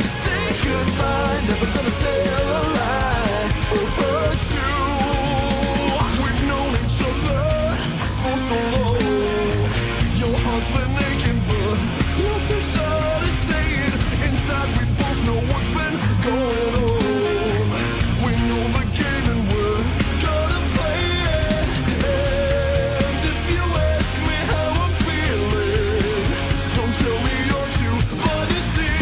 say goodbye, never gonna tell a lie or hurt you. We've known each other for so long. Your heart's been aching, but you're too shy to say it. Inside we both know what's been going on. We know the game and we're gonna play it. And if you ask me how I'm feeling, don't tell me you're too blind to see.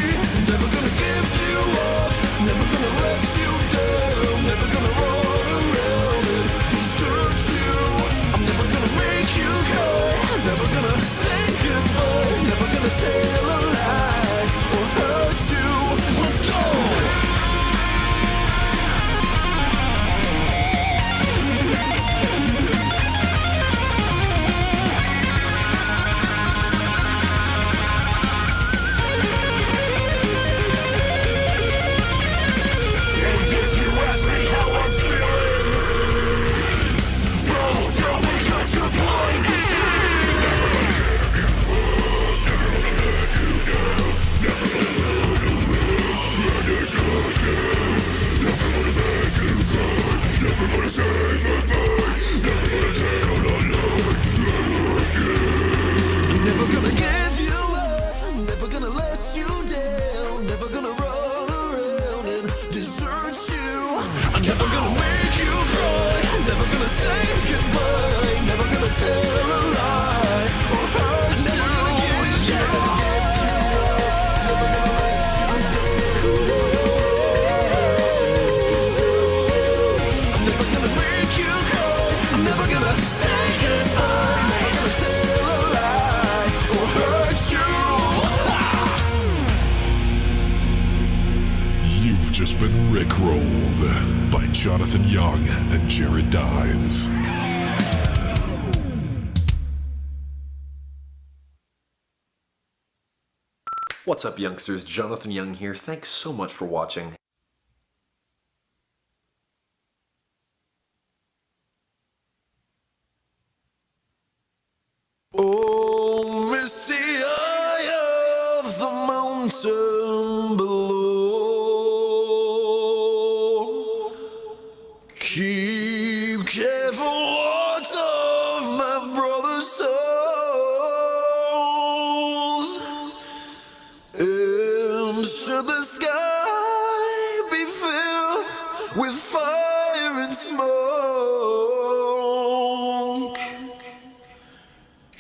Never gonna give you up, never gonna let you down, never gonna run around and desert you. I'm never gonna make you cry, never gonna say goodbye, never gonna tell a lie or hurt you. Let's go! And if you ask me how I'm feeling, don't tell me you're too blind to see. Never gonna give you up, never gonna let you down, never gonna run around and desert you. I'm never gonna make you cry, never gonna say goodbye, never gonna tell a lie or hurt you. Never gonna give you up, never gonna let you down, desert you. I'm never gonna make you cry, I'm never gonna say goodbye, never gonna tell a lie or hurt you. You've just been rickrolled by Jonathan Young and Jared Dines. What's up, youngsters? Jonathan Young here. Thanks so much for watching. Oh, misty eye of the mountain below, keep careful watch of my brother's souls. And should the sky be filled with fire and smoke,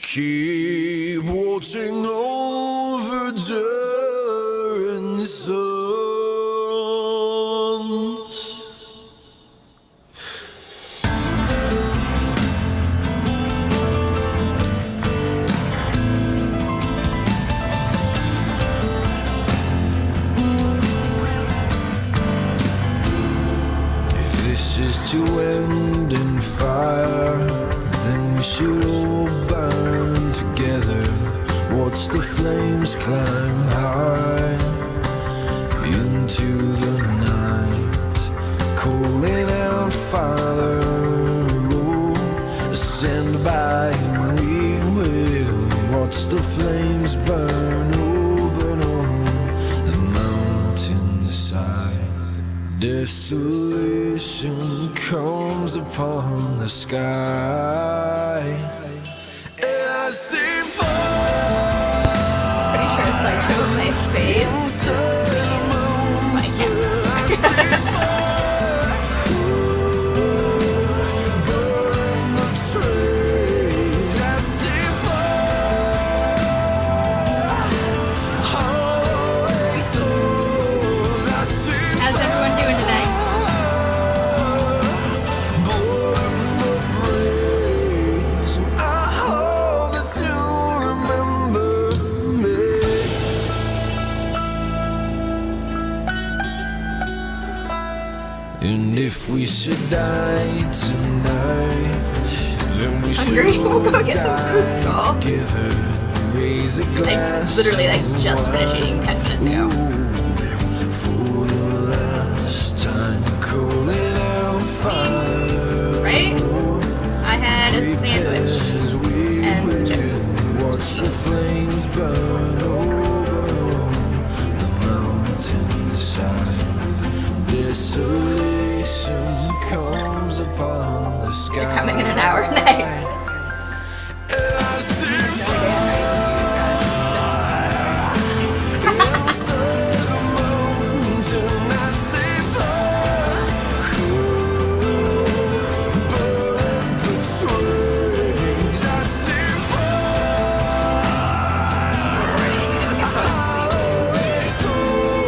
keep watching over during suns. If this is to end in fire, then we should all burn together. Watch the flames climb high into the night, calling out, Father, Lord, stand by and we will watch the flames burn open on the mountainside. Desolation comes upon the sky, and I see fire Pretty sure it's like showing my face. inside the mountain. I see fire burn the trees. I see fire hauling souls. I see How's everyone doing tonight? born the breeze. I hope that you remember me. And if we should die tonight, then we Hungry? should We'll go get some food, die Skull. together. Raise a I glass literally just finished eating 10 minutes ago. for the last time, calling out fire. Right? I had a sandwich As we and some will chips. watch the flames burn over the mountain Nice. And I see inside the mountains, and I see fire. Burn the trees. I see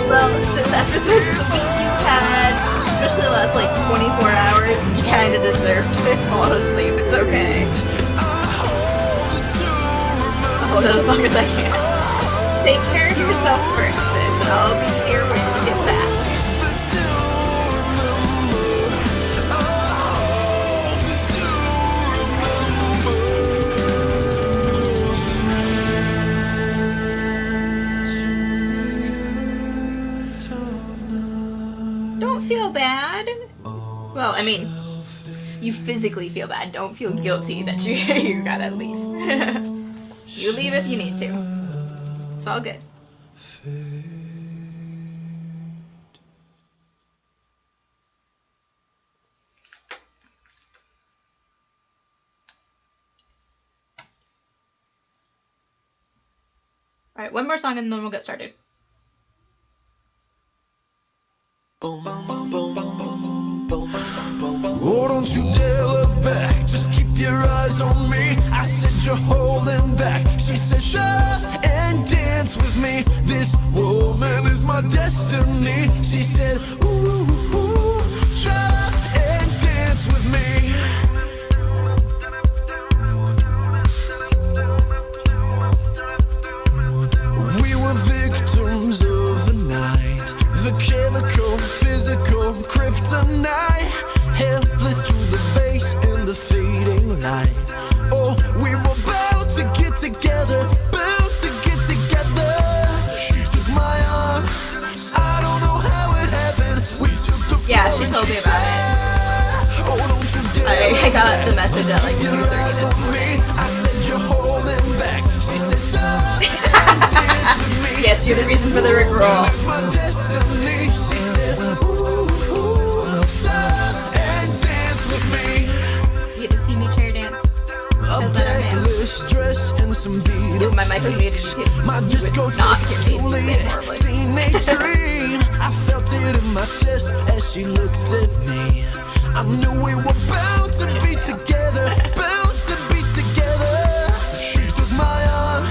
Well, since after the week you've had, especially the last like 24 hours, you kind of deserve to fall asleep. It's okay. I'll hold it as long as I can. Take care of yourself first, sis. I'll be here when you get back. Don't feel bad. Well, I mean, you physically feel bad. Don't feel guilty that you gotta leave. You leave if you need to. It's all good. Alright, one more song and then we'll get started. Oh, don't you dare look back, just keep your eyes on me. I said you're holding back. She said shut up and dance with me. This woman is my destiny. She said ooh, ooh, shut up and dance with me. We were victims of the night, the chemical, physical, kryptonite, helpless to the face in the fading light. Oh, we were bound to get together, bound to get together. She took my arm, I don't know how it happened. We took the floor. Yeah, she told me about it. Oh, don't you dare. I got the message at like 2:30 this morning. I said you're holding back. She said stop. Yes, you're the reason for the rickroll. It's my destiny. She said, ooh, ooh, stop and dance with me. You get to see me chair dance. A Because I don't know. backless dress and some beat If my mic was muted, my disco not hear me truly sing horribly. teenage dream. I felt it in my chest as she looked at me. I knew we were bound to be together, bound to be together. She took my arm,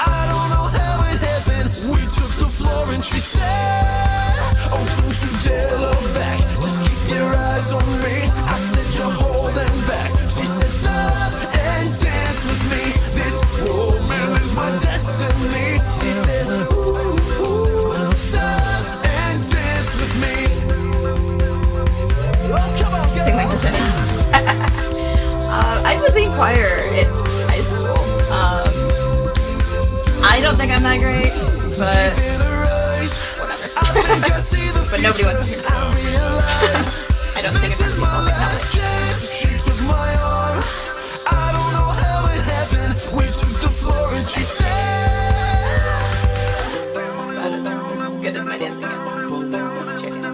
I don't know how it happened. We took the floor and she said, oh, don't you dare look back, just keep your eyes on me. I said you're holding back. She said stop and dance with me. This woman is my destiny. She said ooh, ooh, stop and dance with me. Oh, come on, get Sing like this I was in choir in high school. I don't think I'm that great, but whatever. But nobody wants to hear that. I don't think it's people think that much. She took my arm, I don't know how it happened. We took the floor and she said, About as good as my dancing is. Chair dance.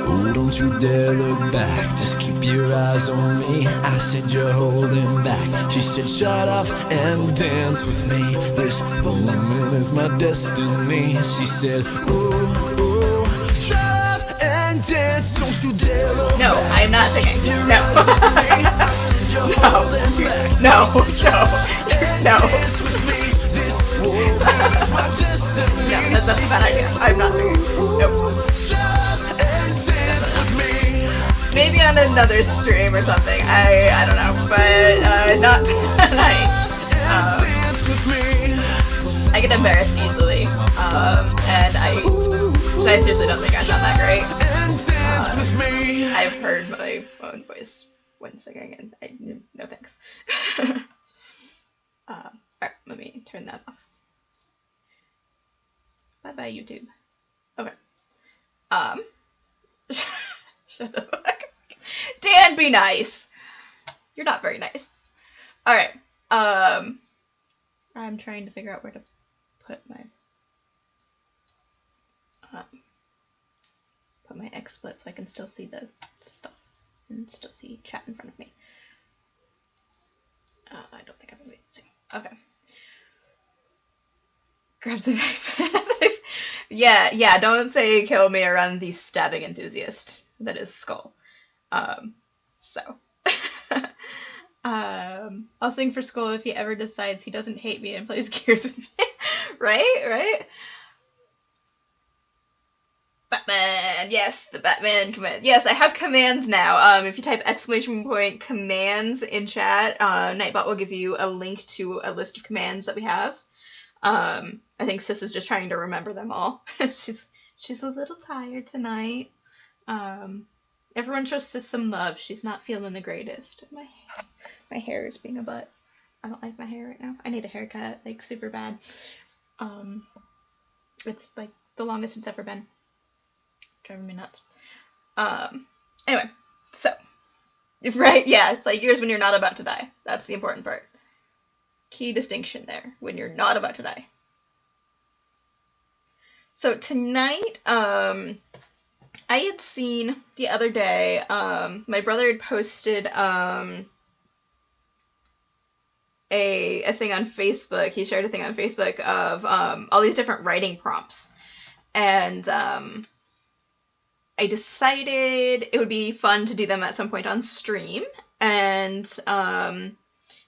oh, don't you dare look back, just keep your eyes on me. I said you're holding back. She said shut up and dance with me. This woman is my destiny. She said ooh, ooh, shut up and dance. Don't you dare look No, back. I am not singing. No. I said you're No. holding back. No. No. Dance with me. This woman is my destiny. No, that's a bad idea. I'm not singing. Nope. Shut up and dance with me. Maybe on another stream or something. I don't know, but not tonight. Dance with me. I get embarrassed easily, and I seriously don't think I sound that great. And dance with me. I've heard my own voice when singing, and no thanks. Alright, let me turn that off. Bye bye, YouTube. Okay. Shut up. Dan, be nice. You're not very nice. Alright. I'm trying to figure out where to put my XSplit so I can still see the stuff. and still see chat in front of me. I don't think I'm able to see. Okay. Grabs a knife. yeah, don't say kill me around the stabbing enthusiast. That is Skull. So. I'll sing for Skull if he ever decides he doesn't hate me and plays Gears with me. Right? Batman! Yes, the Batman command. Yes, I have commands now. If you type !commands in chat, Nightbot will give you a link to a list of commands that we have. I think Sis is just trying to remember them all. she's a little tired tonight. Everyone shows Sis some love. She's not feeling the greatest. My hair is being a butt. I don't like my hair right now. I need a haircut, like, super bad. It's, like, the longest it's ever been. Driving me nuts. Anyway, so. Right, yeah, it's like years when you're not about to die. That's the important part. Key distinction there, when you're not about to die. So tonight, I had seen the other day, my brother had posted, a thing on Facebook. He shared a thing on Facebook of all these different writing prompts. And I decided it would be fun to do them at some point on stream. And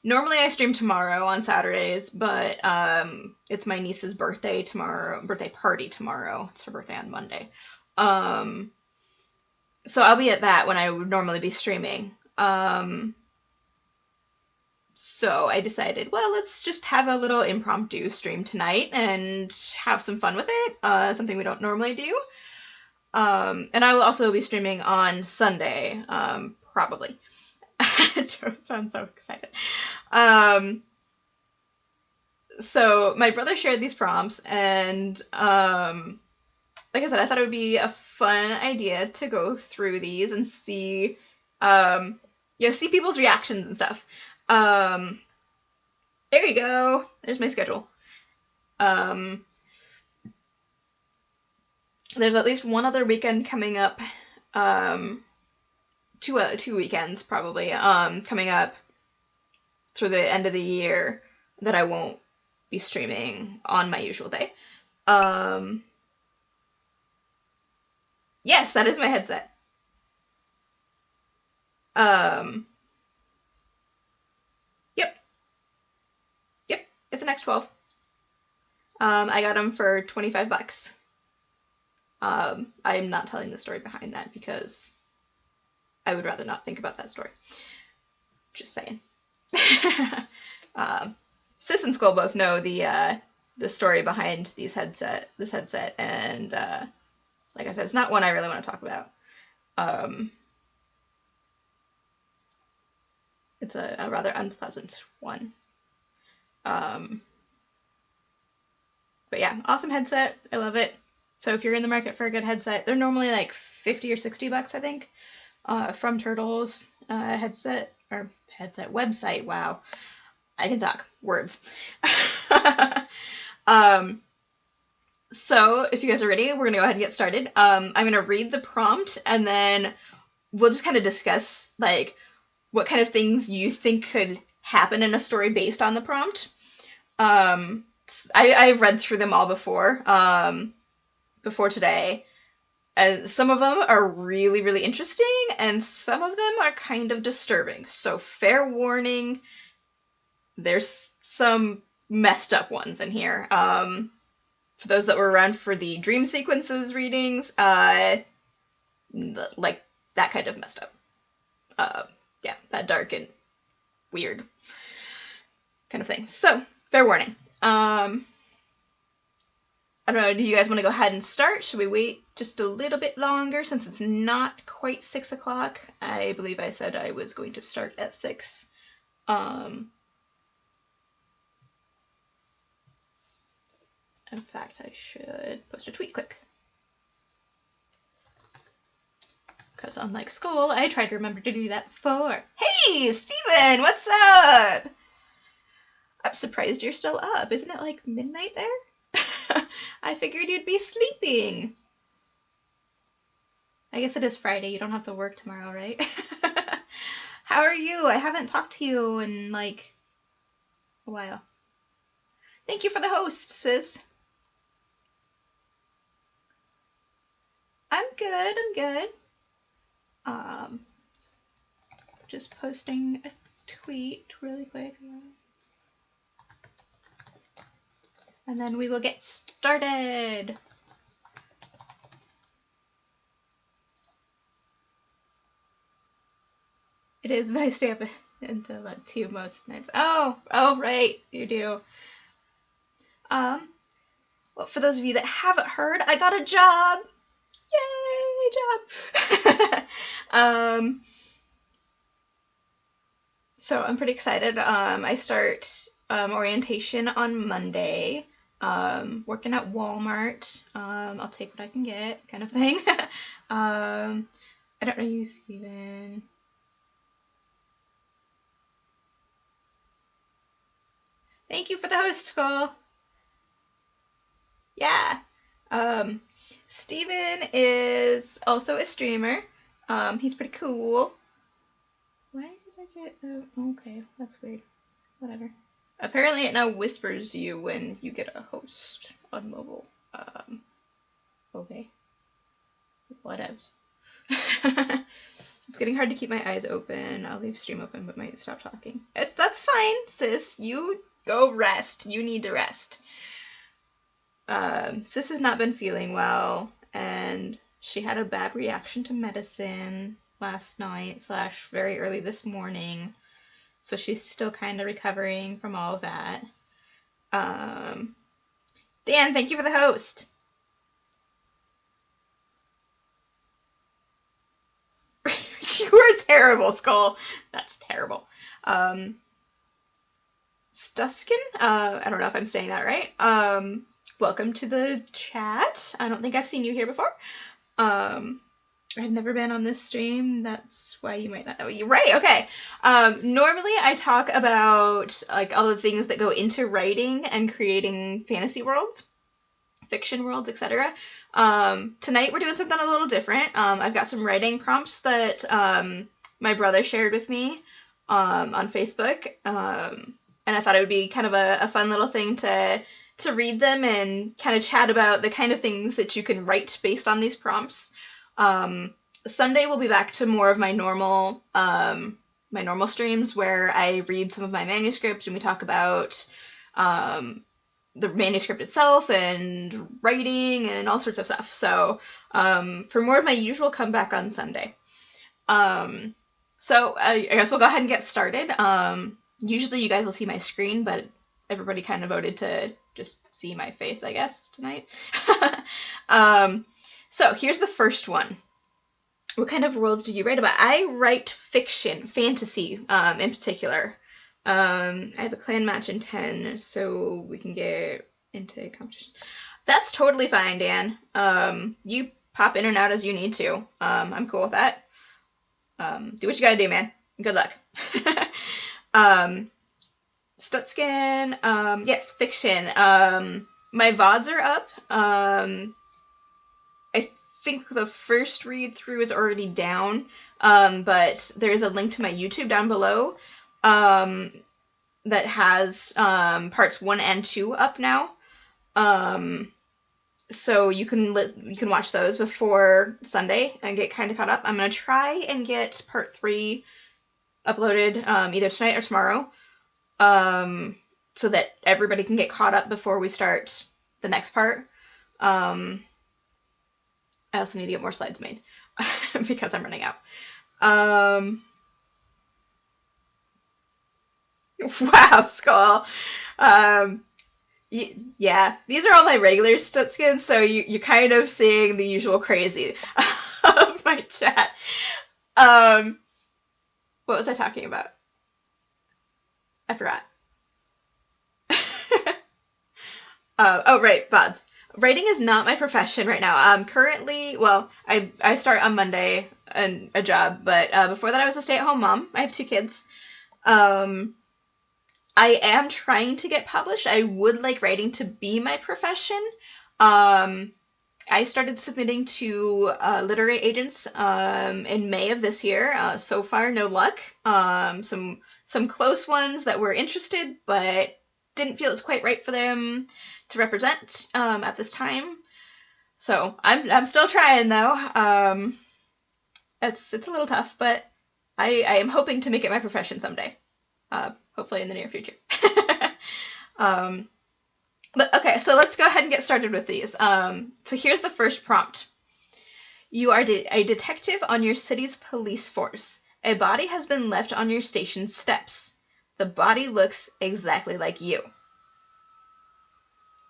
normally I stream tomorrow on Saturdays, but it's my niece's birthday party tomorrow. It's her birthday on Monday. So I'll be at that when I would normally be streaming. So I decided, well, let's just have a little impromptu stream tonight and have some fun with it, something we don't normally do. And I will also be streaming on Sunday, probably. Joe sounds so excited. So my brother shared these prompts, and like I said, I thought it would be a fun idea to go through these and see, see people's reactions and stuff. There you go. There's my schedule. There's at least one other weekend coming up, two weekends probably, coming up through the end of the year that I won't be streaming on my usual day. Yes, that is my headset. Yep, it's an X12. I got them for $25. I'm not telling the story behind that because I would rather not think about that story. Just saying. Sis and Skull both know the story behind this headset, and like I said, it's not one I really want to talk about. It's a rather unpleasant one. But yeah, awesome headset. I love it. So if you're in the market for a good headset, they're normally like $50 or $60, I think, from Turtles website. Wow, I can talk words. So if you guys are ready, we're gonna go ahead and get started. I'm gonna read the prompt, and then we'll just kind of discuss like what kind of things you think could happen in a story based on the prompt. I've read through them all before today. Some of them are really, really interesting, and some of them are kind of disturbing. So fair warning, there's some messed up ones in here. For those that were around for the dream sequences readings, like that kind of messed up. Yeah, that dark and weird kind of thing. So, fair warning. I don't know, do you guys want to go ahead and start? Should we wait just a little bit longer since it's not quite 6 o'clock? I believe I said I was going to start at 6. In fact, I should post a tweet quick. Because unlike school, I tried to remember to do that before. Hey, Steven, what's up? I'm surprised you're still up. Isn't it like midnight there? I figured you'd be sleeping. I guess it is Friday. You don't have to work tomorrow, right? How are you? I haven't talked to you in, like, a while. Thank you for the host, sis. I'm good. Just posting a tweet really quick. And then we will get started. It is, but I stay up until about 2 most nights. Oh, right, you do. Well, for those of you that haven't heard, I got a job. Yay, job. So I'm pretty excited. I start orientation on Monday. Working at Walmart. I'll take what I can get, kind of thing. I don't know you, Steven. Thank you for the host, Skull. Yeah. Steven is also a streamer. He's pretty cool. Why did I get... okay, that's weird. Whatever. Apparently it now whispers you when you get a host on mobile. Okay. Whatevs. It's getting hard to keep my eyes open. I'll leave stream open but might stop talking. That's fine, sis. You go rest. You need to rest. Sis has not been feeling well, and she had a bad reaction to medicine last night / very early this morning. So she's still kind of recovering from all of that. Dan, thank you for the host. You are terrible, Skull. That's terrible. Stuskin? I don't know if I'm saying that right. Welcome to the chat. I don't think I've seen you here before. I've never been on this stream. That's why you might not know. You're right, okay. Normally I talk about like all the things that go into writing and creating fantasy worlds, fiction worlds, etc. Tonight we're doing something a little different. I've got some writing prompts that my brother shared with me on Facebook, and I thought it would be kind of a fun little thing to read them and kind of chat about the kind of things that you can write based on these prompts. Sunday we'll be back to more of my normal streams where I read some of my manuscript and we talk about the manuscript itself and writing and all sorts of stuff. So for more of my usual, come back on Sunday. So I guess we'll go ahead and get started. Usually you guys will see my screen, but everybody kind of voted to just see my face, I guess, tonight. So here's the first one. What kind of worlds do you write about? I write fiction, fantasy in particular. I have a clan match in 10, so we can get into competition. That's totally fine, Dan. You pop in and out as you need to. I'm cool with that. Do what you gotta do, man. Good luck. Stutscan, yes, fiction. My VODs are up. I think the first read through is already down, but there's a link to my YouTube down below that has parts 1 and 2 up now. So you can watch those before Sunday and get kind of caught up. I'm gonna try and get part 3 uploaded either tonight or tomorrow, so that everybody can get caught up before we start the next part. I also need to get more slides made because I'm running out. Wow, Skull. Yeah, these are all my regular Stutskins, so you're kind of seeing the usual crazy of my chat. What was I talking about? I forgot. Oh, right, VODs. Writing is not my profession right now. Currently, well, I start on Monday a job, but before that I was a stay-at-home mom. I have 2 kids. I am trying to get published. I would like writing to be my profession. I started submitting to literary agents in May of this year. So far, no luck. Some close ones that were interested, but didn't feel it's quite right for them to represent at this time. So I'm still trying though. It's a little tough, but I am hoping to make it my profession someday. Hopefully in the near future. But okay, so let's go ahead and get started with these. So here's the first prompt. You are a detective on your city's police force. A body has been left on your station's steps. The body looks exactly like you.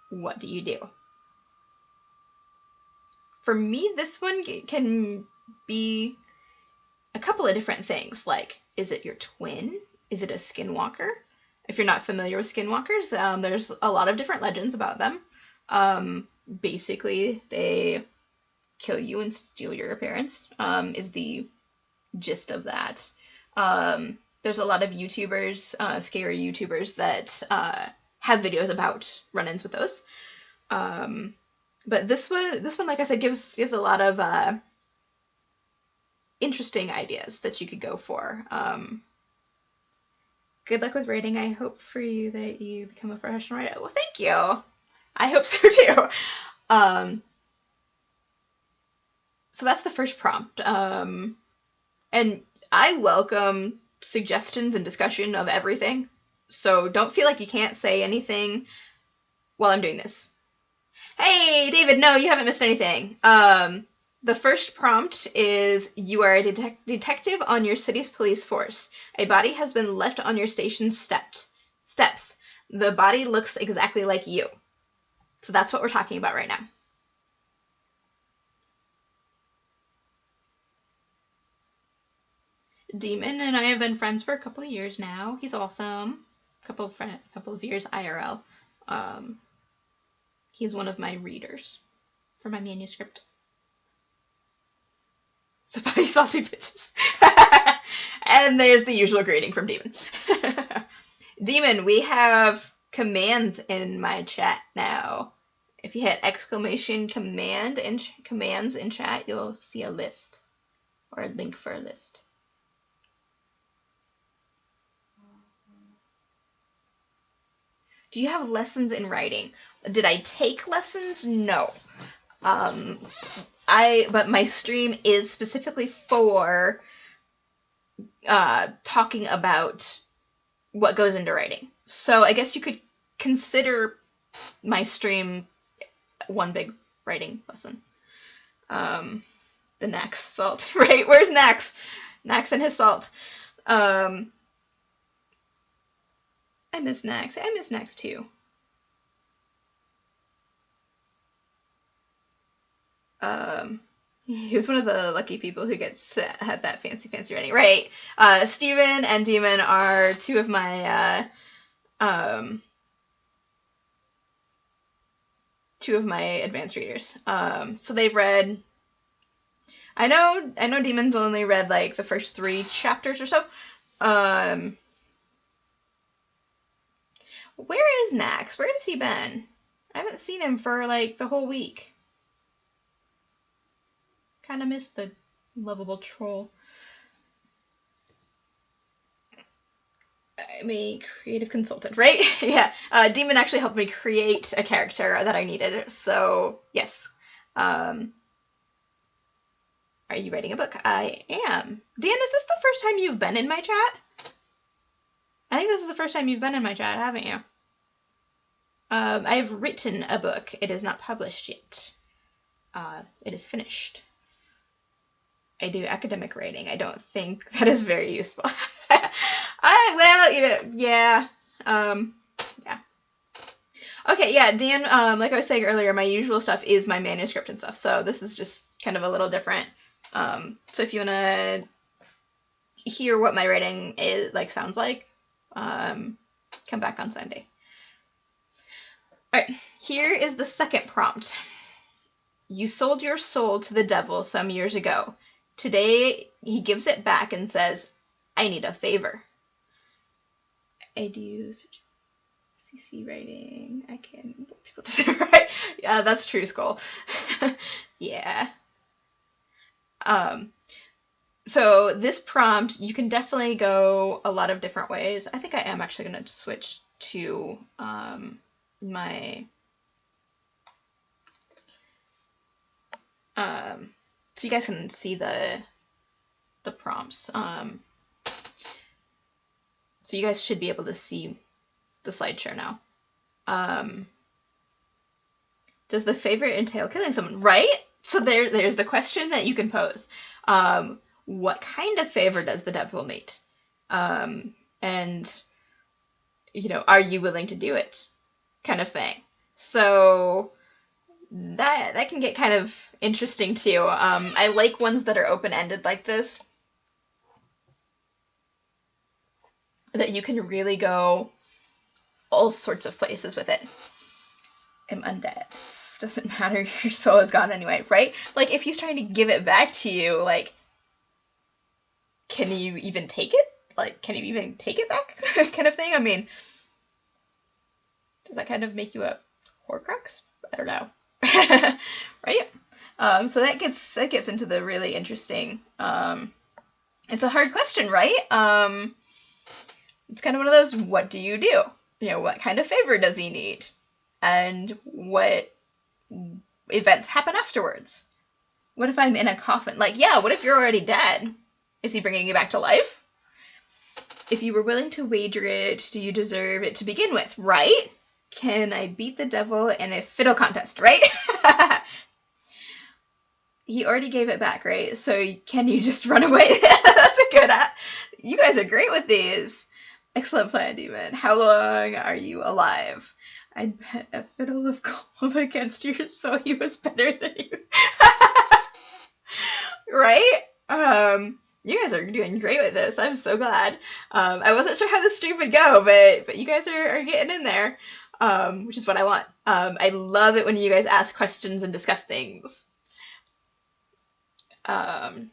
What do you do? For me, this one can be a couple of different things. Like, is it your twin? Is it a skinwalker? If you're not familiar with skinwalkers, there's a lot of different legends about them. Basically, they kill you and steal your appearance, is the gist of that. There's a lot of YouTubers, scary YouTubers, that have videos about run-ins with those. But this one, like I said, gives a lot of interesting ideas that you could go for. Good luck with writing. I hope for you that you become a professional writer. Well, thank you. I hope so too. So that's the first prompt. And I welcome suggestions and discussion of everything. So don't feel like you can't say anything while I'm doing this. Hey, David, no, you haven't missed anything. The first prompt is, you are a detective on your city's police force. A body has been left on your station's steps. The body looks exactly like you. So that's what we're talking about right now. Demon and I have been friends for a couple of years now. He's awesome. Couple of years IRL. He's one of my readers for my manuscript. So bye, salty bitches. And there's the usual greeting from Demon. Demon, we have commands in my chat now. If you hit exclamation command and commands in chat, you'll see a list or a link for a list. Do you have lessons in writing? Did I take lessons? No. But my stream is specifically for talking about what goes into writing. So I guess you could consider my stream one big writing lesson. The Nax salt, right? Where's Nax? Nax and his salt. I miss Nax. I miss Nax too. He's one of the lucky people who had that fancy writing. Right. Steven and Demon are two of my advanced readers. So they've read, I know Demon's only read like the first 3 chapters or so. Where is Nax? Where has he been? I haven't seen him for like the whole week. Kind of missed the lovable troll. I'm a creative consultant, right? Yeah. Demon actually helped me create a character that I needed. So, yes. Are you writing a book? I am. Dan, is this the first time you've been in my chat? I think this is the first time you've been in my chat, haven't you? I've written a book. It is not published yet. It is finished. I do academic writing. I don't think that is very useful. Yeah. Okay, yeah, Dan, like I was saying earlier, my usual stuff is my manuscript and stuff, so this is just kind of a little different. So if you want to hear what my writing sounds like, come back on Sunday. Alright, here is the second prompt. You sold your soul to the devil some years ago. Today, he gives it back and says, I need a favor. I do CC writing. I can get people to write. Yeah, that's true, Skull. Yeah. So this prompt, you can definitely go a lot of different ways. I think I am actually going to switch to my so you guys can see the prompts. So you guys should be able to see the slideshow now. Does the favorite entail killing someone? Right? So there's the question that you can pose. What kind of favor does the devil need? And, you know, are you willing to do it? Kind of thing. So that can get kind of interesting too. I like ones that are open-ended like this, that you can really go all sorts of places with it. I'm undead. Doesn't matter, your soul is gone anyway, right? Like, if he's trying to give it back to you, like, can you even take it? Like, can you even take it back? Kind of thing. I mean, does that kind of make you a Horcrux? I don't know. Right? So that gets into the really interesting. It's a hard question, right? It's kind of one of those, what do you do? You know, what kind of favor does he need? And what events happen afterwards? What if I'm in a coffin? Like, yeah, what if you're already dead? Is he bringing you back to life? If you were willing to wager it, do you deserve it to begin with, right? Can I beat the devil in a fiddle contest, right? He already gave it back, right? So can you just run away? That's a good... You guys are great with these. Excellent plan, Demon. How long are you alive? I bet a fiddle of gold against you, so he was better than you. Right? You guys are doing great with this. I'm so glad. I wasn't sure how the stream would go, but you guys are getting in there, which is what I want. I love it when you guys ask questions and discuss things. Alright,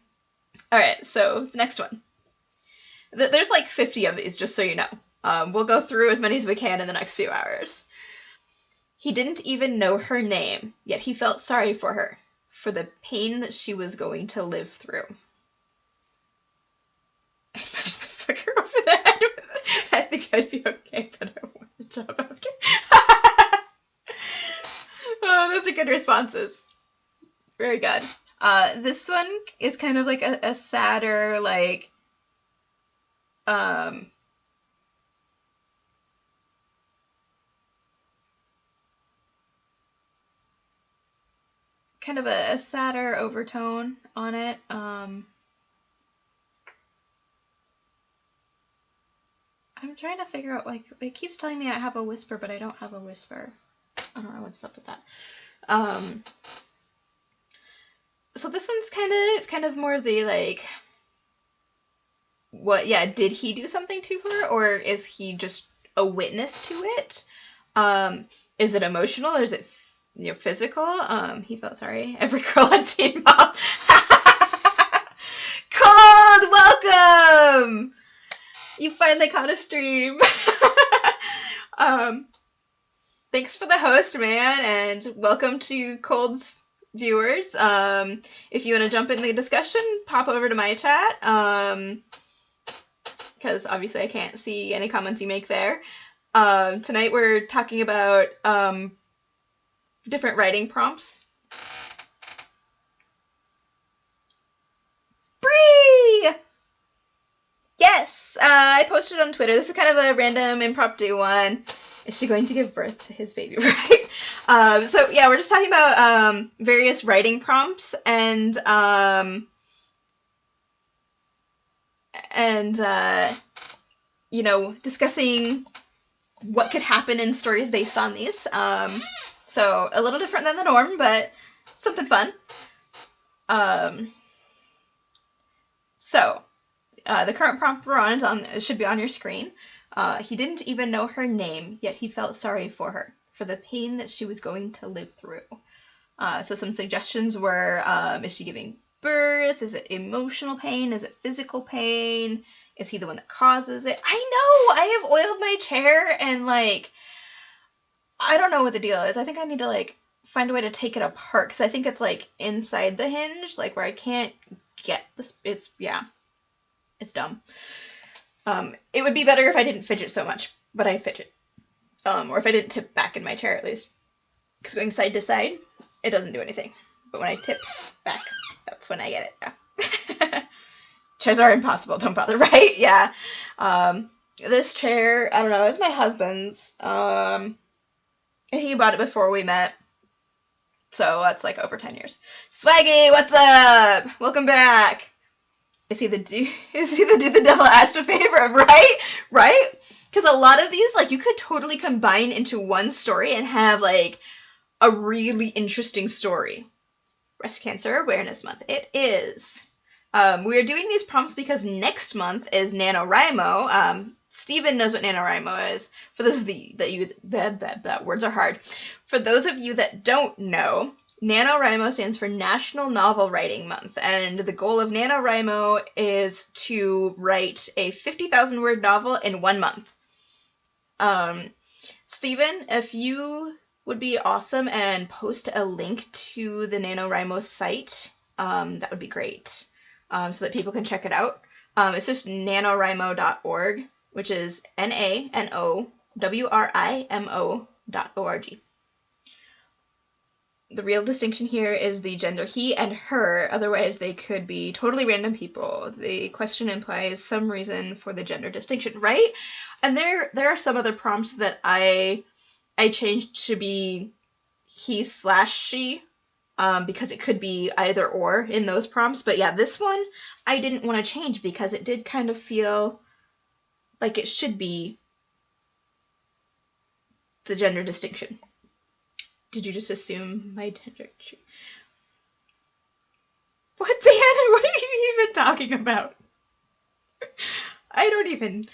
so the next one. There's like 50 of these, just so you know. We'll go through as many as we can in the next few hours. He didn't even know her name, yet he felt sorry for her, for the pain that she was going to live through. I smashed the fucker over the head with it. I think I'd be okay, but I want a job after. Oh, those are good responses. Very good. This one is kind of like a sadder, like, kind of a sadder overtone on it. I'm trying to figure out, like, it keeps telling me I have a whisper, but I don't have a whisper. I don't know what's up with that. So this one's kind of more of the, like, what, yeah, did he do something to her, or is he just a witness to it? Is it emotional, or is it, you know, physical? He felt sorry. Every girl on Teen Mom. Cold, welcome! You finally caught a stream. Thanks for the host, man, and welcome to Cold's viewers. If you want to jump in the discussion, pop over to my chat, because obviously I can't see any comments you make there. Tonight we're talking about different writing prompts. Bree! Yes, I posted on Twitter. This is kind of a random impromptu one. Is she going to give birth to his baby, right? So yeah, we're just talking about various writing prompts and you know, discussing what could happen in stories based on these. So a little different than the norm, but something fun. So the current prompt we're on should be on your screen. He didn't even know her name, yet he felt sorry for her, for the pain that she was going to live through. So some suggestions were, is she giving birth? Is it emotional pain? Is it physical pain? Is he the one that causes it? I know! I have oiled my chair, and, like, I don't know what the deal is. I think I need to like find a way to take it apart because I think it's like inside the hinge, like where I can't get this. It's dumb. It would be better if I didn't fidget so much, but I fidget. Or if I didn't tip back in my chair at least, because going side to side, it doesn't do anything. But when I tip back, that's when I get it. Yeah. Chairs are impossible. Don't bother, right? Yeah. This chair, I don't know. It's my husband's. And he bought it before we met. So that's like over 10 years. Swaggy, what's up? Welcome back. Is he the dude the devil asked a favor of, right? Right? Because a lot of these, like, you could totally combine into one story and have, like, a really interesting story. Breast Cancer Awareness Month. It is. We are doing these prompts because next month is NaNoWriMo. Steven knows what NaNoWriMo is. For those of that words are hard. For those of you that don't know, NaNoWriMo stands for National Novel Writing Month, and the goal of NaNoWriMo is to write a 50,000 word novel in 1 month. Steven, if you would be awesome and post a link to the NaNoWriMo site, that would be great, so that people can check it out. It's just nanowrimo.org, which is NaNoWriMo.org. The real distinction here is the gender he and her, otherwise they could be totally random people. The question implies some reason for the gender distinction, right? And there are some other prompts that I changed to be he/she, because it could be either or in those prompts. But yeah, this one I didn't want to change because it did kind of feel like it should be the gender distinction. Did you just assume my gender? What, Dan? What are you even talking about? I don't even...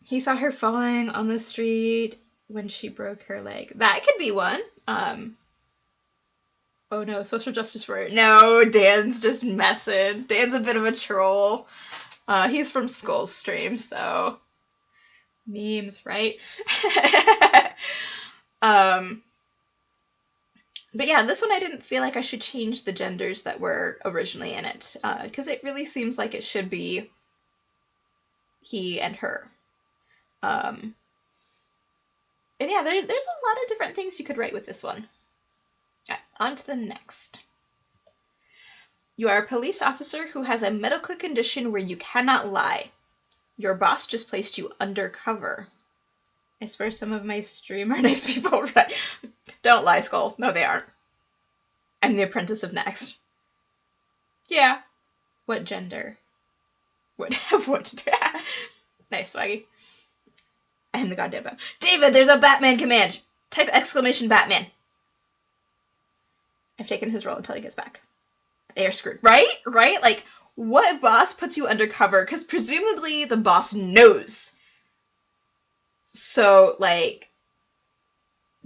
He saw her falling on the street when she broke her leg. That could be one. Oh no, social justice warrior. No, Dan's just messing. Dan's a bit of a troll. He's from Skull's stream, so... Memes, right? But yeah, this one I didn't feel like I should change the genders that were originally in it, because it really seems like it should be he and her. And yeah, there's a lot of different things you could write with this one. Right, on to the next. You are a police officer who has a medical condition where you cannot lie. Your boss just placed you undercover. I swear some of my stream are nice people, right? Don't lie, Skull. No, they aren't. I'm the apprentice of Next. Yeah. What gender? What gender? Nice, Swaggy. I am the goddamn Batman. David, there's a Batman command! Type exclamation Batman. I've taken his role until he gets back. They are screwed. Right? Right? Like, what boss puts you undercover? Because presumably the boss knows. So, like,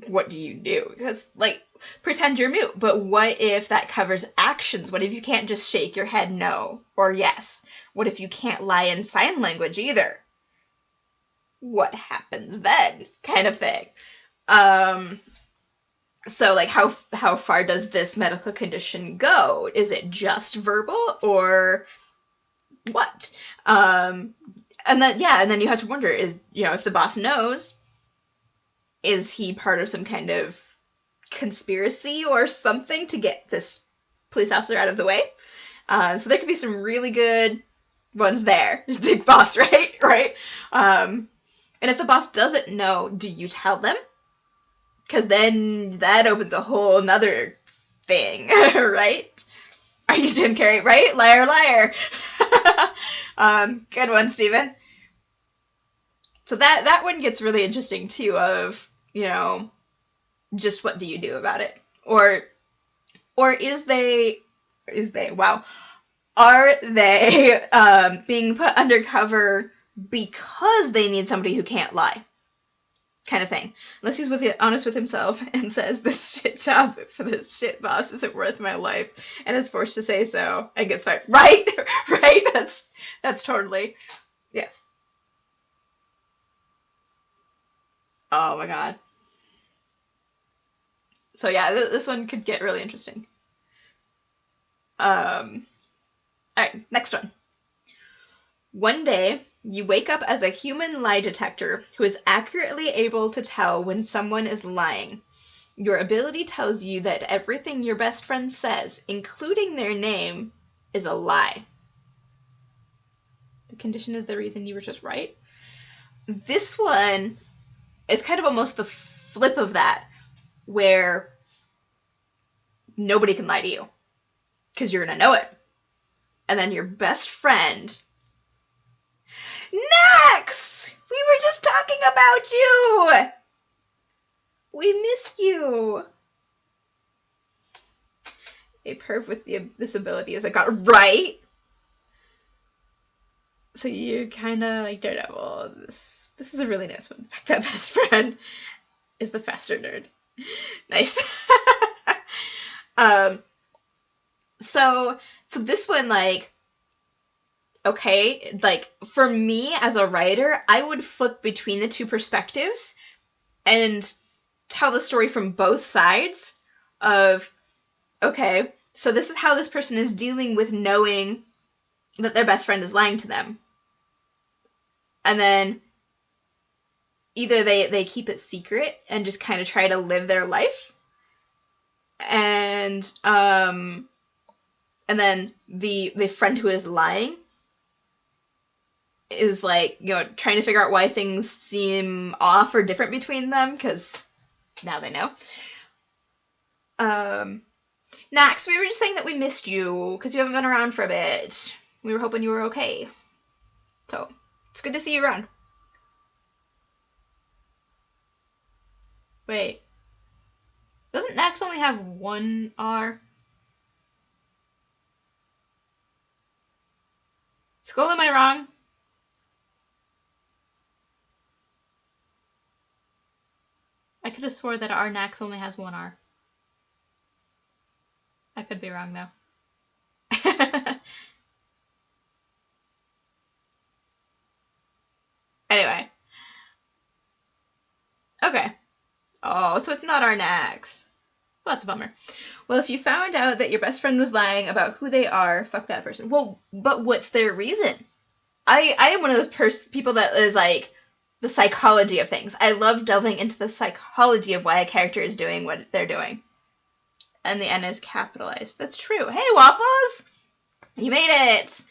what do you do? Because, like, pretend you're mute, but what if that covers actions? What if you can't just shake your head no or yes? What if you can't lie in sign language either? What happens then? Kind of thing. So, like, how far does this medical condition go? Is it just verbal or what? And then you have to wonder, is, you know, if the boss knows, is he part of some kind of conspiracy or something to get this police officer out of the way? So there could be some really good ones there. Big boss, right? Right? And if the boss doesn't know, do you tell them? Because then that opens a whole nother thing, right? Are you Jim Carrey? Right? Liar, liar. Good one, Steven. So that one gets really interesting too, of, you know, just what do you do about it? Or are they being put undercover because they need somebody who can't lie? Kind of thing. Unless he's honest with himself and says, this shit job for this shit boss isn't worth my life, and is forced to say so and gets fired. Right? Right? That's totally... Yes. Oh my god. So yeah, this one could get really interesting. Alright, next one. One day, you wake up as a human lie detector who is accurately able to tell when someone is lying. Your ability tells you that everything your best friend says, including their name, is a lie. The condition is the reason you were just right. This one is kind of almost the flip of that, where nobody can lie to you because you're going to know it. And then your best friend... Nax! We were just talking about you! We missed you! A perv with this ability is I got right. So you're kind of like Daredevil. This is a really nice one. In fact, that best friend is the faster nerd. Nice. So this one, like, okay, like, for me as a writer, I would flip between the two perspectives and tell the story from both sides of, okay, so this is how this person is dealing with knowing that their best friend is lying to them. And then either they keep it secret and just kind of try to live their life, and then the friend who is lying is, like, you know, trying to figure out why things seem off or different between them, because now they know. Nax, we were just saying that we missed you because you haven't been around for a bit. We were hoping you were okay. So, it's good to see you around. Wait. Doesn't Nax only have one R? Skull, am I wrong? I could have swore that our Nax only has one R. I could be wrong, though. Anyway. Okay. Oh, so it's not our Nax. Well, that's a bummer. Well, if you found out that your best friend was lying about who they are, fuck that person. Well, but what's their reason? I am one of those people that is like the psychology of things. I love delving into the psychology of why a character is doing what they're doing. And the N is capitalized. That's true. Hey, Waffles! You made it!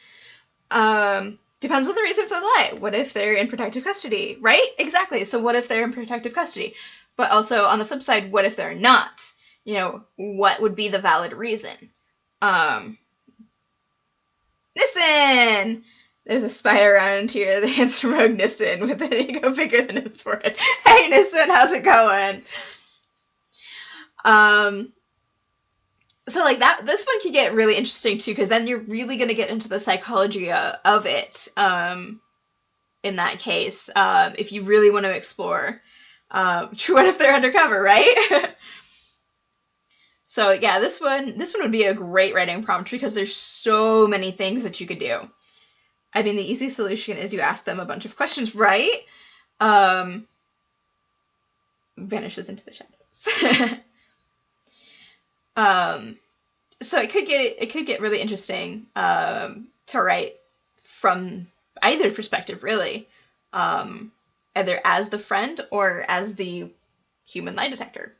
Depends on the reason for the lie. What if they're in protective custody, right? Exactly. So what if they're in protective custody? But also, on the flip side, what if they're not? You know, what would be the valid reason? Nissan! There's a spy around here, the handsome rogue Nissan, with an ego bigger than his forehead. Hey, Nissan, how's it going? So, like, this one could get really interesting, too, because then you're really going to get into the psychology of it, in that case, if you really want to explore. What if they're undercover, right? So, yeah, this one would be a great writing prompt, because there's so many things that you could do. I mean, the easy solution is you ask them a bunch of questions, right? Vanishes into the shadows. So it could get really interesting to write from either perspective, really, either as the friend or as the human lie detector.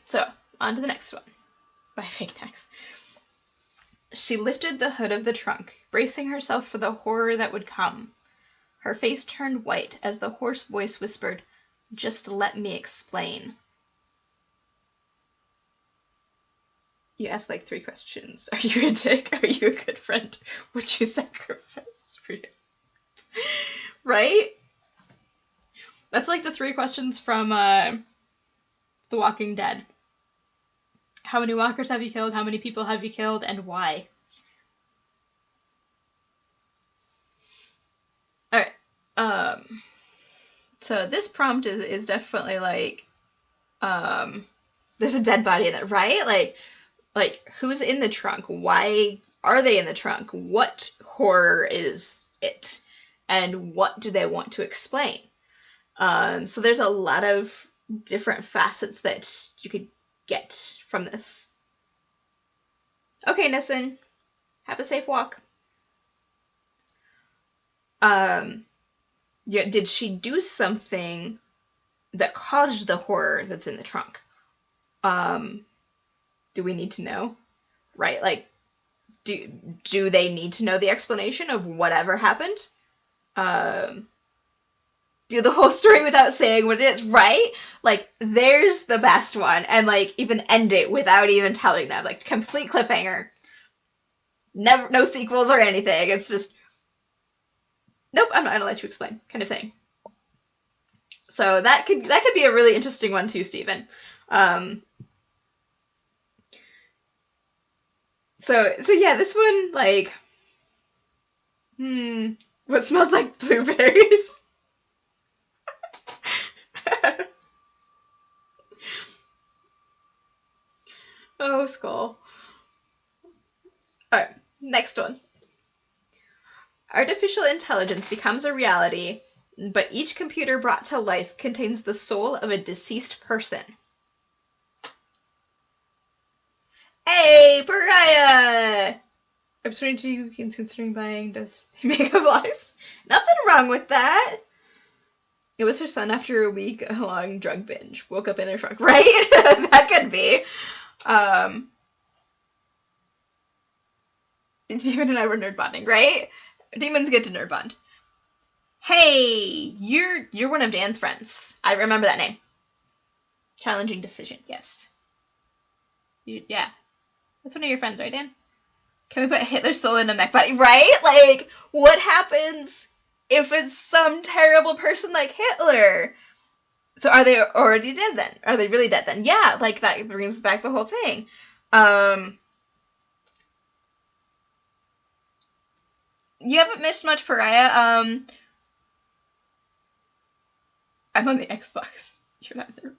So on to the next one by Fake Nax. She lifted the hood of the trunk, bracing herself for the horror that would come. Her face turned white as the hoarse voice whispered, "Just let me explain." You ask like 3 questions. Are you a dick? Are you a good friend? Would you sacrifice for you? Right? That's like the 3 questions from The Walking Dead. How many walkers have you killed? How many people have you killed? And why? Alright. So this prompt is definitely like, there's a dead body in it, right? Like who's in the trunk? Why are they in the trunk? What horror is it? and what do they want to explain? So there's a lot of different facets that you could get from this. Okay, Nissen, have a safe walk. Yeah, did she do something that caused the horror that's in the trunk? Do we need to know? Right, like, do they need to know the explanation of whatever happened? Do the whole story without saying what it is, right? Like, there's the best one. And, like, even end it without even telling them. Like, complete cliffhanger. Never, no sequels or anything. It's just, nope, I'm not gonna let you explain, kind of thing. So that could be a really interesting one too, Stephen. So yeah, this one, like, what smells like blueberries? Oh, skull. Alright, next one. Artificial intelligence becomes a reality, but each computer brought to life contains the soul of a deceased person. Hey, Pariah! I'm 22 considering buying. Does he make a voice? Nothing wrong with that. It was her son after a week-long drug binge. Woke up in a trunk, right? That could be. Demon and I were nerd bonding, right? Demons get to nerd bond. Hey, you're one of Dan's friends. I remember that name. Challenging decision, yes. Yeah. That's one of your friends, right, Dan? Can we put Hitler's soul in a mech body? Right? Like, what happens if it's some terrible person like Hitler? So are they already dead then? Are they really dead then? Yeah, like, that brings back the whole thing. You haven't missed much, Pariah. I'm on the Xbox. You're not there.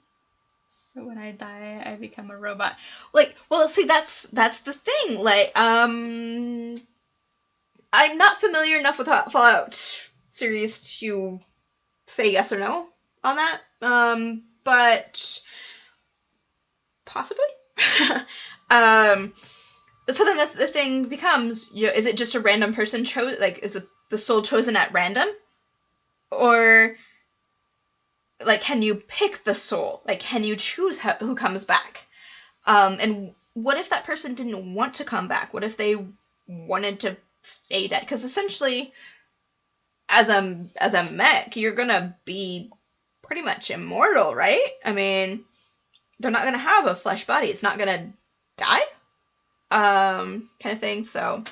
So when I die, I become a robot. Like, well, see, that's the thing. Like, I'm not familiar enough with Fallout series to say yes or no on that. But possibly. So then the thing becomes, is it just a random person chose? Like, is the soul chosen at random, or like, can you pick the soul? Like, can you choose who comes back? And what if that person didn't want to come back? What if they wanted to stay dead? Because essentially, as a mech, you're gonna be pretty much immortal, right? I mean, they're not gonna have a flesh body. It's not gonna die, kind of thing. So,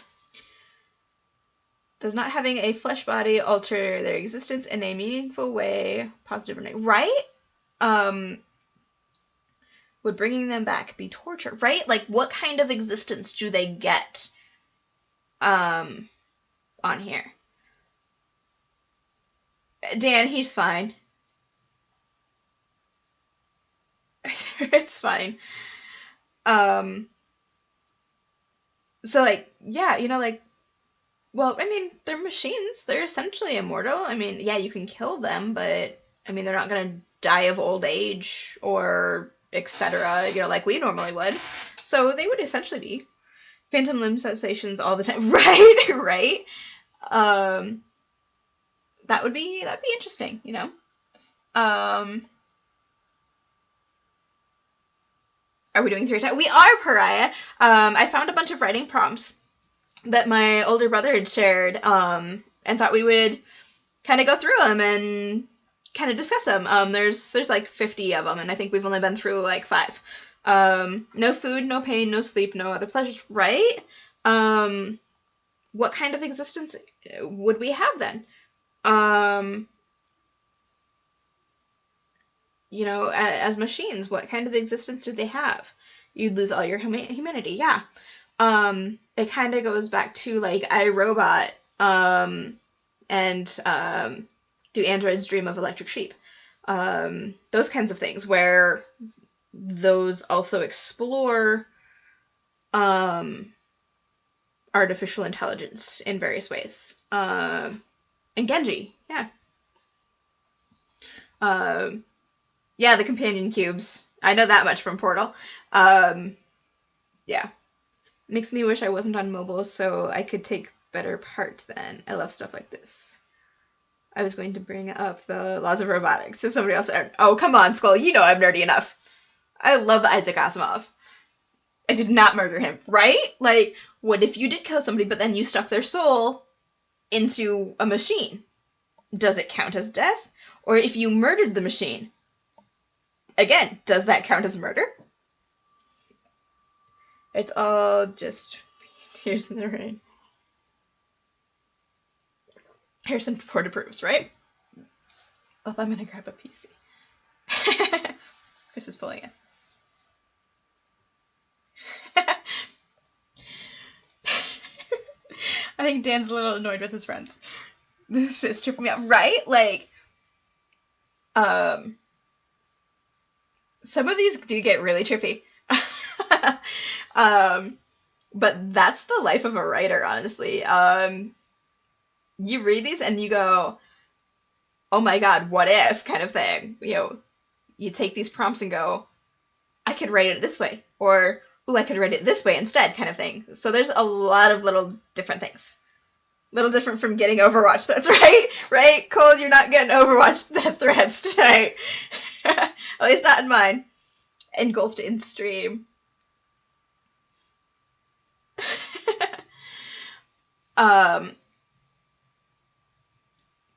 does not having a flesh body alter their existence in a meaningful way, positive or negative? Right? Would bringing them back be torture? Right? Like, what kind of existence do they get on here? Dan, he's fine. It's fine. So, like, yeah, like, well, I mean, they're machines. They're essentially immortal. I mean, yeah, you can kill them, but, I mean, they're not gonna die of old age or etc., like we normally would. So they would essentially be phantom limb sensations all the time. Right? That'd be interesting, Are we doing 3 times? We are, Pariah. I found a bunch of writing prompts that my older brother had shared, and thought we would kind of go through them and kind of discuss them. There's like 50 of them, and I think we've only been through like 5. No food, no pain, no sleep, no other pleasures, right? What kind of existence would we have then? As machines, what kind of existence do they have? You'd lose all your humanity, yeah. It kind of goes back to, like, iRobot, and Do Androids Dream of Electric Sheep? Those kinds of things, where those also explore artificial intelligence in various ways. And Genji, yeah. Yeah, the companion cubes. I know that much from Portal. Yeah. Makes me wish I wasn't on mobile so I could take better part then. I love stuff like this. I was going to bring up the laws of robotics if somebody else said, oh, come on, Skull, you know I'm nerdy enough. I love Isaac Asimov. I did not murder him, right? Like, what if you did kill somebody, but then you stuck their soul into a machine? Does it count as death? Or if you murdered the machine, again, does that count as murder? It's all just tears in the rain. Harrison Ford approves, right? Oh, I'm gonna grab a PC. Chris is pulling it. I think Dan's a little annoyed with his friends. This is tripping me out, right? Like, some of these do get really trippy. But that's the life of a writer, honestly. You read these and you go, oh my god, what if, kind of thing. You know, you take these prompts and go, I could write it this way, or, ooh, I could write it this way instead, kind of thing. So there's a lot of little different things. Little different from getting Overwatch threads, right? Right? Cole, you're not getting Overwatch threads tonight. At least not in mine. Engulfed in stream.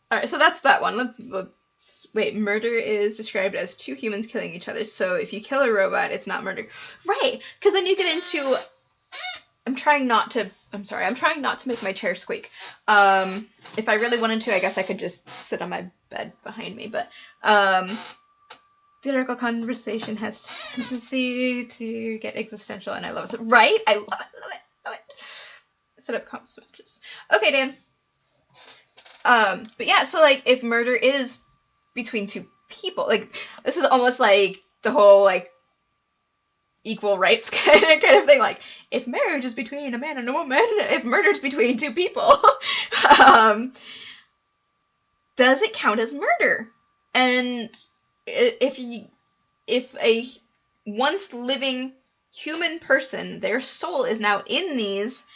Alright, so that's that one. Let's wait. Murder is described as two humans killing each other. So if you kill a robot, it's not murder. Right, because then you get into... I'm trying not to make my chair squeak. If I really wanted to, I guess I could just sit on my bed behind me, but theoretical conversation has tendency to get existential, and I love it. Right? I love it. Set up comp matches. Okay, Dan. But yeah, so like if murder is between two people, like this is almost like the whole like equal rights kind of thing. Like if marriage is between a man and a woman, if murder is between two people, does it count as murder? And if a once living human person, their soul is now in these,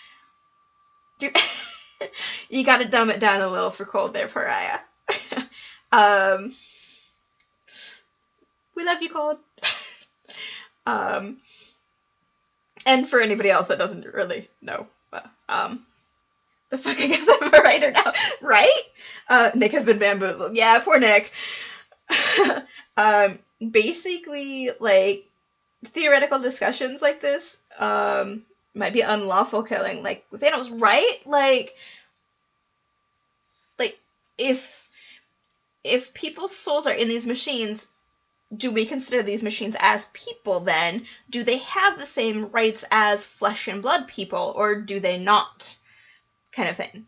you gotta dumb it down a little for Cold there, Pariah. We love you, Cold. And for anybody else that doesn't really know, the fuck, I guess I'm a writer now, right? Nick has been bamboozled. Yeah, poor Nick. Basically, like, theoretical discussions like this, might be unlawful killing, like, Thanos, right? Like, if people's souls are in these machines, do we consider these machines as people then? Do they have the same rights as flesh and blood people, or do they not? Kind of thing.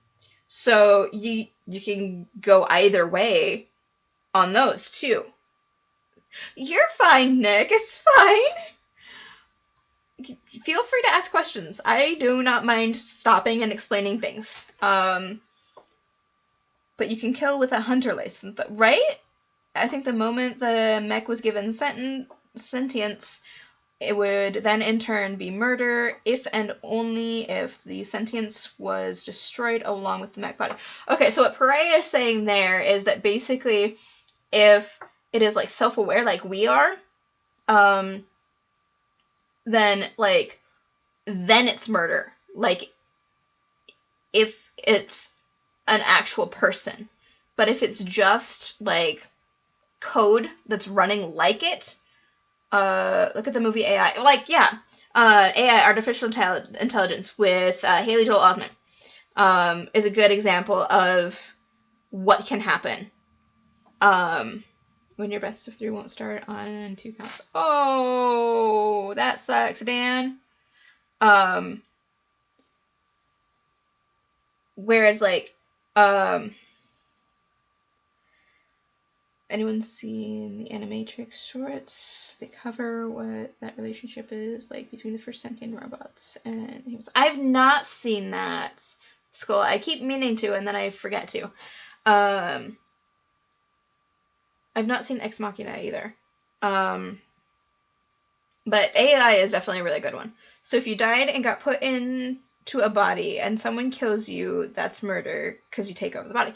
So you can go either way on those too. You're fine, Nick. It's fine. Feel free to ask questions. I do not mind stopping and explaining things. But you can kill with a hunter license, right? I think the moment the mech was given sentience, it would then in turn be murder if and only if the sentience was destroyed along with the mech body. Okay, so what Pariah is saying there is that basically if it is like self-aware like we are, then it's murder. Like if it's an actual person. But if it's just like code that's running like it, look at the movie AI. Like, yeah, AI, artificial intelligence, with Haley Joel Osment, is a good example of what can happen. When your best of 3 won't start on 2 counts. Oh, that sucks, Dan. Whereas, like, anyone seen the Animatrix shorts? They cover what that relationship is like between the first sentient robots and I've not seen that, Skull. I keep meaning to, and then I forget to. I've not seen Ex Machina either. But AI is definitely a really good one. So if you died and got put into a body and someone kills you, that's murder because you take over the body.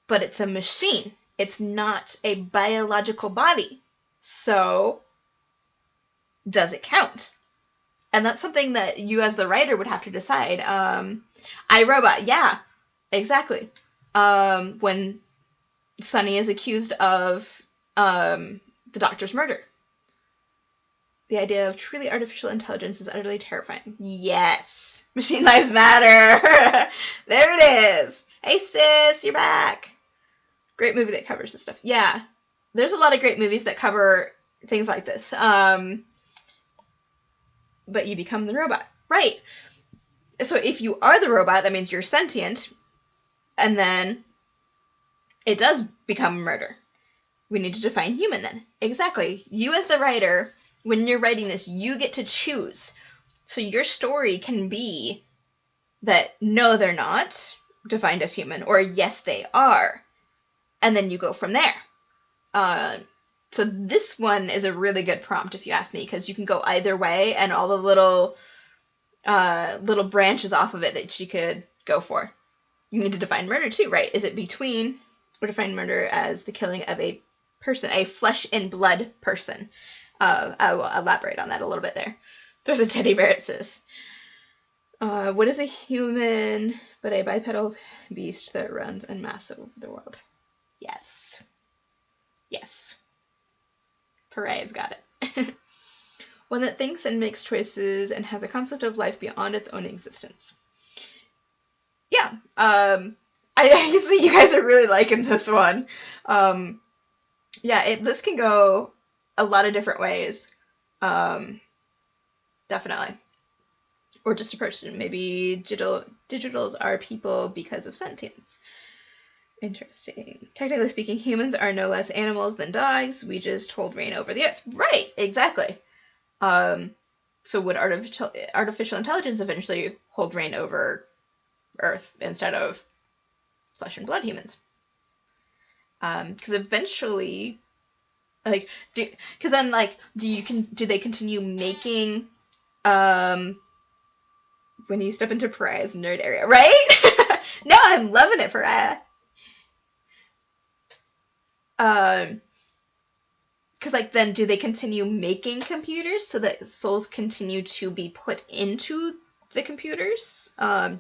But it's a machine. It's not a biological body. So does it count? And that's something that you as the writer would have to decide. iRobot, yeah, exactly. When Sonny is accused of the doctor's murder. The idea of truly artificial intelligence is utterly terrifying. Yes! Machine lives matter! There it is! Hey sis, you're back! Great movie that covers this stuff. Yeah, there's a lot of great movies that cover things like this. But you become the robot. Right. So if you are the robot, that means you're sentient, and then it does become murder. We need to define human then. Exactly. You as the writer, when you're writing this, you get to choose. So your story can be that no, they're not defined as human, or yes, they are. And then you go from there. So this one is a really good prompt, if you ask me, because you can go either way, and all the little branches off of it that you could go for. You need to define murder too, right? Is it between, or define murder as the killing of a person, a flesh and blood person? I will elaborate on that a little bit there. There's a teddy bear, it says. What is a human but a bipedal beast that runs en masse over the world? Yes. Yes. Pariah's got it. One that thinks and makes choices and has a concept of life beyond its own existence. Yeah. I can see you guys are really liking this one. Yeah, this can go a lot of different ways. Definitely. Or just a person. Maybe digitals are people because of sentience. Interesting. Technically speaking, humans are no less animals than dogs. We just hold reign over the earth. Right, exactly. So would artificial intelligence eventually hold reign over Earth instead of flesh and blood humans? Because eventually, do they continue making when you step into Pariah's nerd area, right? No, I'm loving it, Pariah. Because then do they continue making computers so that souls continue to be put into the computers?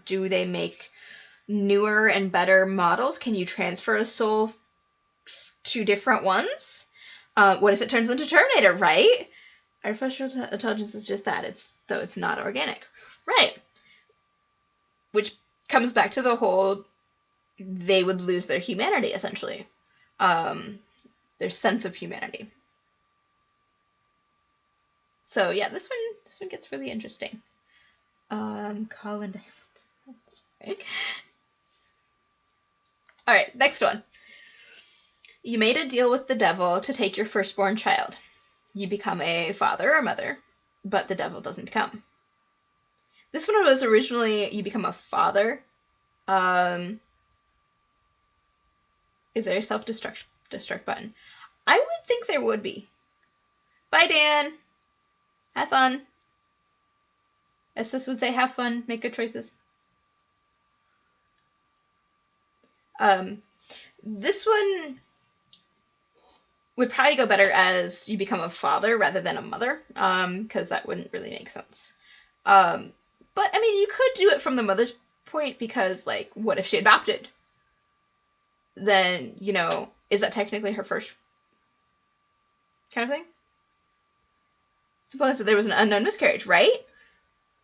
Do they make newer and better models? Can you transfer a soul to different ones? What if it turns into Terminator, right? Artificial intelligence is just that. It's not organic. Right. Which comes back to the whole, they would lose their humanity, essentially. Their sense of humanity. So yeah, this one gets really interesting. Colin Diamonds. Alright, next one. You made a deal with the devil to take your firstborn child. You become a father or mother, but the devil doesn't come. This one was originally you become a father. Is there a self-destruct button? I would think there would be. Bye, Dan. Have fun. As sis would say, have fun, make good choices. This one would probably go better as you become a father rather than a mother, because that wouldn't really make sense. But, I mean, you could do it from the mother's point, because, what if she adopted? Then, is that technically her first kind of thing? Suppose that there was an unknown miscarriage, right?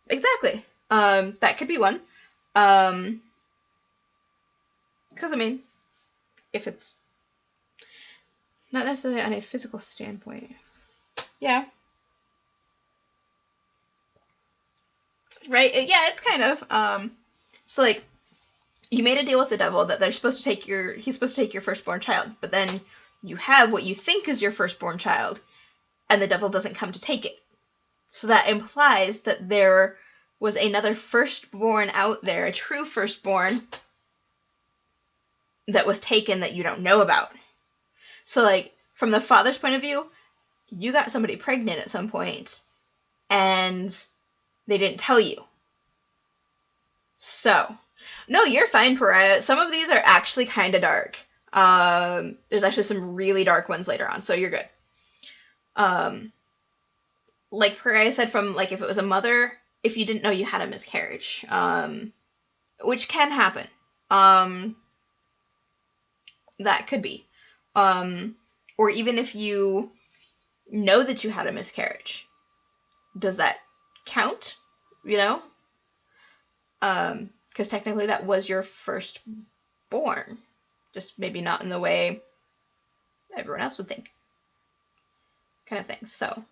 Exactly. That could be one. Because, I mean, if it's not necessarily on a physical standpoint. Yeah. Right? Yeah, it's kind of. So, you made a deal with the devil that he's supposed to take your firstborn child, but then you have what you think is your firstborn child, and the devil doesn't come to take it. So that implies that there was another firstborn out there, a true firstborn, that was taken that you don't know about. So, like, from the father's point of view, you got somebody pregnant at some point, and they didn't tell you. So, no, you're fine, Pariah. Some of these are actually kind of dark. There's actually some really dark ones later on, so you're good. Like Pariah said, from, like, if it was a mother, if you didn't know you had a miscarriage, which can happen. That could be. Or even if you know that you had a miscarriage, does that count? You know? Because technically that was your firstborn. Just maybe not in the way everyone else would think. Kind of thing. So,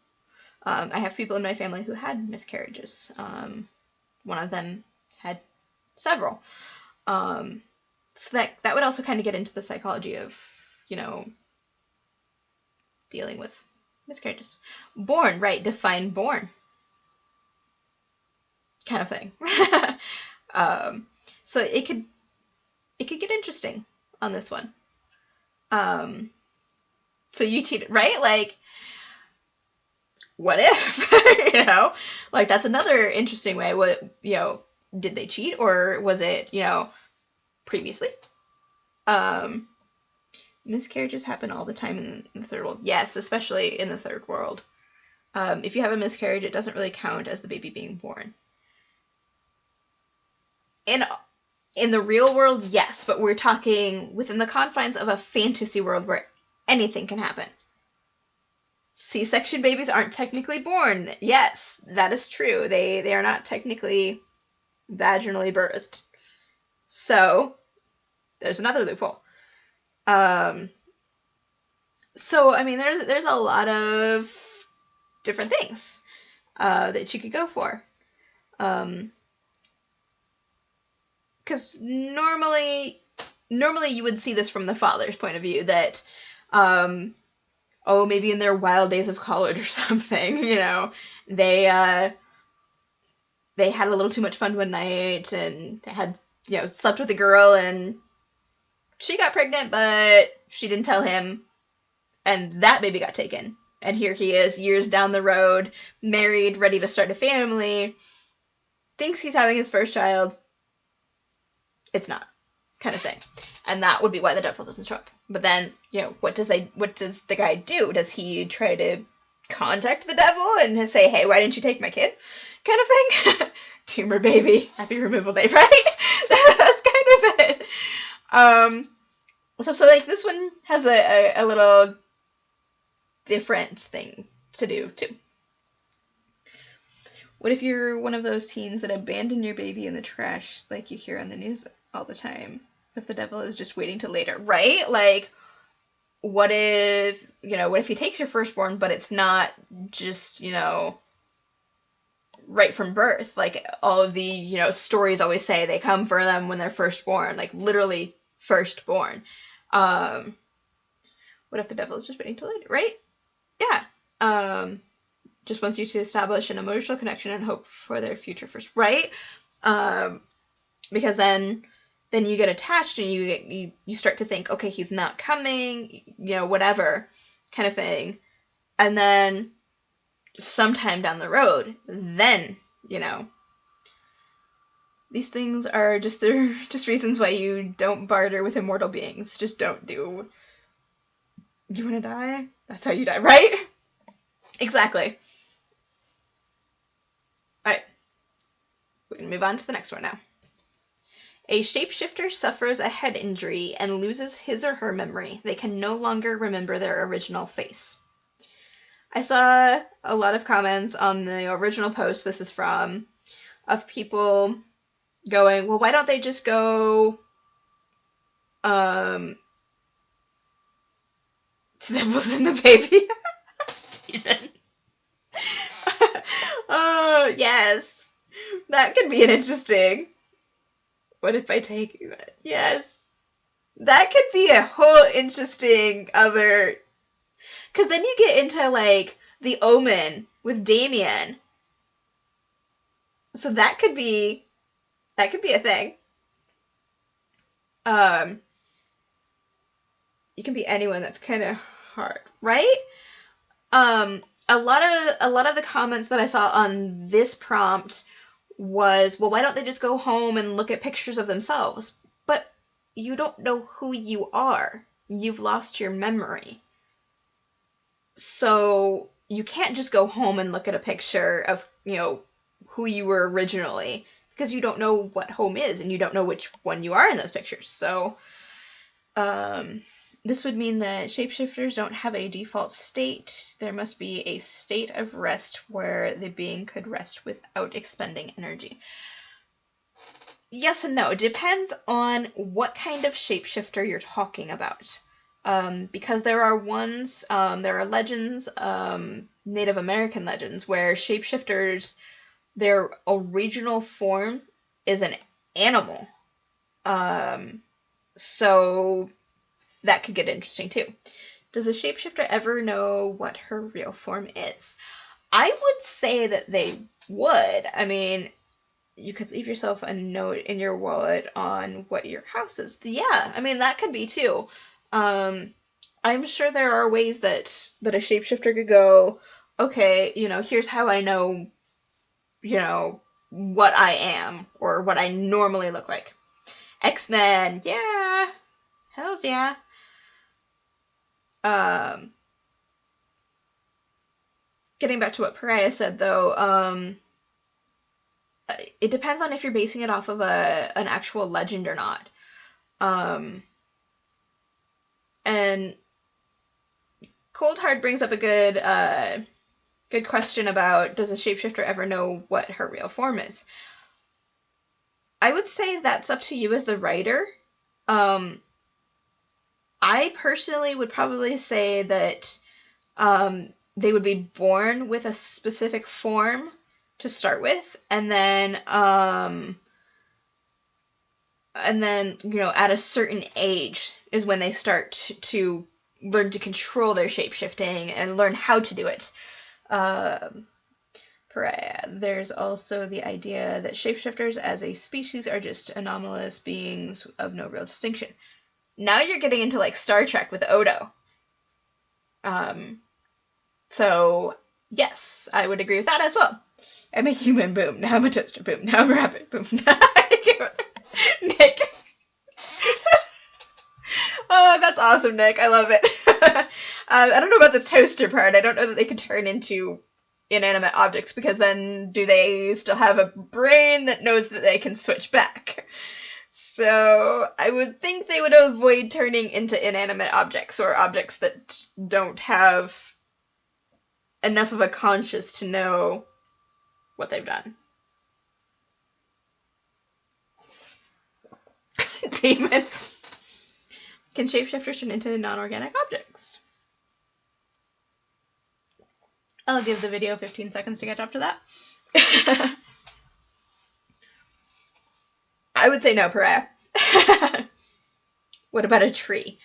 I have people in my family who had miscarriages. One of them had several. So that would also kind of get into the psychology of, you know, dealing with miscarriages. Born, right, define born. Kind of thing. So it could get interesting on this one. So you cheated, right? Like, what if? You know? Like, that's another interesting way. What, you know, did they cheat, or was it, you know, previously? Miscarriages happen all the time in the third world. Yes, especially in the third world. If you have a miscarriage, it doesn't really count as the baby being born. In the real world, yes, but we're talking within the confines of a fantasy world where anything can happen. C-section babies aren't technically born. Yes, that is true. They are not technically vaginally birthed. So, there's another loophole. So, I mean, there's a lot of different things that you could go for. Because normally you would see this from the father's point of view, that, maybe in their wild days of college or something, you know, they had a little too much fun one night and had, you know, slept with a girl and she got pregnant, but she didn't tell him, and that baby got taken. And here he is, years down the road, married, ready to start a family, thinks he's having his first child. It's not, kind of thing. And that would be why the devil doesn't show up. But then, you know, what does the guy do? Does he try to contact the devil and say, hey, why didn't you take my kid? Kind of thing. Tumor baby, happy removal day, right? That's kind of it. So like this one has a little different thing to do too. What if you're one of those teens that abandon your baby in the trash like you hear on the news all the time? What if the devil is just waiting till later, right? Like, what if he takes your firstborn, but it's not just, you know, right from birth? Like, all of the, you know, stories always say they come for them when they're firstborn, like, literally firstborn. What if the devil is just waiting till later, right? Yeah. Just wants you to establish an emotional connection and hope for their future first, right? Because then you get attached and you start to think, okay, he's not coming, you know, whatever kind of thing. And then sometime down the road, then, you know, these things are just reasons why you don't barter with immortal beings. Just don't do. You want to die? That's how you die, right? Exactly. Alright. We can move on to the next one now. A shapeshifter suffers a head injury and loses his or her memory. They can no longer remember their original face. I saw a lot of comments on the original post this is from, of people going, well, why don't they just go, Devils in the baby? Steven. Oh, yes. That could be an interesting. What if I take you? Yes. That could be a whole interesting other. Because then you get into, like, The Omen with Damien. So that could be a thing. you can be anyone. That's kind of hard, right? A lot of the comments that I saw on this prompt was, well, why don't they just go home and look at pictures of themselves? But you don't know who you are. You've lost your memory. So you can't just go home and look at a picture of, who you were originally, because you don't know what home is and you don't know which one you are in those pictures. So this would mean that shapeshifters don't have a default state. There must be a state of rest where the being could rest without expending energy. Yes and no. It depends on what kind of shapeshifter you're talking about. Because there are legends, Native American legends, where shapeshifters, their original form is an animal. So that could get interesting too. Does a shapeshifter ever know what her real form is? I would say that they would. I mean, you could leave yourself a note in your wallet on what your house is. Yeah, I mean, that could be too. I'm sure there are ways that a shapeshifter could go, okay, here's how I know, what I am or what I normally look like. X-Men, yeah. Hells yeah. Getting back to what Pariah said, though, it depends on if you're basing it off of an actual legend or not. And Coldheart brings up a good question about, does a shapeshifter ever know what her real form is? I would say that's up to you as the writer. I personally would probably say that they would be born with a specific form to start with, and then at a certain age is when they start to learn to control their shapeshifting and learn how to do it. Pariah. There's also the idea that shapeshifters as a species are just anomalous beings of no real distinction. Now you're getting into like Star Trek with Odo. So yes, I would agree with that as well. I'm a human, boom. Now I'm a toaster, boom. Now I'm a rabbit, boom. Nick. Oh, that's awesome, Nick. I love it. I don't know about the toaster part. I don't know that they could turn into inanimate objects, because then do they still have a brain that knows that they can switch back? So I would think they would avoid turning into inanimate objects, or objects that don't have enough of a conscience to know what they've done. Demon. Can shapeshifters turn into non-organic objects? I'll give the video 15 seconds to catch up to that. I would say no, Pariah. What about a tree?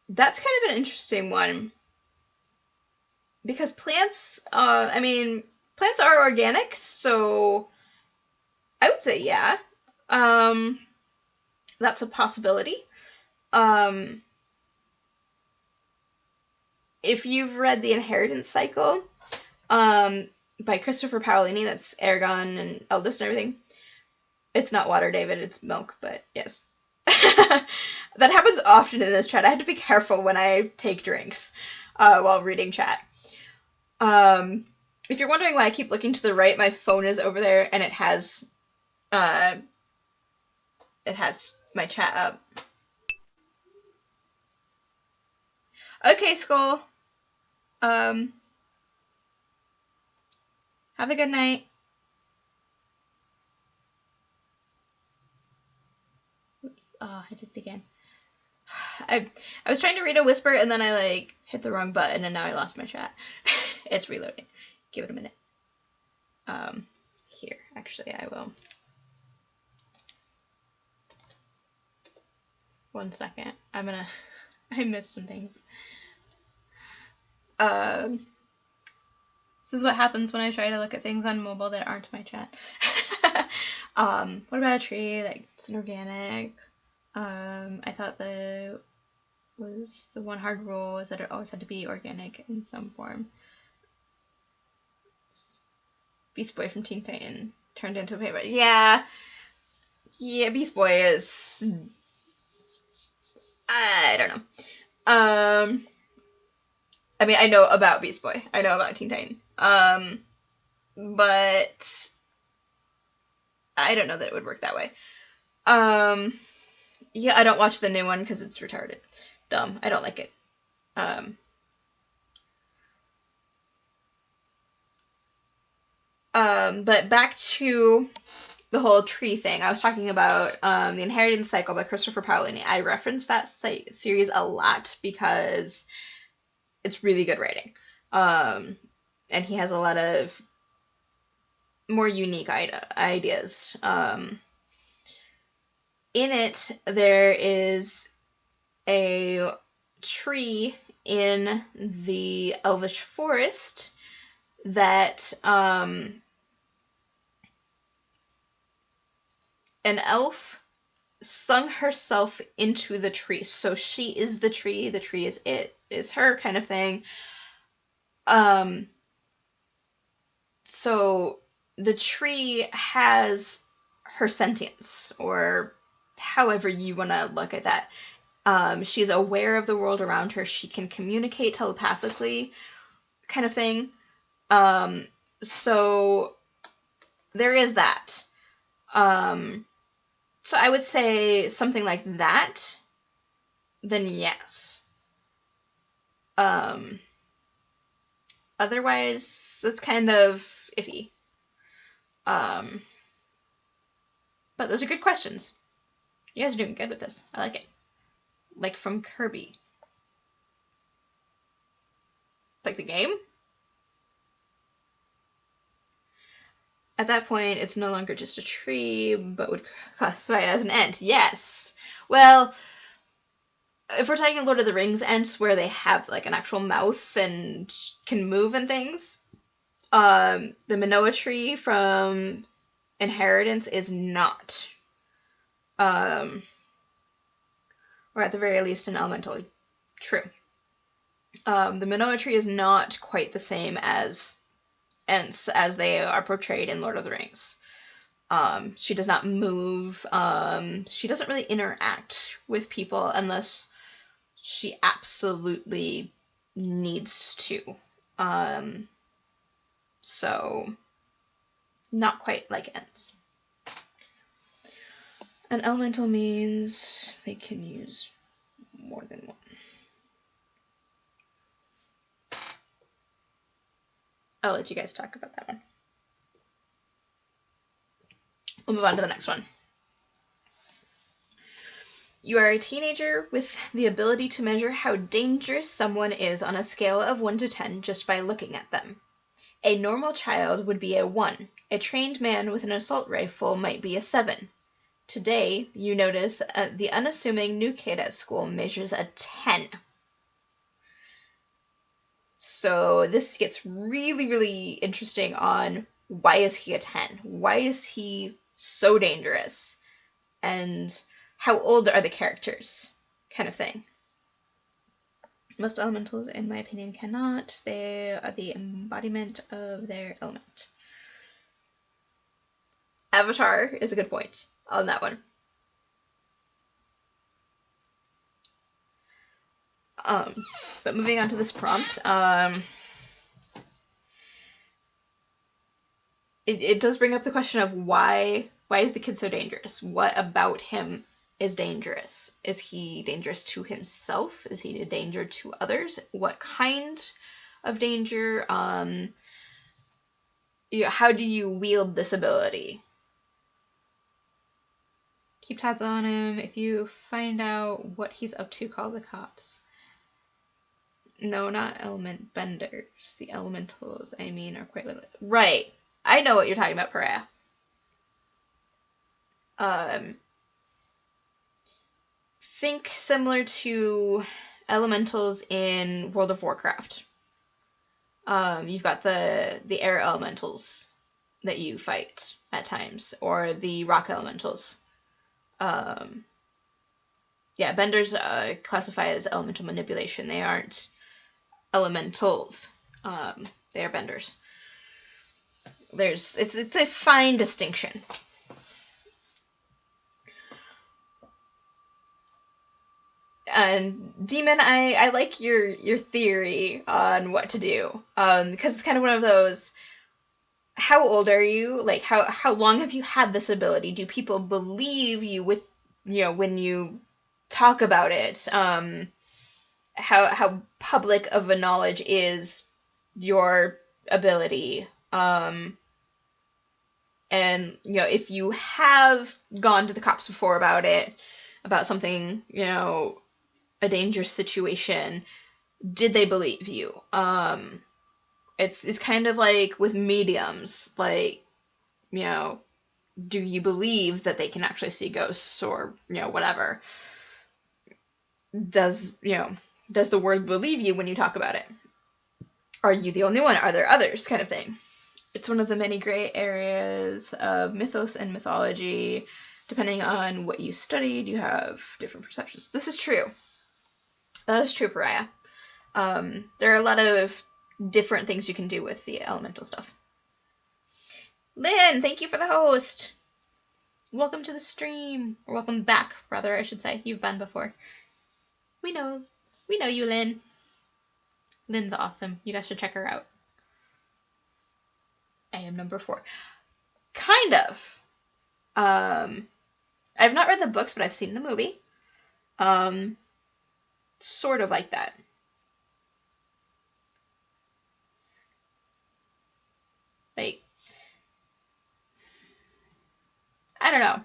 That's kind of an interesting one. Because plants, plants are organic, so I would say yeah. That's a possibility. If you've read The Inheritance Cycle, by Christopher Paolini, that's Eragon and Eldest and everything. It's not water, David, it's milk, but yes. That happens often in this chat. I have to be careful when I take drinks while reading chat. If you're wondering why I keep looking to the right, my phone is over there and it has my chat up. Okay, Skull. Have a good night. Oops. Oh, I did it again. I was trying to read a whisper and then I hit the wrong button and now I lost my chat. It's reloading. Give it a minute. Here, actually, I will. 1 second. I missed some things. This is what happens when I try to look at things on mobile that aren't my chat. What about a tree? Like, it's an organic. I thought the one hard rule is that it always had to be organic in some form. Beast Boy from Teen Titan turned into a paper. Yeah, Beast Boy is. I don't know. I mean, I know about Beast Boy. I know about Teen Titan. But I don't know that it would work that way. Yeah, I don't watch the new one because it's retarded. Dumb. I don't like it. But back to the whole tree thing. I was talking about The Inheritance Cycle by Christopher Paolini. I reference that series a lot because it's really good writing. And he has a lot of more unique ideas. In it, there is a tree in the Elvish Forest that an elf sung herself into the tree. So she is the tree is it, is her kind of thing. So the tree has her sentience, or however you want to look at that. She's aware of the world around her. She can communicate telepathically, kind of thing. So there is that. So I would say something like that, then yes. Otherwise, it's kind of iffy. But those are good questions. You guys are doing good with this. I like it. Like from Kirby. Like the game? At that point, it's no longer just a tree, but would classify as an ent. Yes. Well, if we're talking Lord of the Rings ents where they have like an actual mouth and can move and things, the Manoa tree from Inheritance is not. Or at the very least an elemental. True. The Manoa tree is not quite the same as ents as they are portrayed in Lord of the Rings. She does not move. She doesn't really interact with people unless she absolutely needs to. So, not quite like ents. An elemental means they can use more than one. I'll let you guys talk about that one. We'll move on to the next one. You are a teenager with the ability to measure how dangerous someone is on a scale of 1 to 10 just by looking at them. A normal child would be a 1. A trained man with an assault rifle might be a 7. Today, you notice the unassuming new kid at school measures a 10. So this gets really, really interesting on why is he a 10? Why is he so dangerous? And how old are the characters? Kind of thing. Most elementals, in my opinion, cannot. They are the embodiment of their element. Avatar is a good point on that one. But moving on to this prompt, it does bring up the question of why is the kid so dangerous? What about him is dangerous? Is he dangerous to himself? Is he a danger to others? What kind of danger? How do you wield this ability? Keep tabs on him. If you find out what he's up to, call the cops. No, not element benders. The elementals, I mean, are quite limited. Right. I know what you're talking about, Pariah. Think similar to elementals in World of Warcraft. You've got the air elementals that you fight at times, or the rock elementals. Yeah, benders classify as elemental manipulation. They aren't elementals. They are benders. It's a fine distinction. And Demon, I like your theory on what to do. Because it's kind of one of those, how old are you? Like, how long have you had this ability? Do people believe you with, when you talk about it? How public of a knowledge is your ability? And, if you have gone to the cops before about it, about something, a dangerous situation, did they believe you? It's kind of like with mediums, like, do you believe that they can actually see ghosts or, whatever? Does the world believe you when you talk about it? Are you the only one? Are there others? Kind of thing. It's one of the many gray areas of mythos and mythology. Depending on what you studied, you have different perceptions. This is true. That is true, Pariah. There are a lot of different things you can do with the elemental stuff. Lynn, thank you for the host. Welcome to the stream. Or welcome back, rather, I should say. You've been before. We know you, Lynn. Lynn's awesome. You guys should check her out. I am number 4. Kind of. I've not read the books, but I've seen the movie. Sort of like that. Like, I don't know.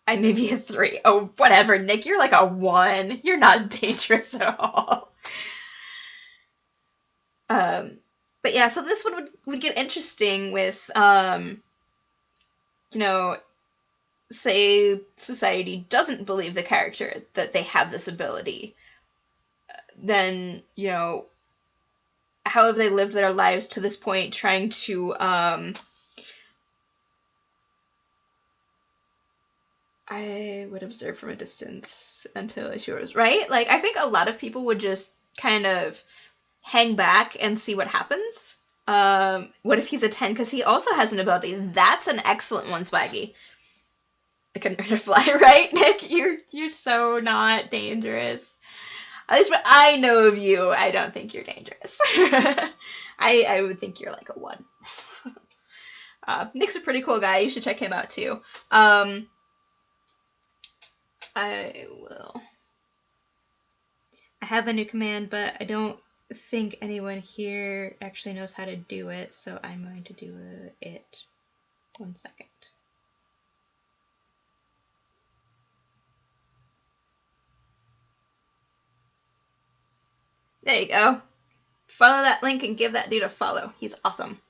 I may be a 3. Oh, whatever, Nick. You're like a 1. You're not dangerous at all. But yeah, so this one would get interesting with, say society doesn't believe the character that they have this ability. Then, how have they lived their lives to this point trying to, I would observe from a distance until it's yours, right? Like, I think a lot of people would just kind of hang back and see what happens. What if he's a 10? Because he also has an ability. That's an excellent one, Swaggy. I couldn't hurt a fly, right, Nick? You're so not dangerous. At least what I know of you, I don't think you're dangerous. I would think you're like a 1. Nick's a pretty cool guy. You should check him out, too. I will. I have a new command, but I don't think anyone here actually knows how to do it, so I'm going to do it. 1 second. There you go. Follow that link and give that dude a follow. He's awesome.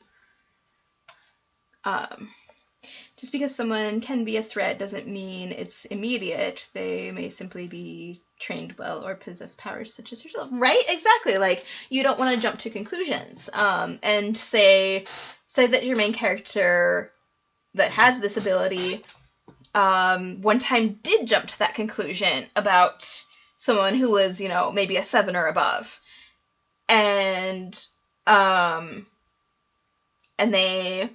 Just because someone can be a threat doesn't mean it's immediate. They may simply be trained well or possess powers such as yourself. Right? Exactly. Like, you don't want to jump to conclusions. And say that your main character that has this ability one time did jump to that conclusion about someone who was, maybe a 7 or above. And they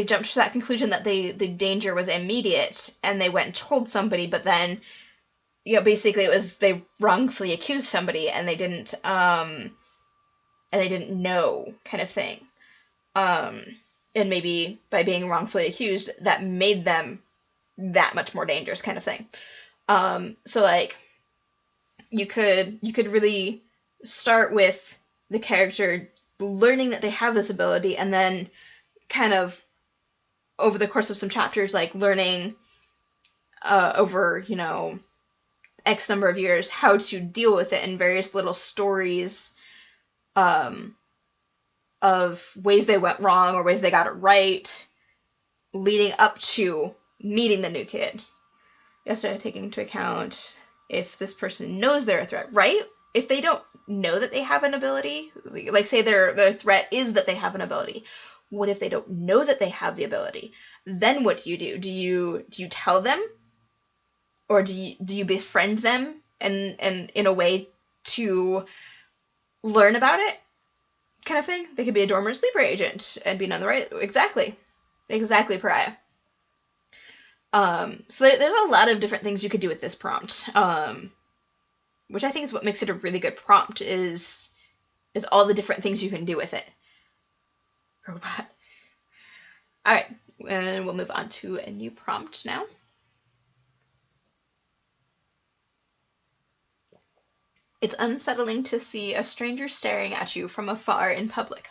jumped to that conclusion that the danger was immediate, and they went and told somebody, but then, basically it was they wrongfully accused somebody, and they didn't know, kind of thing. And maybe by being wrongfully accused, that made them that much more dangerous, kind of thing. So, like, you could really start with the character learning that they have this ability, and then kind of over the course of some chapters, like, learning over, X number of years how to deal with it in various little stories of ways they went wrong or ways they got it right, leading up to meeting the new kid. You have to take into account if this person knows they're a threat, right? if they don't know that they have an ability, like say their threat is that they have an ability, what if they don't know that they have the ability? Then what do? Do you tell them, or do you befriend them and in a way to learn about it, kind of thing? They could be a dormer sleeper agent and be on the right. Exactly, Pariah. So there's a lot of different things you could do with this prompt, which I think is what makes it a really good prompt, is all the different things you can do with it. Robot. All right, and we'll move on to a new prompt now. It's unsettling to see a stranger staring at you from afar in public.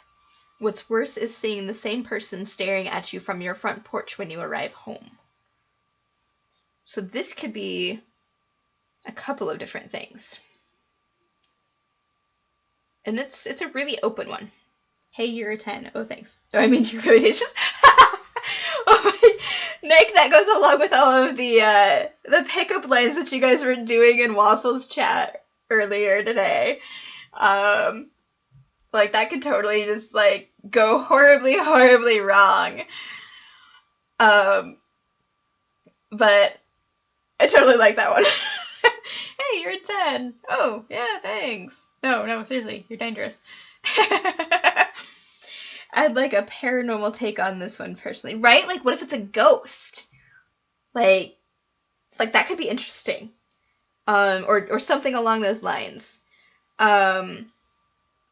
What's worse is seeing the same person staring at you from your front porch when you arrive home. So this could be a couple of different things. And it's a really open one. Hey, you're a 10. Oh, thanks. Oh, I mean, you really did just... Nick, that goes along with all of the pickup lines that you guys were doing in Waffles chat earlier today. Like, that could totally just, like, go horribly, horribly wrong. But I totally like that one. Hey, you're a 10. Oh, yeah, thanks. No, seriously, you're dangerous. I'd like a paranormal take on this one personally, right? Like, what if it's a ghost? Like that could be interesting. Or something along those lines. I'm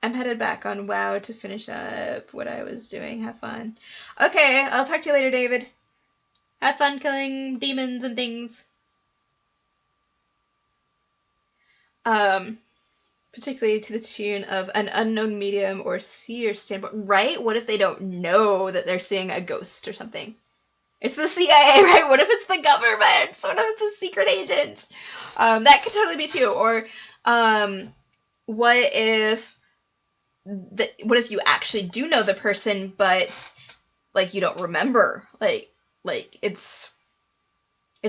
headed back on WoW to finish up what I was doing. Have fun. Okay, I'll talk to you later, David. Have fun killing demons and things. Particularly to the tune of an unknown medium or seer standpoint. Right? What if they don't know that they're seeing a ghost or something? It's the CIA, right? What if it's the government? What if it's a secret agent? That could totally be too. Or what if you actually do know the person, but like you don't remember? Like it's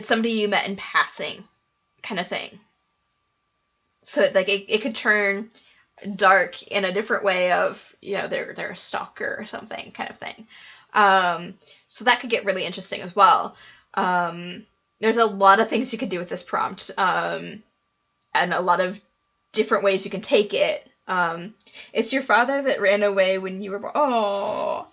somebody you met in passing, kind of thing. So like it could turn dark in a different way of, you know, they're a stalker or something, kind of thing. So that could get really interesting as well. There's a lot of things you could do with this prompt, and a lot of different ways you can take it. It's your father that ran away when you were born. Oh,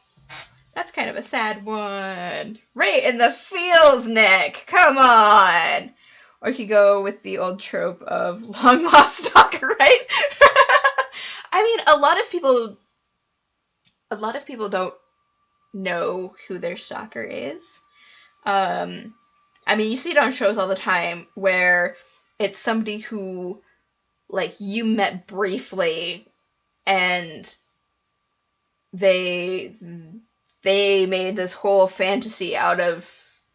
that's kind of a sad one. Right in the feels, Nick. Come on. Or you could go with the old trope of long lost stalker, right? I mean, a lot of people don't know who their stalker is. I mean, you see it on shows all the time where it's somebody who, like, you met briefly and they made this whole fantasy out of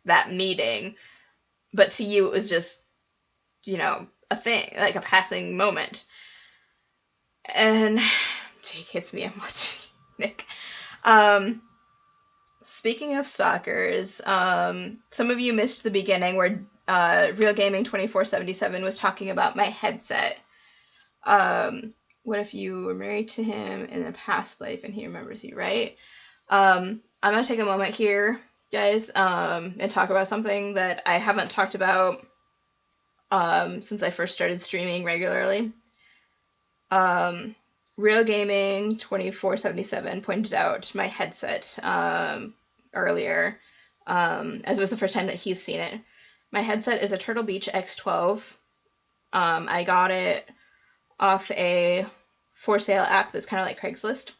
that meeting, but to you it was just, you know, a thing, like a passing moment. And Jake hits me, I'm watching Nick. Speaking of stalkers, some of you missed the beginning where Real Gaming 2477 was talking about my headset. What if you were married to him in a past life and he remembers you, right? I'm gonna take a moment here, guys, and talk about something that I haven't talked about since I first started streaming regularly. Real Gaming 2477 pointed out my headset earlier, as it was the first time that he's seen it. My headset is a Turtle Beach X12. I got it off a for sale app that's kind of like Craigslist,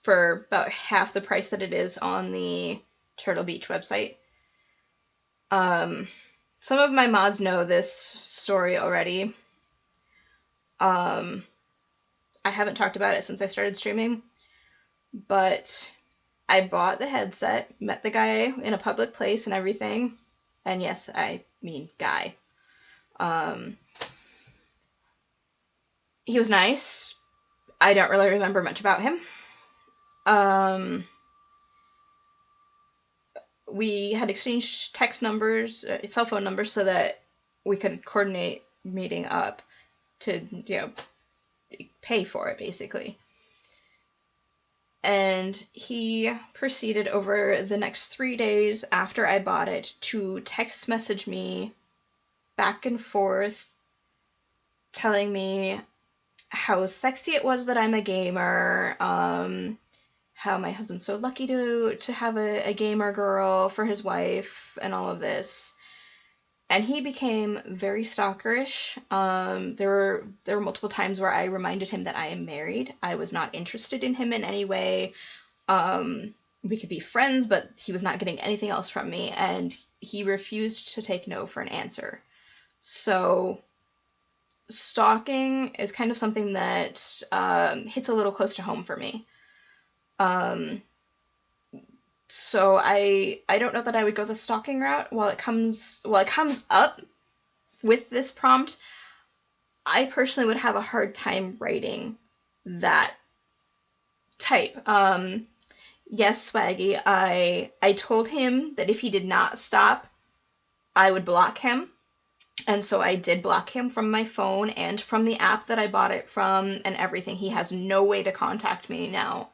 for about half the price that it is on the Turtle Beach website. Some of my mods know this story already. I haven't talked about it since I started streaming, but I bought the headset, met the guy in a public place and everything, and yes, I mean guy. He was nice. I don't really remember much about him. We had exchanged text numbers, cell phone numbers, so that we could coordinate, meeting up to, pay for it, basically. And he proceeded over the next 3 days after I bought it to text message me back and forth, telling me how sexy it was that I'm a gamer, how my husband's so lucky to have a gamer girl for his wife, and all of this. And he became very stalkerish. There were multiple times where I reminded him that I am married. I was not interested in him in any way. We could be friends, but he was not getting anything else from me, and he refused to take no for an answer. So stalking is kind of something that hits a little close to home for me. So I don't know that I would go the stalking route. While it comes up with this prompt, I personally would have a hard time writing that type. Yes, Swaggy, I told him that if he did not stop, I would block him. And so I did block him from my phone and from the app that I bought it from and everything. He has no way to contact me now.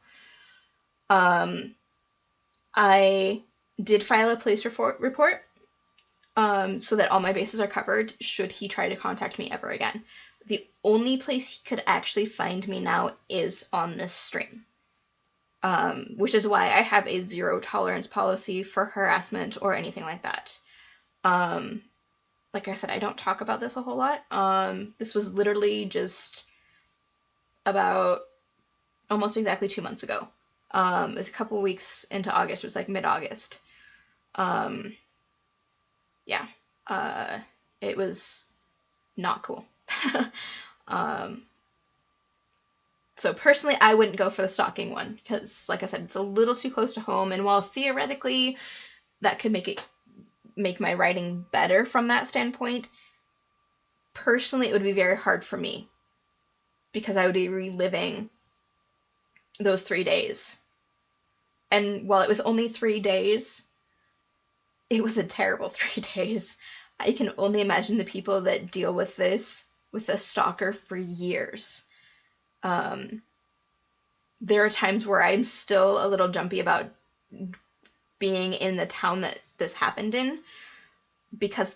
I did file a police report so that all my bases are covered should he try to contact me ever again. The only place he could actually find me now is on this stream, which is why I have a 0 tolerance policy for harassment or anything like that. Like I said, I don't talk about this a whole lot. This was literally just about almost exactly 2 months ago. It was a couple weeks into August. It was like mid-August. It was not cool. So personally, I wouldn't go for the stalking one because, like I said, it's a little too close to home. And while theoretically that could make my writing better from that standpoint, personally, it would be very hard for me because I would be reliving those 3 days. And while it was only 3 days, it was a terrible 3 days. I can only imagine the people that deal with this, with a stalker for years. There are times where I'm still a little jumpy about being in the town that this happened in, because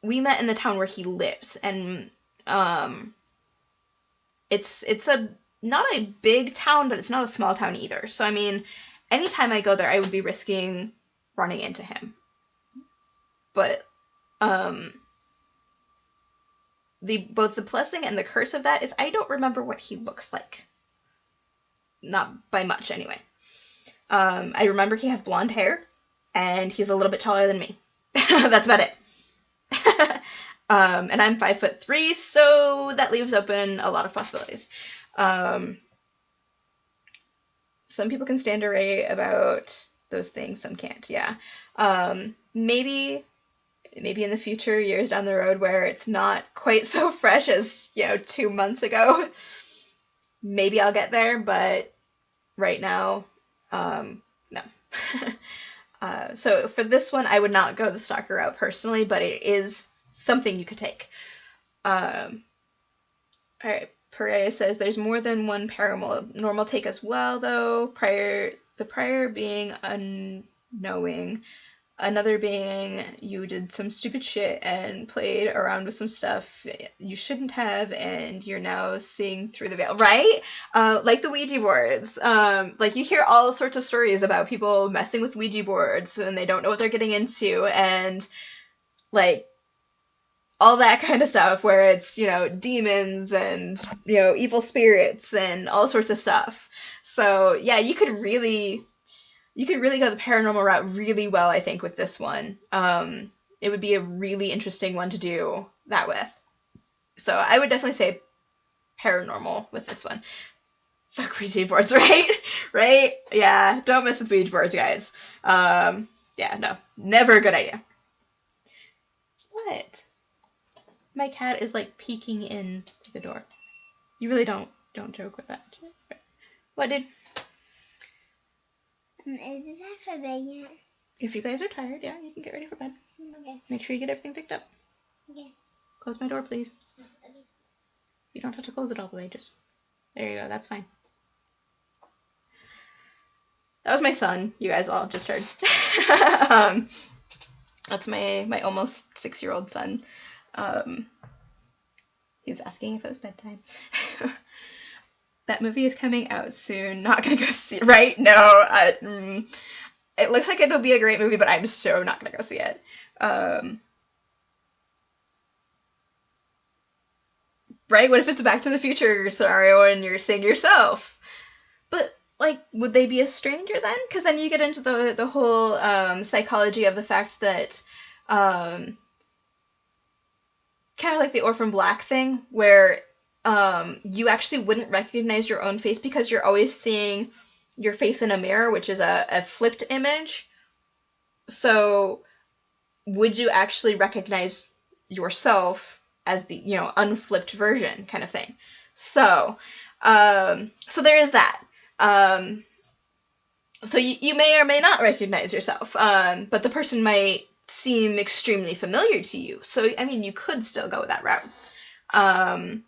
we met in the town where he lives, and it's not a big town, but it's not a small town either. So I mean, anytime I go there, I would be risking running into him. But both the blessing and the curse of that is I don't remember what he looks like. Not by much, anyway. I remember he has blonde hair, and he's a little bit taller than me. That's about it. And I'm 5'3", so that leaves open a lot of possibilities. Some people can stand array about those things, some can't, yeah. Maybe in the future, years down the road, where it's not quite so fresh as, 2 months ago, maybe I'll get there, but right now, no. So for this one, I would not go the stalker route personally, but it is something you could take. All right, Perea says there's more than one paranormal take as well, though. The prior being unknowing, another being you did some stupid shit and played around with some stuff you shouldn't have, and you're now seeing through the veil, right? Like the Ouija boards. Like you hear all sorts of stories about people messing with Ouija boards and they don't know what they're getting into, and like all that kind of stuff where it's, demons and, evil spirits and all sorts of stuff. So yeah, you could really go the paranormal route really well, I think, with this one. It would be a really interesting one to do that with. So I would definitely say paranormal with this one. Fuck Ouija boards, right? Right? Yeah, don't mess with Ouija boards, guys. Yeah, no, never a good idea. What? My cat is like peeking in to the door. You really don't joke with that. What, dude? Is it time for bed yet? If you guys are tired, yeah, you can get ready for bed. Okay. Make sure you get everything picked up. Okay. Close my door, please. You don't have to close it all the way. Just there you go. That's fine. That was my son. You guys all just heard. That's my almost 6-year-old son. He was asking if it was bedtime. That movie is coming out soon. Not gonna go see it. Right? No. It looks like it'll be a great movie, but I'm so not gonna go see it. Right? What if it's a Back to the Future scenario and you're seeing yourself? But, like, would they be a stranger then? Because then you get into the whole psychology of the fact that, kind of like the Orphan Black thing, where you actually wouldn't recognize your own face because you're always seeing your face in a mirror, which is a flipped image. So, would you actually recognize yourself as the, unflipped version kind of thing? So there is that. So you may or may not recognize yourself, but the person might seem extremely familiar to you. So, I mean, you could still go that route. I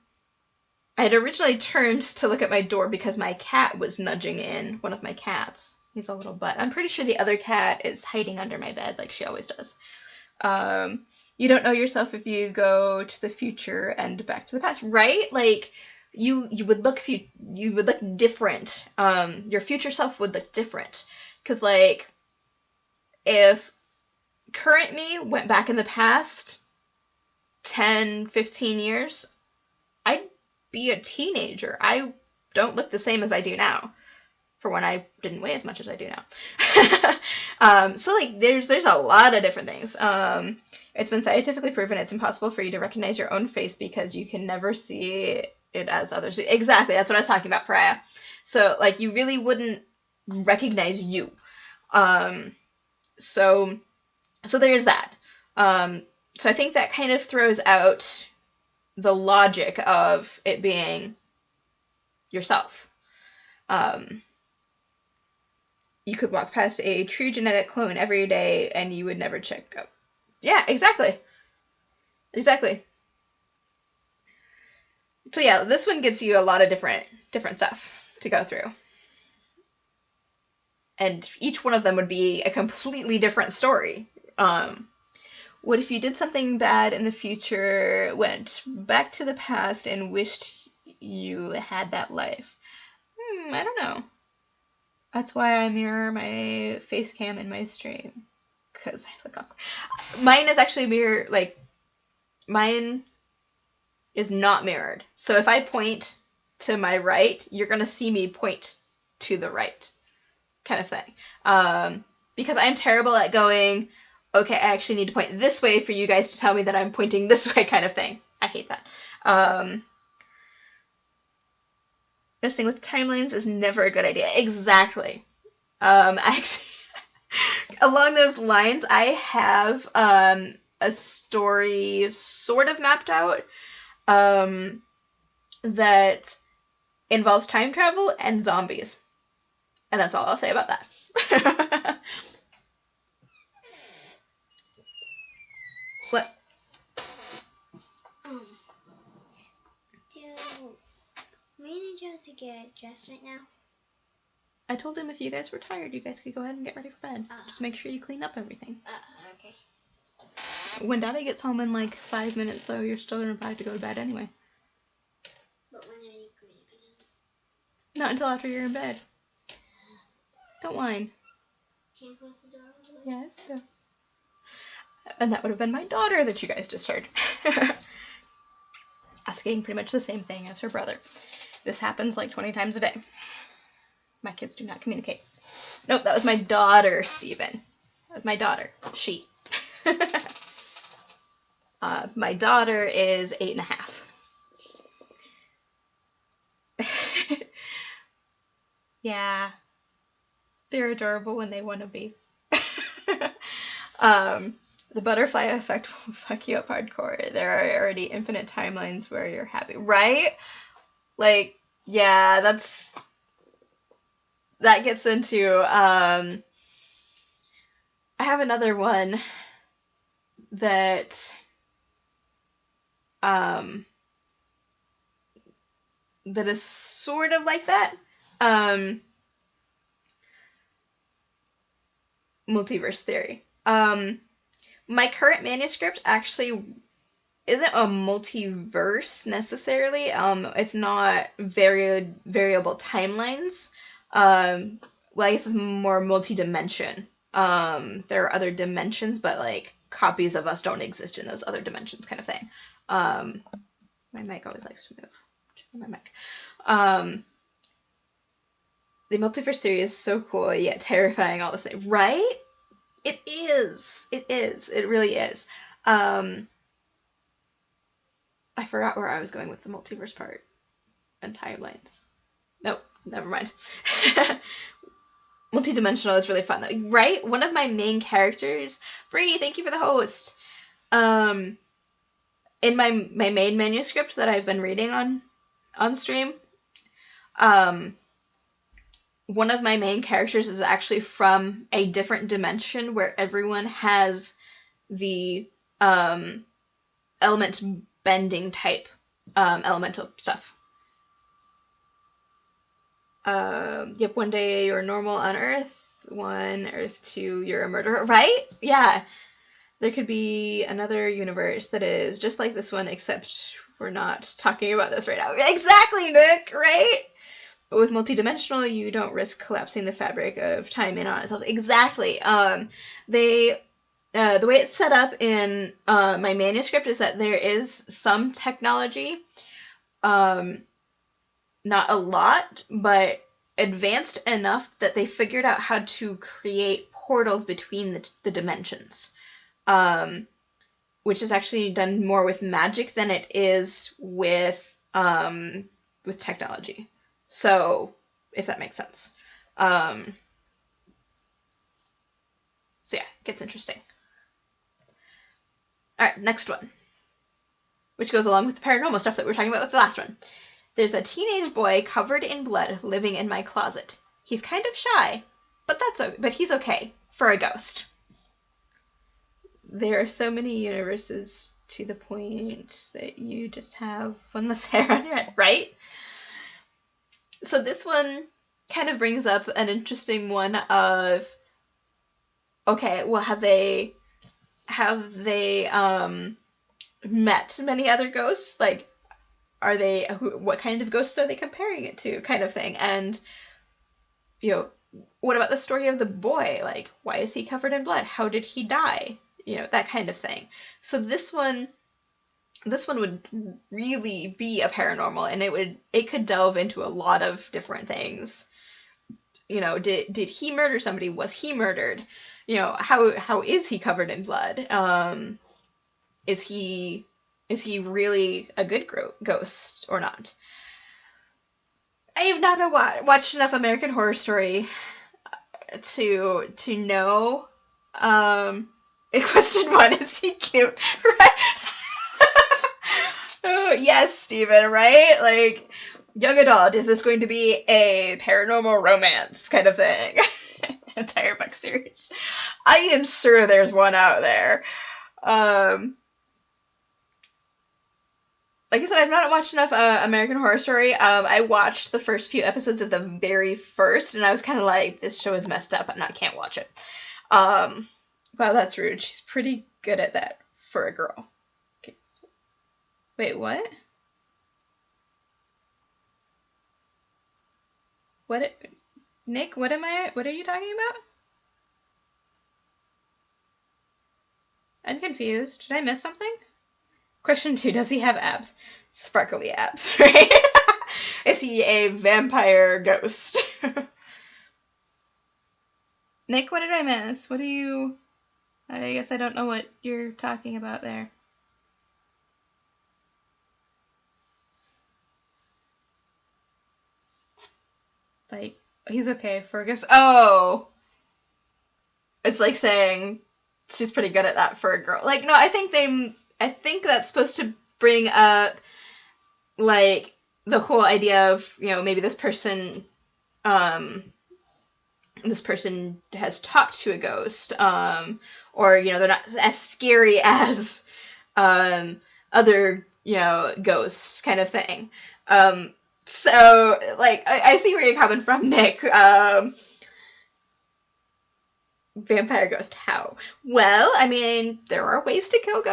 had originally turned to look at my door because my cat was nudging in, one of my cats. He's a little butt. I'm pretty sure the other cat is hiding under my bed like she always does. You don't know yourself if you go to the future and back to the past, right? Like, you would look different. Your future self would look different. Because, like, if current me went back in the past 10, 15 years, I'd be a teenager. I don't look the same as I do now. For when I didn't weigh as much as I do now. So, like, there's a lot of different things. It's been scientifically proven it's impossible for you to recognize your own face because you can never see it as others. Exactly, that's what I was talking about, Pariah. So, like, you really wouldn't recognize you. So there's that. So I think that kind of throws out the logic of it being yourself. You could walk past a true genetic clone every day and you would never check up. Yeah, exactly. Exactly. So yeah, this one gets you a lot of different stuff to go through. And each one of them would be a completely different story. What if you did something bad in the future, went back to the past, and wished you had that life? I don't know. That's why I mirror my face cam in my stream. Because I look awkward. Mine is actually mine is not mirrored. So if I point to my right, you're going to see me point to the right. Kind of thing. Because I'm terrible at going, okay, I actually need to point this way for you guys to tell me that I'm pointing this way kind of thing. I hate that. Messing with timelines is never a good idea. Exactly. Actually, along those lines, I have a story sort of mapped out that involves time travel and zombies. And that's all I'll say about that. What? Do me and Joe to get dressed right now? I told him if you guys were tired, you guys could go ahead and get ready for bed. Just make sure you clean up everything. Okay. When Daddy gets home in like 5 minutes, though, you're still gonna probably have to go to bed anyway. But when are you going to be? Not until after you're in bed. Don't whine. Can you close the door? Yes, go. And that would have been my daughter that you guys just heard. Asking pretty much the same thing as her brother. This happens like 20 times a day. My kids do not communicate. Nope, that was my daughter, Steven. That was my daughter. She. My daughter is 8.5. Yeah. They're adorable when they want to be. The butterfly effect will fuck you up hardcore. There are already infinite timelines where you're happy. Right? Like, yeah, that gets into, I have another one that that is sort of like that. Multiverse theory. My current manuscript actually isn't a multiverse necessarily. It's not variable timelines. Well, I guess it's more multi-dimension. There are other dimensions, but like copies of us don't exist in those other dimensions, kind of thing. My mic always likes to move. My mic. The multiverse theory is so cool yet terrifying all the same, right? It is. It is. It really is. I forgot where I was going with the multiverse part and timelines. Nope, never mind. Multidimensional is really fun though, right? One of my main characters, Bree, thank you for the host. In my main manuscript that I've been reading on stream, one of my main characters is actually from a different dimension where everyone has the element bending type elemental stuff. Yep, one day you're normal on Earth, Earth 2 you're a murderer, right? Yeah. There could be another universe that is just like this one, except we're not talking about this right now. Exactly, Nick, right? But with multidimensional, you don't risk collapsing the fabric of time in on itself. Exactly. The way it's set up in my manuscript is that there is some technology, not a lot, but advanced enough that they figured out how to create portals between the dimensions, which is actually done more with magic than it is with technology. So, if that makes sense. So yeah, it gets interesting. Alright, next one. Which goes along with the paranormal stuff that we were talking about with the last one. There's a teenage boy covered in blood living in my closet. He's kind of shy, but he's okay for a ghost. There are so many universes to the point that you just have one less hair on your head, right? So this one kind of brings up an interesting one of, okay, well, have they met many other ghosts? Like, what kind of ghosts are they comparing it to, kind of thing? And, what about the story of the boy? Like, why is he covered in blood? How did he die? That kind of thing. So this one would really be a paranormal, and it could delve into a lot of different things. Did he murder somebody? Was he murdered? How is he covered in blood? Is he really a good ghost or not? I have not watched enough American Horror Story to know. Question 1, is he cute? Right? Oh, yes, Steven, right? Like, young adult, is this going to be a paranormal romance kind of thing? Entire book series. I am sure there's one out there. Like I said, I've not watched enough American Horror Story. I watched the first few episodes of the very first, and I was kind of like, this show is messed up, and I can't watch it. Wow, that's rude. She's pretty good at that for a girl. Okay. So, wait, what? Nick, what are you talking about? I'm confused. Did I miss something? Question 2, does he have abs? Sparkly abs, right? Is he a vampire ghost? Nick, what did I miss? I guess I don't know what you're talking about there. Like, he's okay for a ghost. Oh! It's like saying she's pretty good at that for a girl. Like, no, I think that's supposed to bring up, like, the whole idea of, maybe this person has talked to a ghost, or, they're not as scary as other, ghosts kind of thing. So, like, I see where you're coming from, Nick. Vampire ghost, how? Well, I mean, there are ways to kill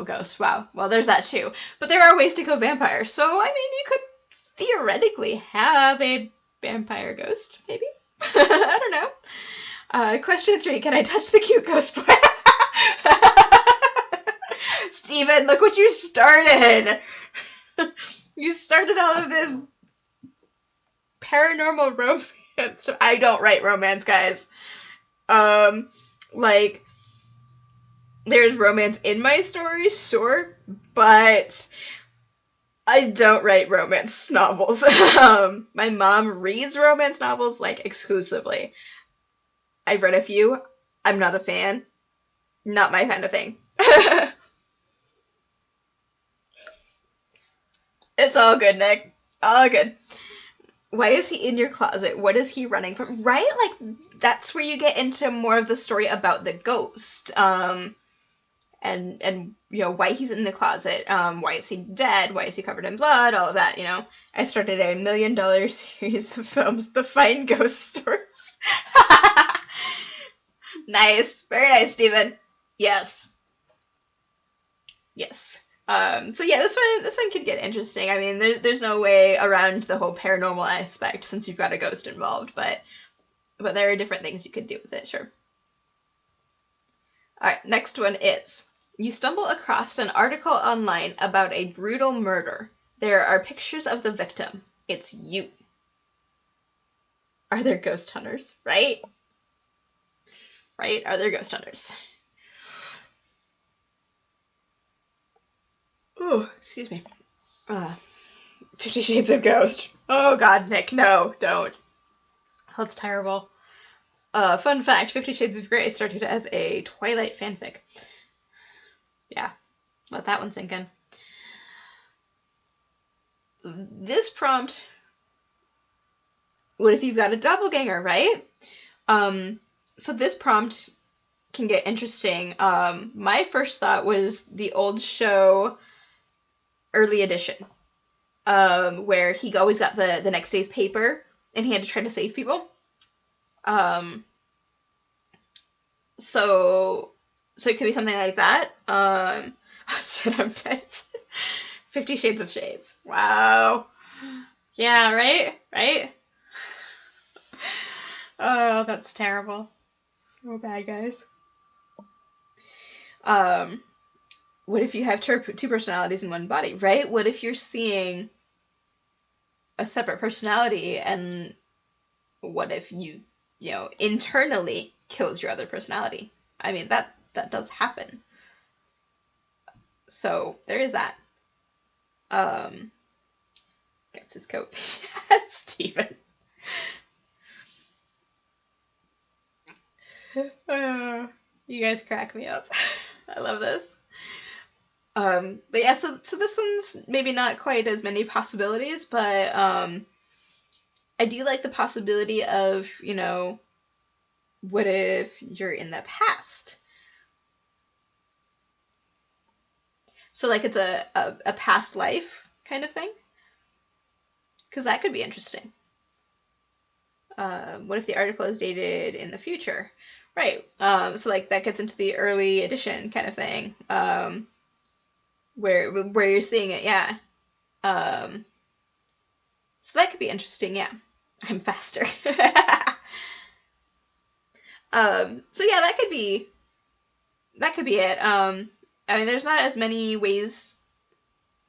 ghosts. Wow. Well, there's that too. But there are ways to kill vampires. So, I mean, you could theoretically have a vampire ghost, maybe? I don't know. Question 3, can I touch the cute ghost boy? Steven, look what you started! You started all of this paranormal romance. I don't write romance, guys. Like, there's romance in my stories, sure, but I don't write romance novels. My mom reads romance novels, like, exclusively. I've read a few. I'm not a fan. Not my kind of thing. It's all good, Nick. All good. Why is he in your closet? What is he running from? Right? Like, that's where you get into more of the story about the ghost. And why he's in the closet. Why is he dead? Why is he covered in blood? All of that, I started a $1 million series of films, The Fine Ghost Stories. Nice. Very nice, Steven. Yes. Yes. So yeah, this one could get interesting. I mean, there's no way around the whole paranormal aspect since you've got a ghost involved, but there are different things you could do with it, sure. Alright, next one is, you stumble across an article online about a brutal murder. There are pictures of the victim. It's you. Are there ghost hunters, right? Right? Are there ghost hunters? Oh, excuse me. 50 Shades of Ghost. Oh god, Nick, no, don't. That's terrible. Fun fact, 50 Shades of Grey started as a Twilight fanfic. Yeah, let that one sink in. This prompt, what if you've got a doppelganger, right? So this prompt can get interesting. My first thought was the old show Early Edition, where he always got the next day's paper and he had to try to save people. So it could be something like that. Oh shit, I'm dead. 50 Shades of Shades. Wow. Yeah, right? Oh, that's terrible. So bad, guys. What if you have two personalities in one body, right? What if you're seeing a separate personality, and what if you internally killed your other personality? I mean, that does happen. So there is that. Gets his coat. Steven. You guys crack me up. I love this. But yeah, so this one's maybe not quite as many possibilities, but I do like the possibility of, what if you're in the past? So like it's a past life kind of thing? Because that could be interesting. What if the article is dated in the future? Right. So like that gets into the early edition kind of thing. Where you're seeing it, yeah. So that could be interesting, yeah. I'm faster. So yeah, that could be it. I mean, there's not as many ways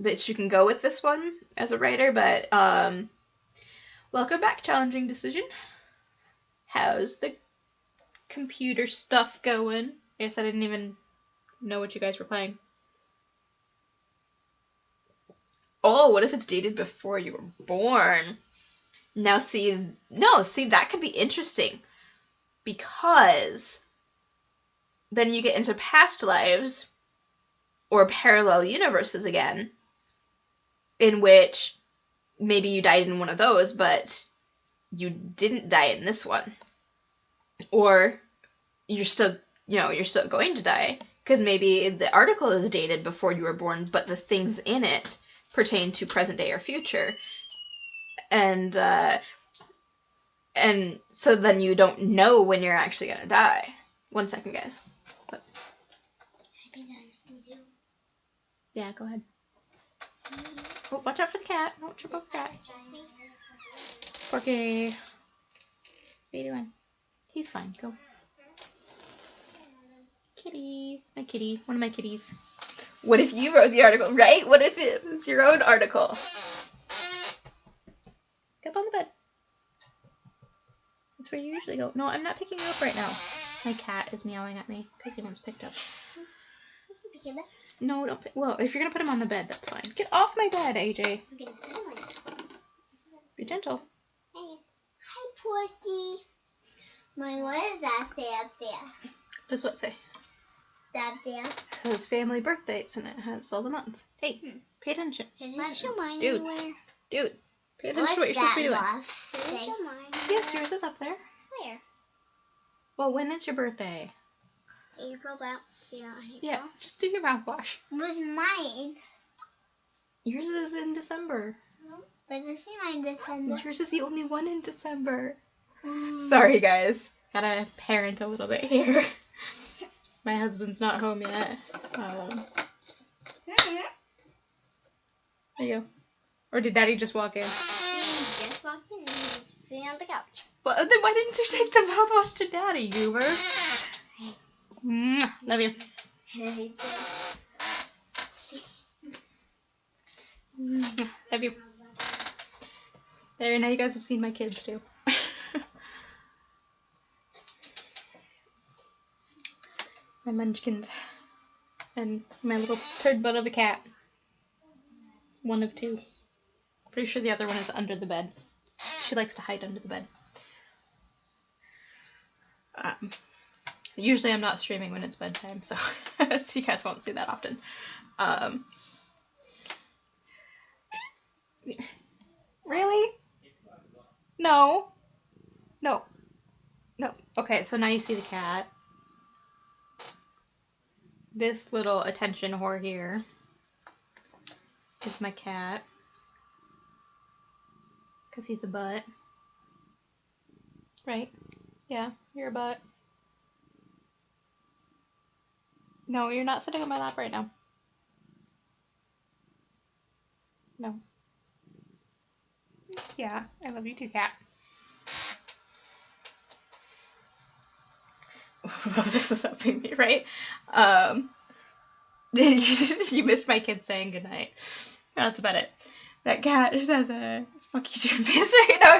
that you can go with this one as a writer, but welcome back, Challenging Decision. How's the computer stuff going? I guess I didn't even know what you guys were playing. Oh, what if it's dated before you were born? Now, see, that could be interesting. Because then you get into past lives or parallel universes again, in which maybe you died in one of those, but you didn't die in this one. Or you're still going to die, Because maybe the article is dated before you were born, but the things in it pertain to present day or future. And so then you don't know when you're actually going to die. 1 second, guys. Can I be done? Me too. Yeah, go ahead. Oh, watch out for the cat. Don't trip over the cat. Just me. Porky. What are you doing? He's fine. Go. Kitty. My kitty. One of my kitties. What if you wrote the article, right? What if it was your own article? Get up on the bed. That's where you usually go. No, I'm not picking you up right now. My cat is meowing at me because he wants picked up. No, don't pick. Well, if you're going to put him on the bed, that's fine. Get off my bed, AJ. I'm gonna put him on it. Be gentle. Hey. Hi, Porky. What does that say up there? Does what say? That there. It says family birthdays and it has all the months. Hey, pay attention. Does it show mine Dude. anywhere? Dude, pay attention to what you're supposed to be doing. Does it show mine? Yes, yours is up there. Where? Well, when is your birthday? April, that's April. Yeah, just do your mouthwash. With mine. Yours is in December. But this is mine December. Yours is the only one in December. Mm. Sorry, guys. Gotta parent a little bit here. My husband's not home yet. There you go. Or did Daddy just walk in? Just walked in and he's sitting on the couch. Well, then why didn't you take the mouthwash to Daddy, Goober? Mwah, love you. Mwah, love you. There, now you guys have seen my kids too. My munchkins. And my little turd butt of a cat. One of two. Pretty sure the other one is under the bed. She likes to hide under the bed. Usually I'm not streaming when it's bedtime, so you guys won't see that often. Really? No. No. No. Okay, so now you see the cat. This little attention whore here is my cat. Because he's a butt. Right? Yeah, you're a butt. No, you're not sitting on my lap right now. No. Yeah, I love you too, cat. Well, this is helping me, right? You missed my kid saying goodnight. That's about it. That cat just has a fuck you to face right now.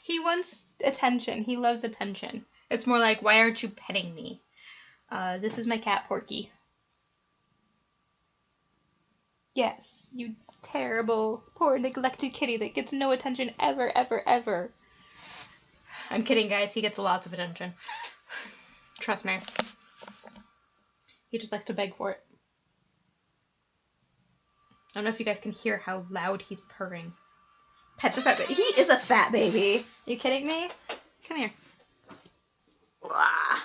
He wants attention. He loves attention. It's more like, why aren't you petting me? This is my cat, Porky. Yes, you terrible, poor, neglected kitty that gets no attention ever, ever, ever. I'm kidding, guys. He gets lots of attention. Trust me. He just likes to beg for it. I don't know if you guys can hear how loud he's purring. Pet the fat baby. He is a fat baby. Are you kidding me? Come here. Wah.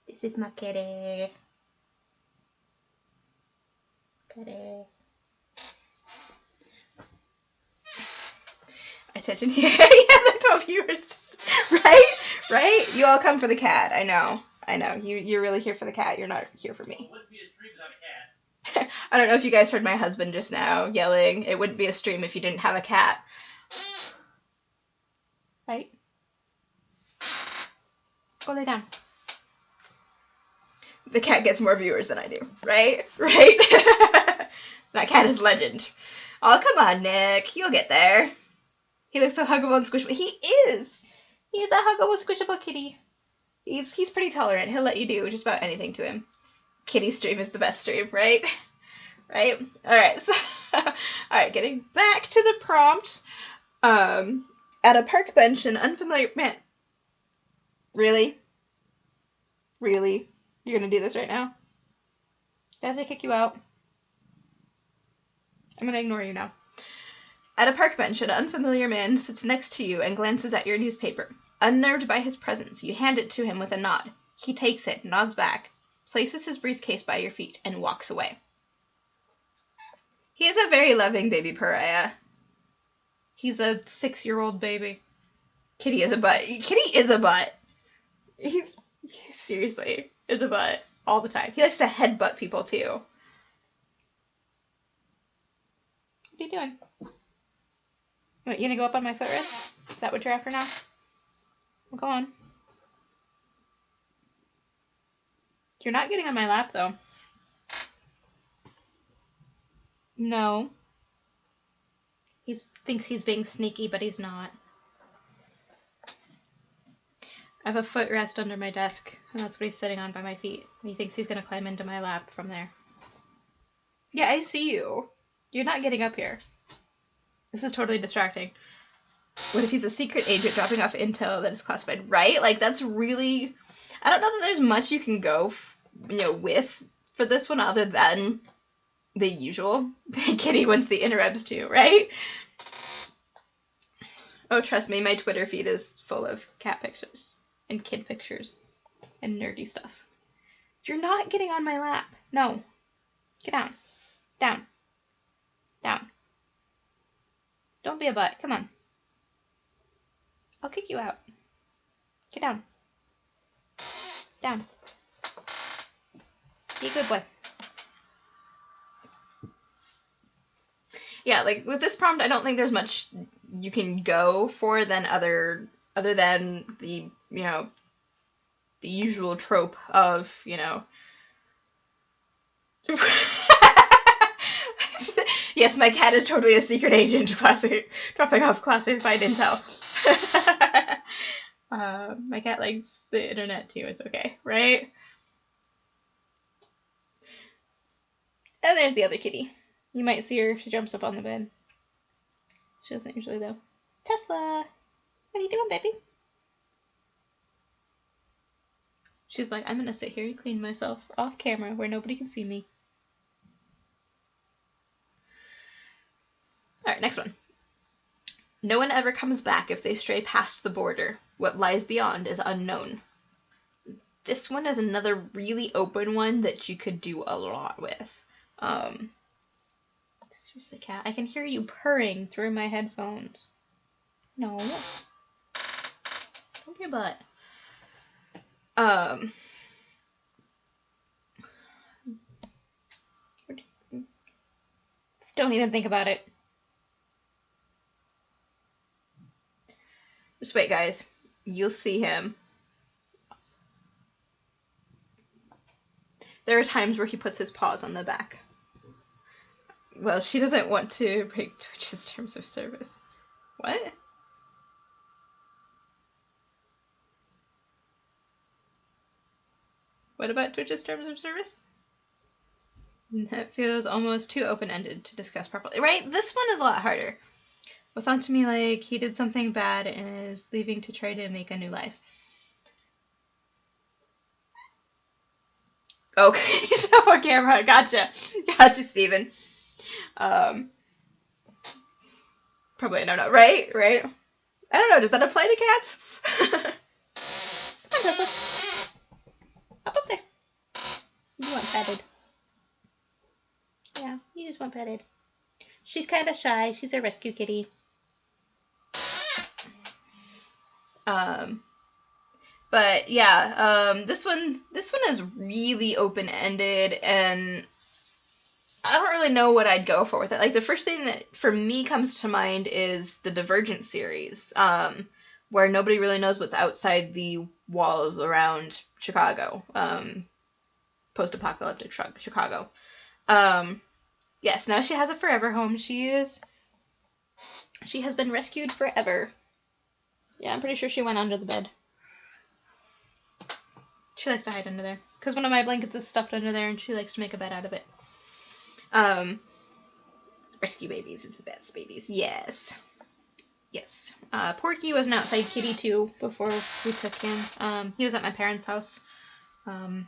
This is my kitty. Kitty. Attention here. Yeah, the 12 viewers. Right? Right? You all come for the cat. I know. You're really here for the cat. You're not here for me. It wouldn't be a stream without a cat. I don't know if you guys heard my husband just now yelling, it wouldn't be a stream if you didn't have a cat. Right? Go lay down. The cat gets more viewers than I do. Right? Right? That cat is legend. Oh, come on, Nick. You'll get there. He looks so huggable and squishable. He is! He's a huggable, squishable kitty. He's pretty tolerant. He'll let you do just about anything to him. Kitty stream is the best stream, right? Right? Alright, so alright, getting back to the prompt. At a park bench, an unfamiliar man. Really? Really? You're gonna do this right now? Did I kick you out? I'm gonna ignore you now. At a park bench, an unfamiliar man sits next to you and glances at your newspaper. Unnerved by his presence, you hand it to him with a nod. He takes it, nods back. places his briefcase by your feet, and walks away. He is a very loving baby pariah. He's a 6-year-old baby. Kitty is a butt. Kitty is a butt. He seriously is a butt all the time. He likes to headbutt people too. What are you doing? What, you gonna go up on my footrest? Is that what you're after now? Well, go on. You're not getting on my lap though. No. He thinks he's being sneaky, but he's not. I have a footrest under my desk, and that's what he's sitting on by my feet. He thinks he's gonna climb into my lap from there. Yeah, I see you. You're not getting up here. This is totally distracting. What if he's a secret agent dropping off intel that is classified? Right? Like, that's really... I don't know that there's much you can go, with for this one other than the usual. Kitty wants the interwebs too, right? Oh, trust me, my Twitter feed is full of cat pictures and kid pictures and nerdy stuff. You're not getting on my lap. No. Get down. Down. Down. Don't be a butt. Come on. I'll kick you out. Get down. Down. Be a good boy. Yeah, like with this prompt, I don't think there's much you can go for than other than the the usual trope of Yes, my cat is totally a secret agent, dropping off classified intel. My cat likes the internet too. It's okay, right? And there's the other kitty. You might see her if she jumps up on the bed. She doesn't usually, though. Tesla! What are you doing, baby? She's like, I'm gonna sit here and clean myself off camera where nobody can see me. Alright, next one. No one ever comes back if they stray past the border. What lies beyond is unknown. This one is another really open one that you could do a lot with. Seriously, cat, I can hear you purring through my headphones. No. Don't be a butt. Don't even think about it. Just wait, guys. You'll see him. There are times where he puts his paws on the back. Well, she doesn't want to break Twitch's terms of service. What? What about Twitch's terms of service? That feels almost too open-ended to discuss properly. Right? This one is a lot harder. It sounds to me like he did something bad and is leaving to try to make a new life. Okay, he's up on camera. Gotcha. Gotcha, Steven. Probably, no, right? Right? I don't know, does that apply to cats? Come on, Tesla. Up there. You want petted. Yeah, you just want petted. She's kind of shy. She's a rescue kitty. But yeah, this one is really open-ended, and I don't really know what I'd go for with it. Like, the first thing that for me comes to mind is the Divergent series, where nobody really knows what's outside the walls around Chicago, post-apocalyptic Chicago. Yes, now she has a forever home. She has been rescued forever. Yeah, I'm pretty sure she went under the bed. She likes to hide under there, because one of my blankets is stuffed under there, and she likes to make a bed out of it. Rescue babies is the best babies. Yes. Yes. Porky was an outside kitty, too, before we took him. He was at my parents' house. And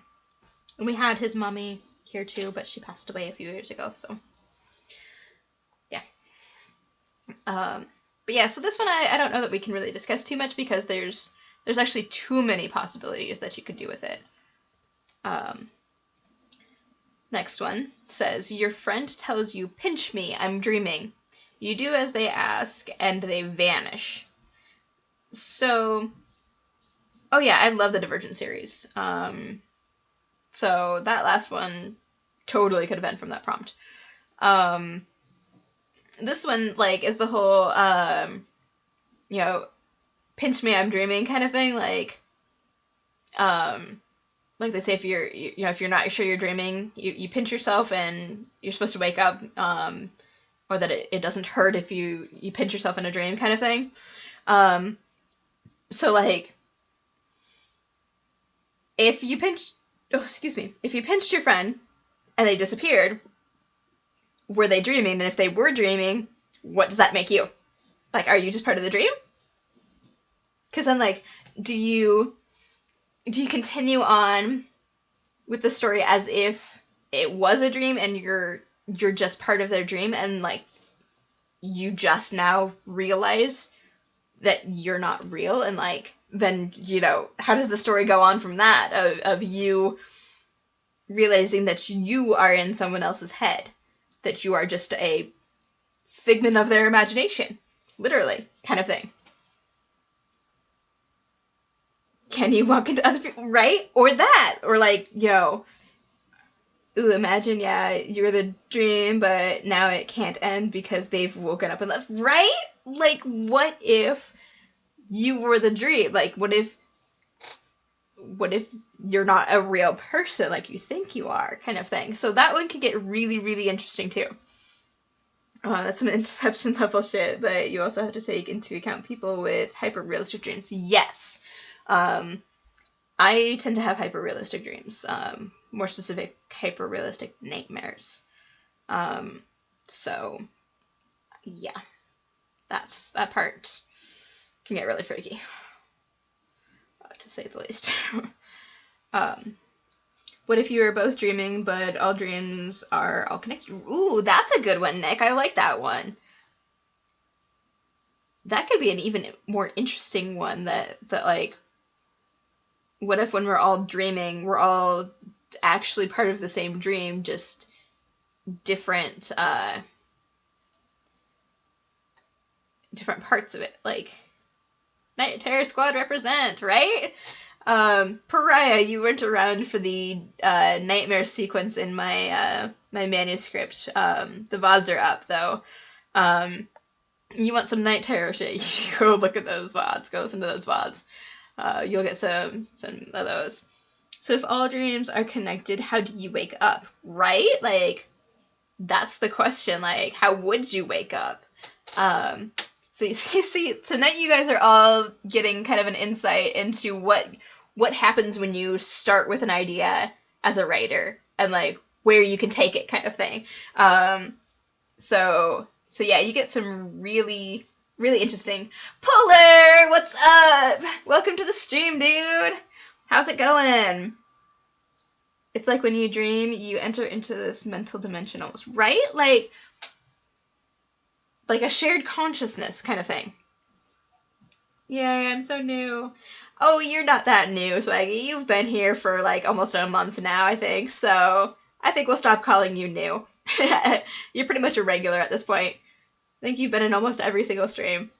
we had his mommy here, too, but she passed away a few years ago, so. Yeah. But yeah, so this one I don't know that we can really discuss too much, because there's actually too many possibilities that you could do with it. next one says, your friend tells you, pinch me, I'm dreaming. You do as they ask, and they vanish. So, oh yeah, I love the Divergent series. So that last one totally could have been from that prompt. This one, like, is the whole, you know, pinch me, I'm dreaming kind of thing. Like they say, if you're not sure you're dreaming, you pinch yourself and you're supposed to wake up, or that it doesn't hurt if you pinch yourself in a dream kind of thing. So, like, if you pinched your friend and they disappeared, were they dreaming? And if they were dreaming, what does that make you? Like, are you just part of the dream? Because then, like, do you continue on with the story as if it was a dream and you're just part of their dream, and, like, you just now realize that you're not real, and, like, then, you know, how does the story go on from that, of you realizing that you are in someone else's head, that you are just a figment of their imagination, literally, kind of thing. Can you walk into other people, right? Or that, or, like, imagine, you're the dream, but now it can't end because they've woken up and left, right? Like, what if you were the dream? Like, what if you're not a real person like you think you are, kind of thing? So that one could get really, really interesting too. That's some Inception level shit, but you also have to take into account people with hyper-realistic dreams. Yes. I tend to have hyper-realistic dreams. More specific, hyper-realistic nightmares. So, yeah. That part can get really freaky, to say the least. What if you were both dreaming, but all dreams are all connected? Ooh, that's a good one, Nick. I like that one. That could be an even more interesting one, that like, what if when we're all dreaming, we're all actually part of the same dream, just different parts of it, like, Night Terror Squad represent, right? Pariah, you weren't around for the nightmare sequence in my my manuscript. The VODs are up, though. You want some Night Terror shit, you go look at those VODs, go listen to those VODs. You'll get some of those. So if all dreams are connected, how do you wake up, right? Like, that's the question. Like, how would you wake up? So you see, tonight you guys are all getting kind of an insight into what happens when you start with an idea as a writer, and, like, where you can take it, kind of thing. So yeah, you get some really, really interesting. Polar, what's up? Welcome to the stream, dude. How's it going? It's like when you dream, you enter into this mental dimension almost, right? Like a shared consciousness kind of thing. Yay, I'm so new. Oh, you're not that new, Swaggy. You've been here for, like, almost a month now, I think. So I think we'll stop calling you new. You're pretty much a regular at this point. I think you've been in almost every single stream.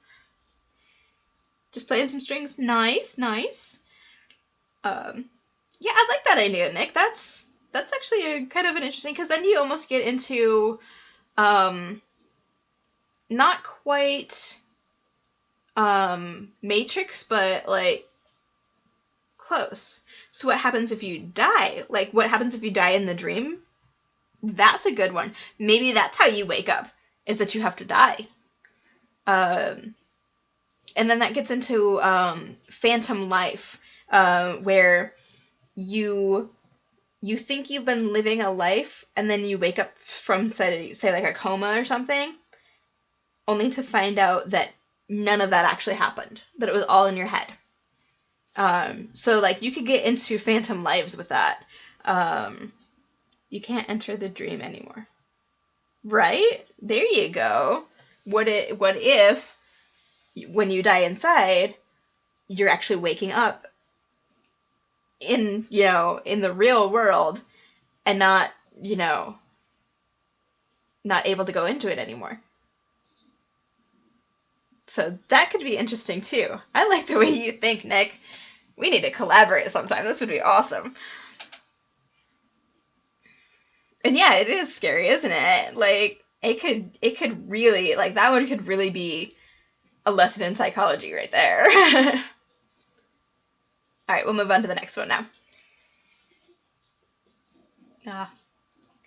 Just playing some strings. Nice, nice. Yeah, I like that idea, Nick. That's actually a kind of an interesting, because then you almost get into, not quite, Matrix, but, like, close. So what happens if you die? Like, what happens if you die in the dream? That's a good one. Maybe that's how you wake up, is that you have to die. And then that gets into, phantom life, where you think you've been living a life, and then you wake up from, say like a coma or something, only to find out that none of that actually happened, that it was all in your head. So, like, you could get into phantom lives with that. You can't enter the dream anymore. Right? There you go. What if when you die inside, you're actually waking up in the real world, and not you know, not able to go into it anymore. So that could be interesting too. I like the way you think, Nick. We need to collaborate sometime. This would be awesome. And yeah, it is scary, isn't it? Like it could really, like, that one could really be a lesson in psychology right there. All right, we'll move on to the next one now. Ah,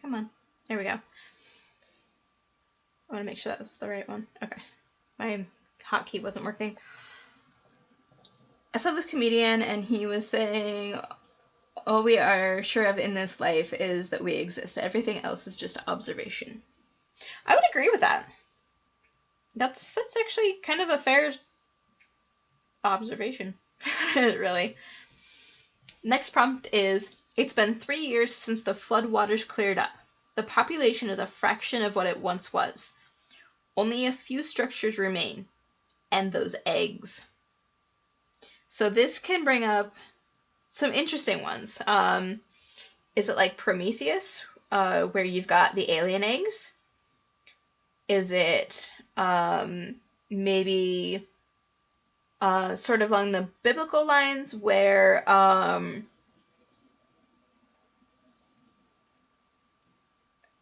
come on. There we go. I want to make sure that was the right one. Okay. My hotkey wasn't working. I saw this comedian and he was saying, all we are sure of in this life is that we exist. Everything else is just observation. I would agree with that. That's actually kind of a fair observation, really. Next prompt is, it's been 3 years since the flood waters cleared up. The population is a fraction of what it once was. Only a few structures remain, and those eggs. So this can bring up some interesting ones. Is it like Prometheus, where you've got the alien eggs? Is it maybe sort of along the biblical lines where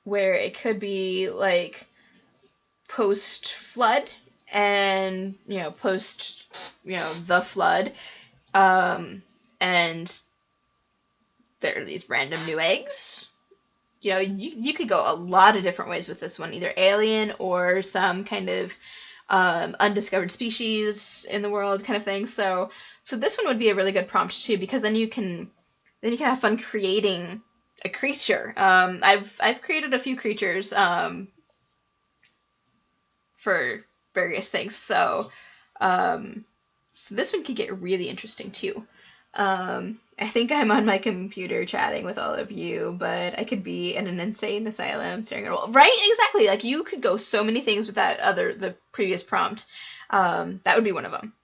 it could be like post-flood and, post, the flood, and there are these random new eggs. You could go a lot of different ways with this one, either alien or some kind of undiscovered species in the world kind of thing. So this one would be a really good prompt too, because then you can have fun creating a creature. I've created a few creatures for various things. So this one could get really interesting too. I think I'm on my computer chatting with all of you, but I could be in an insane asylum staring at a wall. Right? Exactly. Like, you could go so many things with the previous prompt. That would be one of them.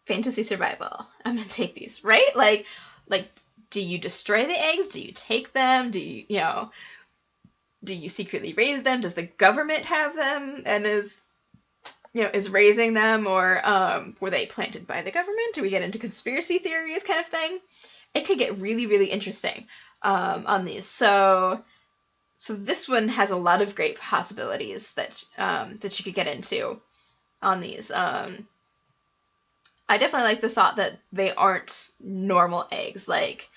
Fantasy survival. I'm gonna take these, right? Like, do you destroy the eggs? Do you take them? Do you secretly raise them? Does the government have them and is raising them, or were they planted by the government? Do we get into conspiracy theories kind of thing? It could get really, really interesting on these. So this one has a lot of great possibilities that you could get into on these. I definitely like the thought that they aren't normal eggs. Like,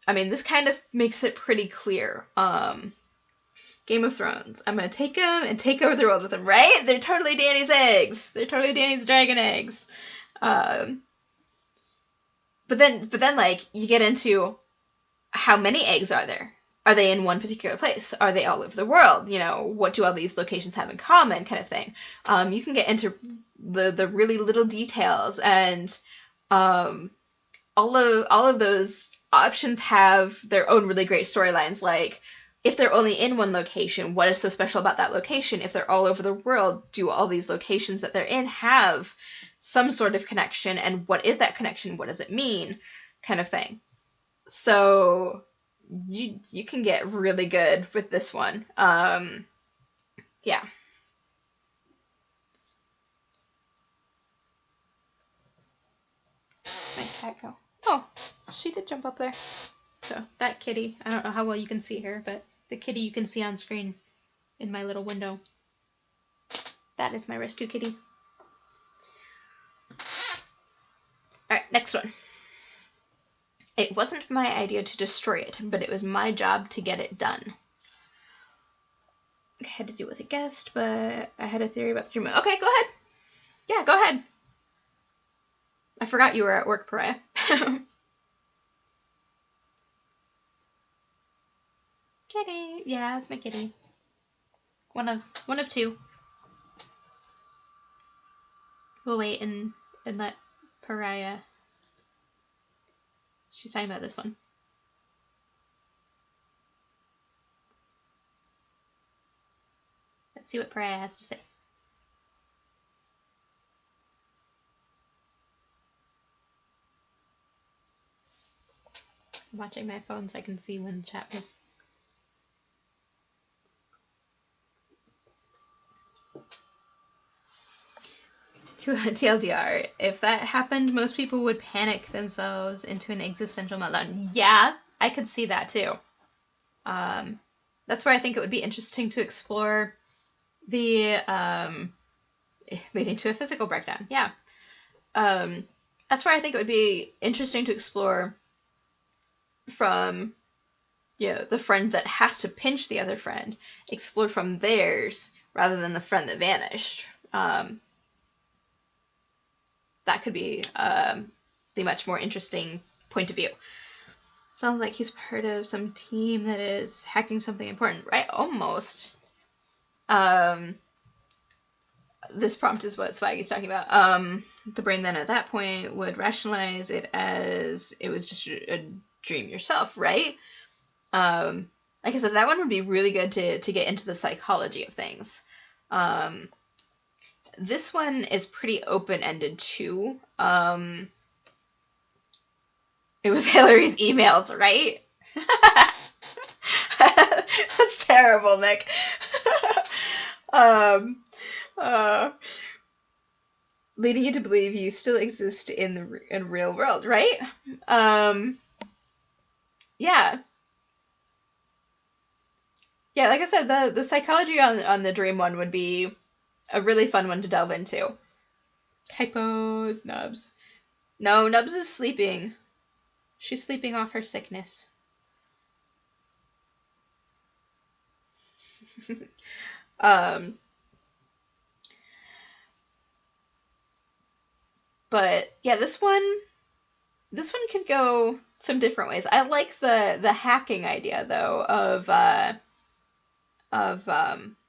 I mean, this kind of makes it pretty clear. Game of Thrones. I'm gonna take them and take over the world with them, right? They're totally Dany's eggs. They're totally Dany's dragon eggs. But then, like, you get into how many eggs are there? Are they in one particular place? Are they all over the world? What do all these locations have in common, kind of thing. You can get into the really little details, and all of those options have their own really great storylines. Like, if they're only in one location, what is so special about that location? If they're all over the world, do all these locations that they're in have some sort of connection? And what is that connection? What does it mean? Kind of thing. So you can get really good with this one. Yeah. Where'd that go? Oh, she did jump up there. So that kitty, I don't know how well you can see her, but the kitty you can see on screen in my little window, that is my rescue kitty. Alright, next one. It wasn't my idea to destroy it, but it was my job to get it done. I had to deal with a guest, but I had a theory about the dream. Okay, go ahead. Yeah, go ahead. I forgot you were at work, Pariah. Kitty. Yeah, it's my kitty. One of two. We'll wait and let Pariah. She's talking about this one. Let's see what Pariah has to say. I'm watching my phone so I can see when chat moves. To TLDR, if that happened, most people would panic themselves into an existential meltdown. Yeah, I could see that too. That's where I think it would be interesting to explore the leading to a physical breakdown. Yeah. That's where I think it would be interesting to explore from, the friend that has to pinch the other friend, explore from theirs rather than the friend that vanished. That could be the much more interesting point of view. Sounds like he's part of some team that is hacking something important, right? Almost. This prompt is what Swaggy's talking about. The brain then at that point would rationalize it as it was just a dream yourself, right? Like I said, that one would be really good to get into the psychology of things. This one is pretty open-ended too. It was Hillary's emails, right? That's terrible, Nick. Leading you to believe you still exist in the real world, right? Yeah. Yeah, like I said, the psychology on the dream one would be a really fun one to delve into. Typos, Nubs. No, Nubs is sleeping. She's sleeping off her sickness. But yeah, this one could go some different ways. I like the hacking idea though of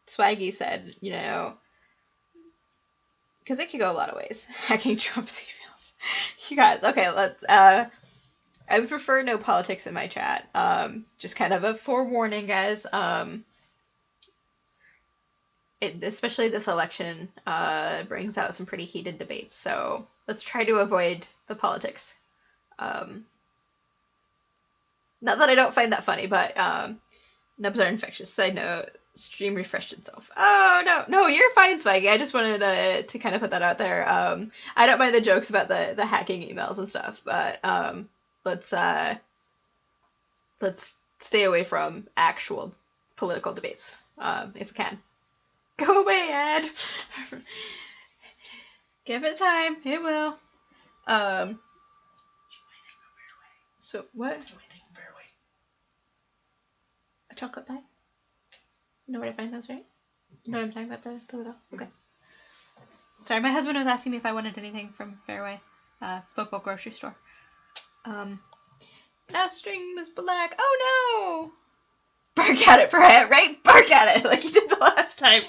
Swaggy said, because it could go a lot of ways. Hacking Trump's emails. You guys, okay, let's I would prefer no politics in my chat. Just kind of a forewarning, guys. Especially this election brings out some pretty heated debates, so let's try to avoid the politics. Not that I don't find that funny, but nubs are infectious. Side note, stream refreshed itself. Oh, no, you're fine, Swaggy. I just wanted to kind of put that out there. I don't mind the jokes about the hacking emails and stuff, but let's stay away from actual political debates, if we can. Go away, Ed. Give it time. It will. So what? A chocolate pie? You know where to find those, right? You know what I'm talking about? The little. Okay. Sorry, my husband was asking me if I wanted anything from Fairway, local grocery store. Now stream is black. Oh no! Bark at it, Brett, right? Bark at it like you did the last time.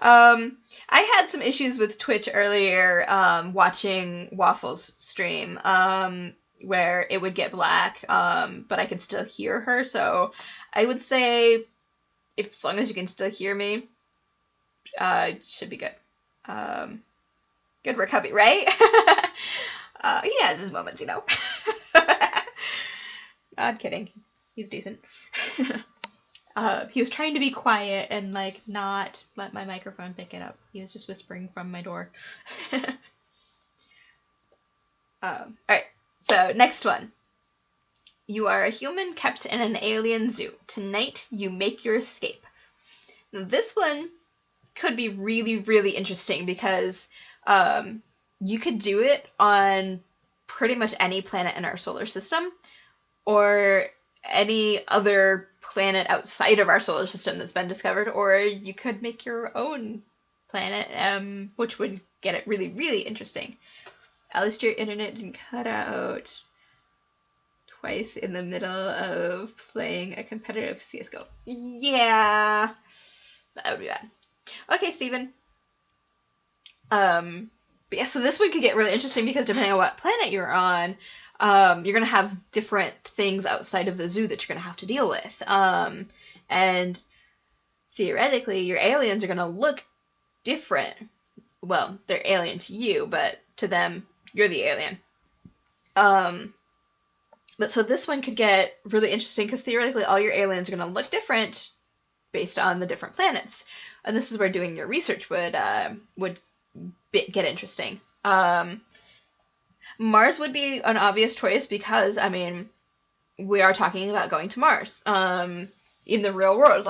I had some issues with Twitch earlier watching Waffles stream where it would get black, but I could still hear her. So I would say, as long as you can still hear me, it should be good. Good work, hubby, right? He has his moments, I'm kidding. He's decent. He was trying to be quiet and not let my microphone pick it up. He was just whispering from my door. Alright, so next one. You are a human kept in an alien zoo. Tonight you make your escape. Now, this one could be really, really interesting because you could do it on pretty much any planet in our solar system or any other planet outside of our solar system that's been discovered, or you could make your own planet, which would get it really, really interesting. At least your internet didn't cut out twice in the middle of playing a competitive CSGO. Yeah, that would be bad. Okay, Steven. But yeah, so this one could get really interesting because depending on what planet you're on, you're going to have different things outside of the zoo that you're going to have to deal with. And theoretically, your aliens are going to look different. Well, they're alien to you, but to them, you're the alien. But so this one could get really interesting because theoretically all your aliens are going to look different based on the different planets, and this is where doing your research would get interesting. Mars would be an obvious choice because, I mean, we are talking about going to Mars. In the real world,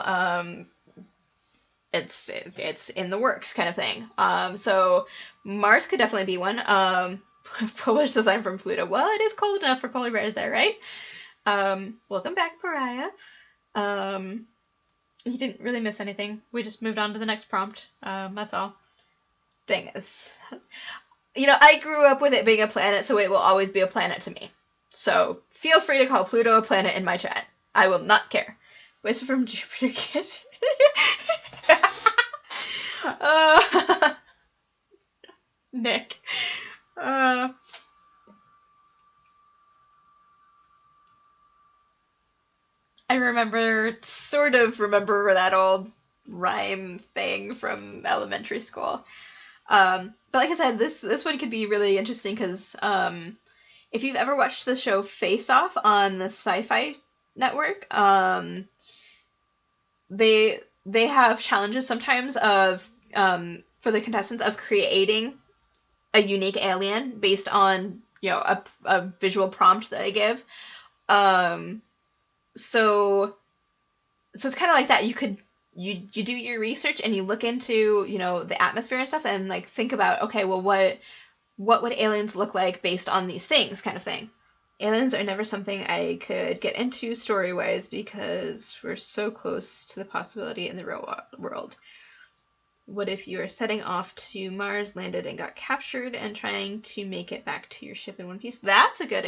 it's in the works kind of thing. So Mars could definitely be one. Polar says I'm from Pluto. Well, it is cold enough for polar bears there, right? Welcome back, Pariah. You didn't really miss anything. We just moved on to the next prompt. That's all. Dang it. You know, I grew up with it being a planet, so it will always be a planet to me. So feel free to call Pluto a planet in my chat. I will not care. Wisdom from Jupiter Kid. Nick. I sort of remember that old rhyme thing from elementary school. But like I said, this one could be really interesting because if you've ever watched the show Face Off on the Sci-Fi Network, they have challenges sometimes of for the contestants of creating a unique alien based on, you know, a visual prompt that they give. So it's kind of like that. You do your research and you look into, you know, the atmosphere and stuff and like think about, okay, well, what would aliens look like based on these things, kind of thing. Aliens are never something I could get into story-wise because we're so close to the possibility in the real world. What if you are setting off to Mars, landed, and got captured, and trying to make it back to your ship in one piece? That's a good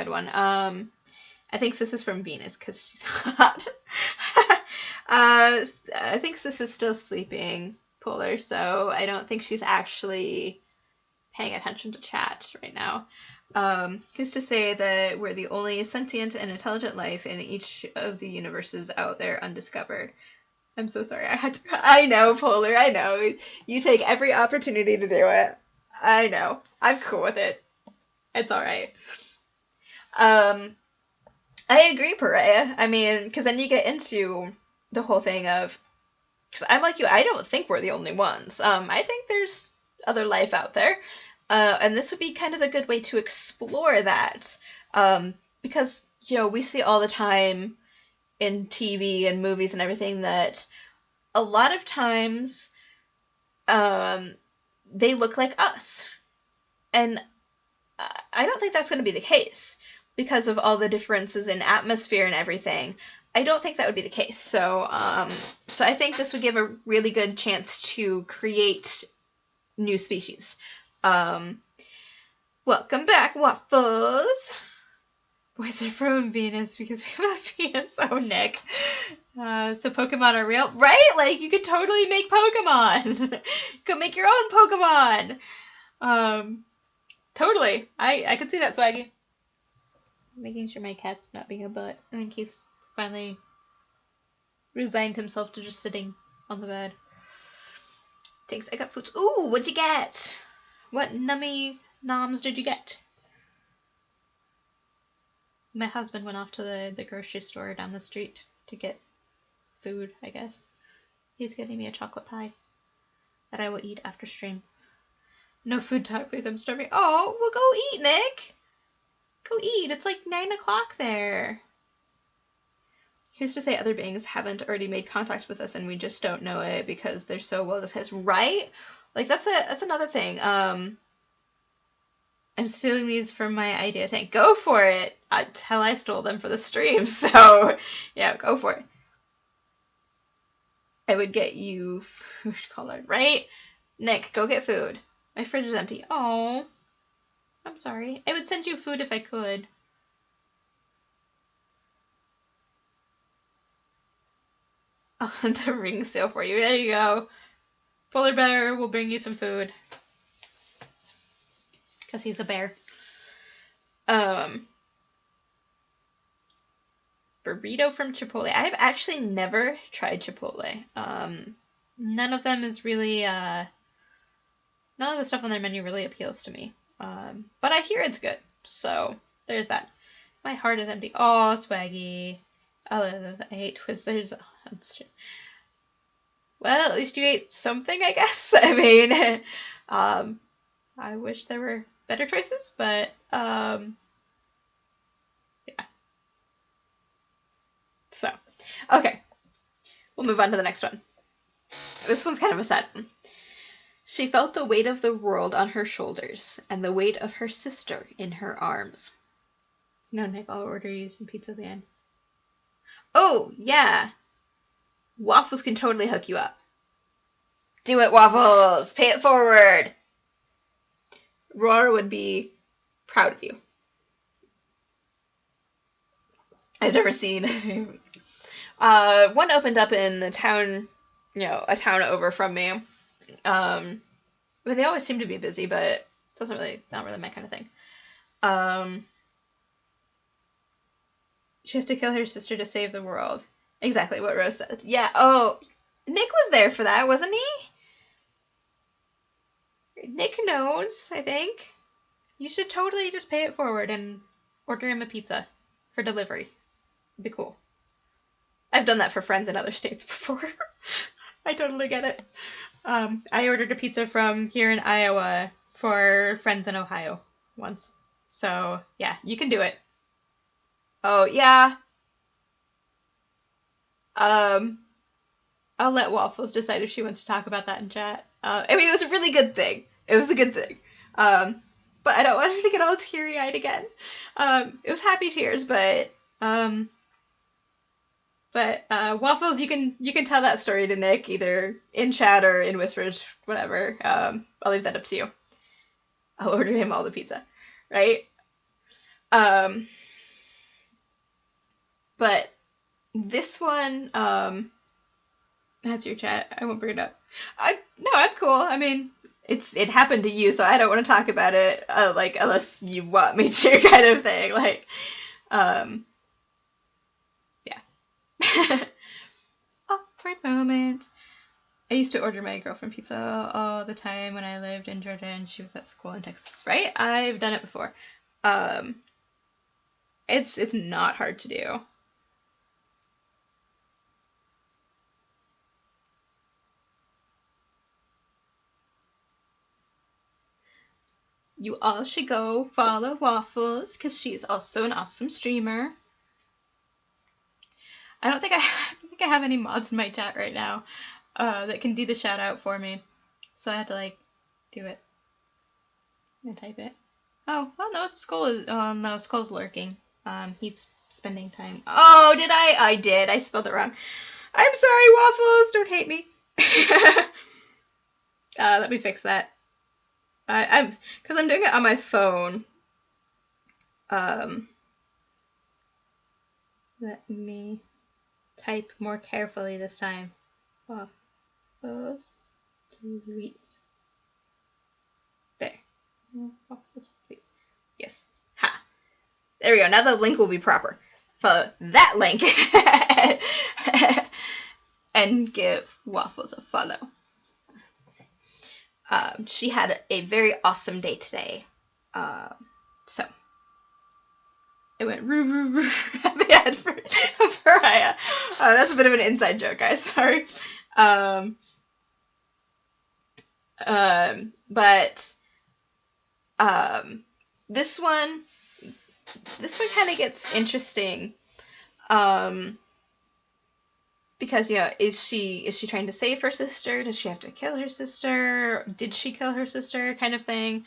one. I think Sis is from Venus because she's hot. I think Sis is still sleeping, Polar, so I don't think she's actually paying attention to chat right now. Who's to say that we're the only sentient and intelligent life in each of the universes out there undiscovered? I'm so sorry. I know, Polar, I know. You take every opportunity to do it. I know. I'm cool with it. It's alright. I agree, Pariah. I mean, because then you get into the whole thing of, because I'm like you, I don't think we're the only ones. I think there's other life out there. And this would be kind of a good way to explore that. Because, you know, we see all the time in TV and movies and everything that a lot of times they look like us. And I don't think that's going to be the case because of all the differences in atmosphere and everything. I don't think that would be the case. So I think this would give a really good chance to create new species. Welcome back, Waffles. Boys are from Venus because we have a Venus. Oh, Nick. So Pokemon are real, right? Like, you could totally make Pokemon. You could make your own Pokemon. Totally. I could see that, Swaggy. Making sure my cat's not being a butt. I think he's finally resigned himself to just sitting on the bed. Thanks, I got foods. Ooh, what'd you get? What nummy noms did you get? My husband went off to the grocery store down the street to get food, I guess. He's getting me a chocolate pie that I will eat after stream. No food talk, please. I'm starving. Oh, well, go eat, Nick. Go eat. It's like 9 o'clock there. Who's to say other beings haven't already made contact with us and we just don't know it because they're so well disguised, right? Like, that's another thing. I'm stealing these from my idea tank. Go for it. Hell, I stole them for the stream, so yeah, go for it. I would get you food colored, right? Nick, go get food. My fridge is empty. Oh, I'm sorry. I would send you food if I could. I'll hunt a ring sale for you. There you go. Polar bear will bring you some food. Because he's a bear. Burrito from Chipotle. I've actually never tried Chipotle. None of them is really, none of the stuff on their menu really appeals to me. But I hear it's good. So, there's that. My heart is empty. Oh, Swaggy. I hate Twizzlers. Well, at least you ate something, I guess. I mean, I wish there were better choices, but, yeah. So, okay. We'll move on to the next one. This one's kind of a sad one. She felt the weight of the world on her shoulders and the weight of her sister in her arms. No, Nick, I'll order you some pizza at the end. Oh, yeah. Waffles can totally hook you up. Do it, Waffles! Pay it forward! Roar would be proud of you. I've never seen... one opened up in the town, a town over from me. But they always seem to be busy, but not really my kind of thing. She has to kill her sister to save the world. Exactly what Rose said. Yeah, oh, Nick was there for that, wasn't he? Nick knows, I think. You should totally just pay it forward and order him a pizza for delivery. It'd be cool. I've done that for friends in other states before. I totally get it. I ordered a pizza from here in Iowa for friends in Ohio once. So, yeah, you can do it. Oh, yeah. I'll let Waffles decide if she wants to talk about that in chat. I mean, it was a really good thing. It was a good thing. But I don't want her to get all teary-eyed again. It was happy tears, but Waffles, you can tell that story to Nick either in chat or in whispers, whatever. I'll leave that up to you. I'll order him all the pizza, right? But this one, that's your chat. I won't bring it up. No, I'm cool. I mean, it happened to you, so I don't want to talk about it, unless you want me to, kind of thing. Yeah. Awkward moment. I used to order my girlfriend pizza all the time when I lived in Georgia and she was at school in Texas, right? I've done it before. It's not hard to do. You all should go follow Waffles because she's also an awesome streamer. I don't think I have any mods in my chat right now that can do the shout out for me. So I had to do it and type it. Oh, well no, Skull's lurking. He's spending time. Oh, did I? I did. I spelled it wrong. I'm sorry, Waffles. Don't hate me. Let me fix that. Because I'm doing it on my phone. Let me type more carefully this time. Waffles, please. There. Waffles, please. Yes. Ha. There we go. Now the link will be proper. Follow that link and give Waffles a follow. She had a very awesome day today. So it went roo roo roo at the end for Raya. That's a bit of an inside joke, guys. Sorry. But this one kind of gets interesting. Because, is she trying to save her sister? Does she have to kill her sister? Did she kill her sister? Kind of thing.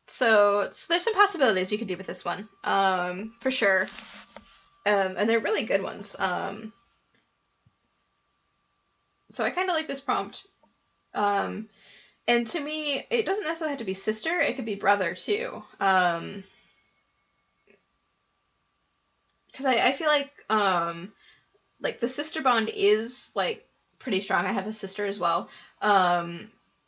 So there's some possibilities you could do with this one. For sure. And they're really good ones. So I kind of like this prompt. And to me, it doesn't necessarily have to be sister. It could be brother, too. Because I feel like the sister bond is, pretty strong. I have a sister as well. I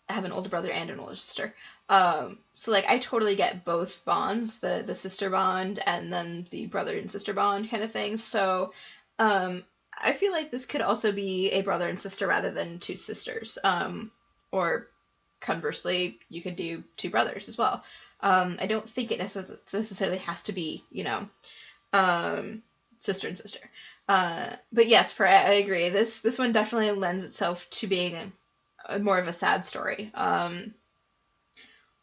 have an older brother and an older sister. So, I totally get both bonds, the sister bond and then the brother and sister bond kind of thing. So, I feel like this could also be a brother and sister rather than two sisters. Or, conversely, you could do two brothers as well. I don't think it necessarily has to be, sister and sister. But yes, I agree. This one definitely lends itself to being more of a sad story.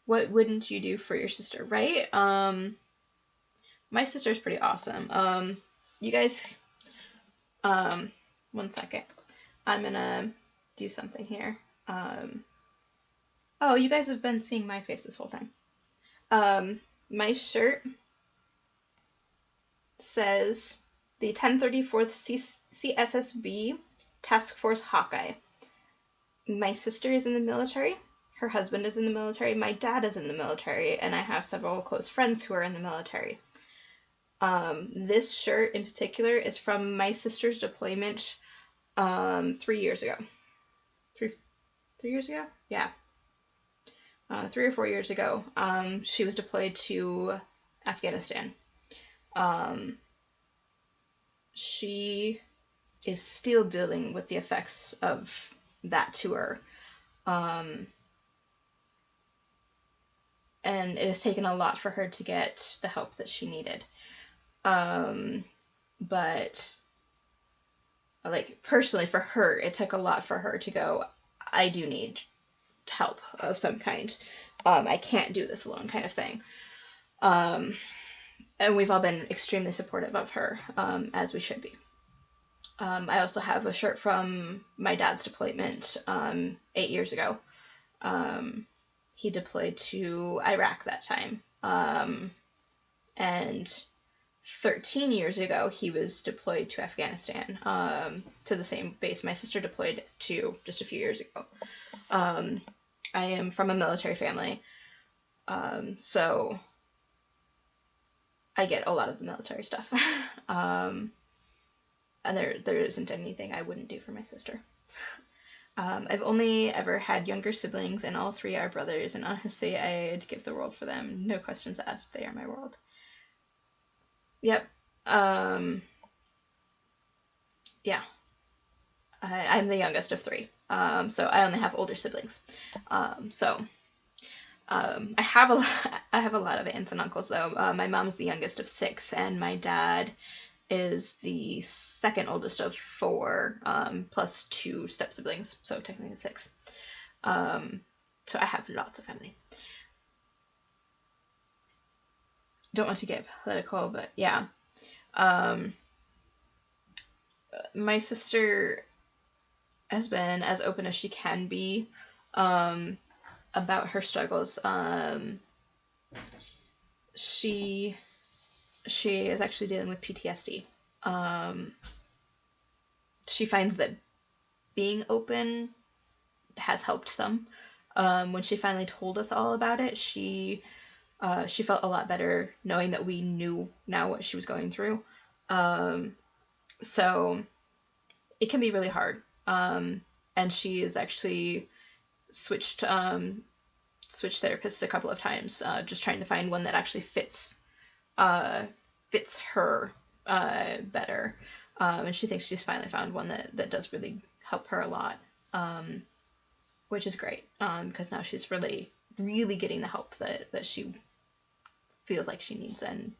What wouldn't you do for your sister, right? My sister's pretty awesome. You guys, one second. I'm gonna do something here. Oh, you guys have been seeing my face this whole time. My shirt says the 1034th CSSB Task Force Hawkeye. My sister is in the military. Her husband is in the military. My dad is in the military, and I have several close friends who are in the military. This shirt in particular is from my sister's deployment 3 years ago. 3 years ago? Yeah. 3 or 4 years ago. She was deployed to Afghanistan. She is still dealing with the effects of that tour. And it has taken a lot for her to get the help that she needed. But like personally for her, it took a lot for her to go, I do need help of some kind. I can't do this alone kind of thing. And we've all been extremely supportive of her, as we should be. I also have a shirt from my dad's deployment 8 years ago. He deployed to Iraq that time. And 13 years ago, he was deployed to Afghanistan, to the same base my sister deployed to just a few years ago. I am from a military family, so I get a lot of the military stuff. And there isn't anything I wouldn't do for my sister. I've only ever had younger siblings, and all 3 are brothers, and honestly, I'd give the world for them. No questions asked, they are my world. Yep. Yeah. I'm the youngest of 3, so I only have older siblings. I have a lot of aunts and uncles, though. My mom's the youngest of 6, and my dad is the second oldest of 4, plus 2 step siblings, so technically 6. So I have lots of family. Don't want to get political, but yeah. My sister has been as open as she can be about her struggles. She is actually dealing with PTSD. She finds that being open has helped some. When she finally told us all about it, she felt a lot better knowing that we knew now what she was going through. So it can be really hard. And she has actually switched therapists a couple of times, just trying to find one that actually fits her better. And she thinks she's finally found one that does really help her a lot, which is great, because now she's really, really getting the help that she feels like she needs, and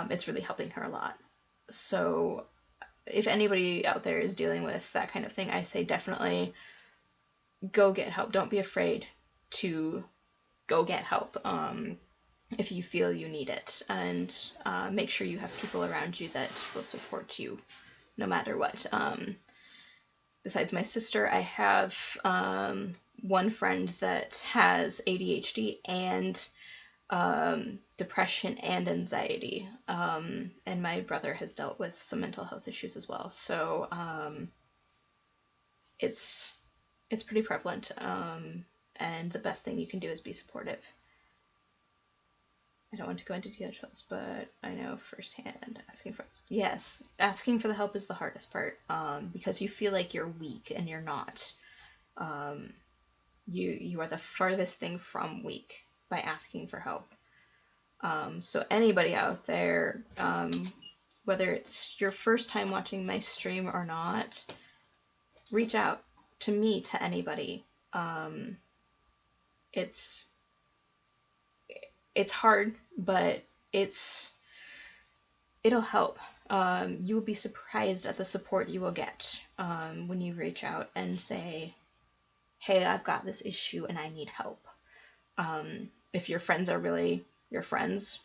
it's really helping her a lot. So if anybody out there is dealing with that kind of thing, I say definitely go get help. Don't be afraid to go get help if you feel you need it, and make sure you have people around you that will support you no matter what. Besides my sister, I have one friend that has ADHD and depression and anxiety, and my brother has dealt with some mental health issues as well. So it's pretty prevalent, and the best thing you can do is be supportive. I don't want to go into details, but I know firsthand asking for the help is the hardest part, because you feel like you're weak and you're not. You are the farthest thing from weak by asking for help. So anybody out there, whether it's your first time watching my stream or not, reach out to me, to anybody. it's hard, but it'll help. You will be surprised at the support you will get when you reach out and say, hey, I've got this issue and I need help. If your friends are really your friends,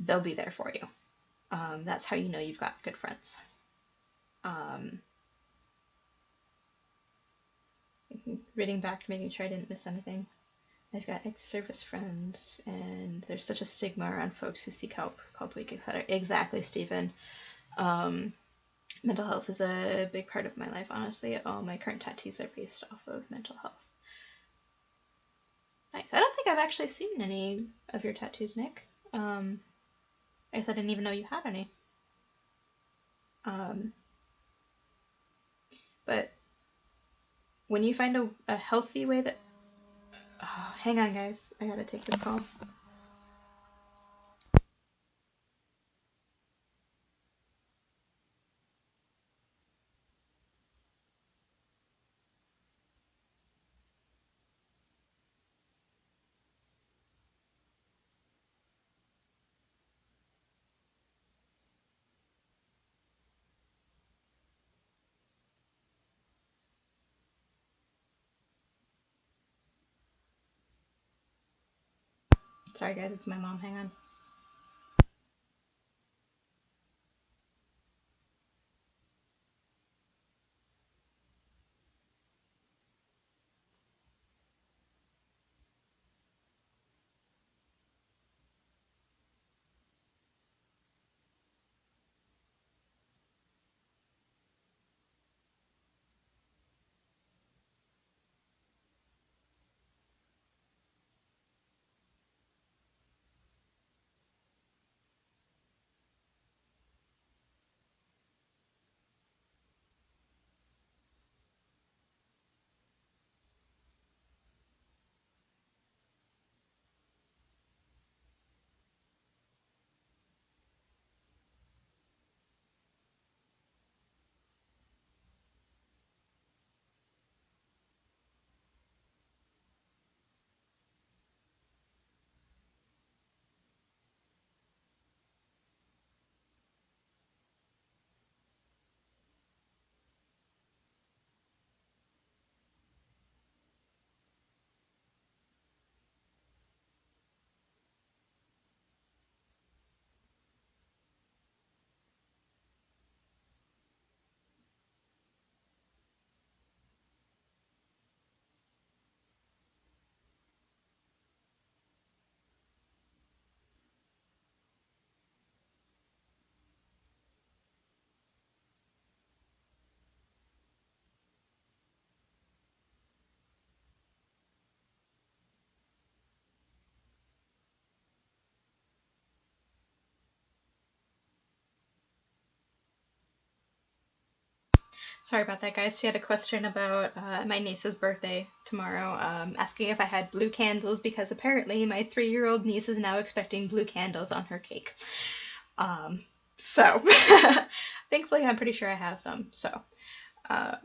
they'll be there for you. That's how you know you've got good friends. Reading back, making sure I didn't miss anything. I've got ex-service friends, and there's such a stigma around folks who seek help, called weak, etc. Exactly, Stephen. Mental health is a big part of my life, honestly. All my current tattoos are based off of mental health. Nice. I don't think I've actually seen any of your tattoos, Nick. I guess I didn't even know you had any. But when you find a healthy way that... Oh, hang on, guys. I gotta take this call. Sorry, guys. It's my mom. Hang on. Sorry about that, guys. She had a question about my niece's birthday tomorrow, asking if I had blue candles because apparently my 3-year-old niece is now expecting blue candles on her cake. So, thankfully, I'm pretty sure I have some. So, all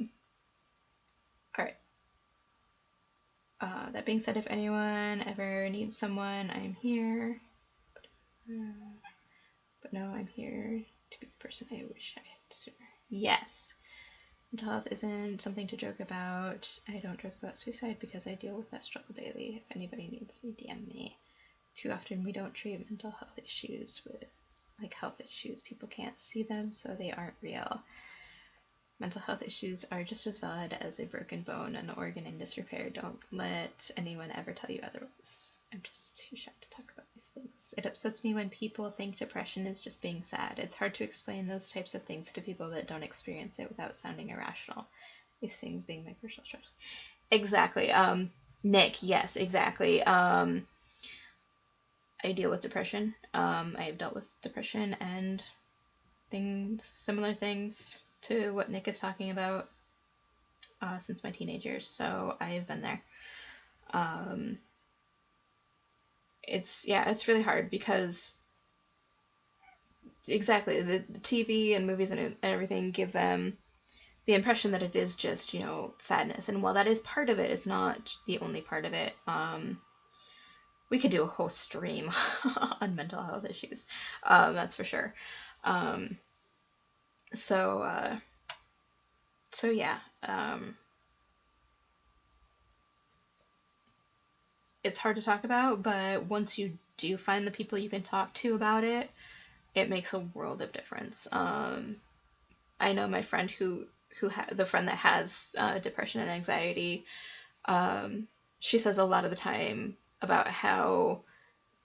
right. That being said, if anyone ever needs someone, I'm here. But no, I'm here to be the person I wish I had sooner. Yes. Mental health isn't something to joke about. I don't joke about suicide because I deal with that struggle daily. If anybody needs me, DM me. Too often we don't treat mental health issues with like health issues. People can't see them, so they aren't real. Mental health issues are just as valid as a broken bone and an organ in disrepair. Don't let anyone ever tell you otherwise. I'm just too shy to talk about these things. It upsets me when people think depression is just being sad. It's hard to explain those types of things to people that don't experience it without sounding irrational. These things being my personal struggles. Exactly. Nick, yes, exactly. I deal with depression. I have dealt with depression and similar things to what Nick is talking about since my teenage years, so I've been there. It's really hard because exactly the TV and movies and everything give them the impression that it is just, sadness, and while that is part of it, it's not the only part of it. we could do a whole stream on mental health issues. That's for sure. So yeah. It's hard to talk about, but once you do find the people you can talk to about it, it makes a world of difference. I know my friend the friend that has depression and anxiety. She says a lot of the time about how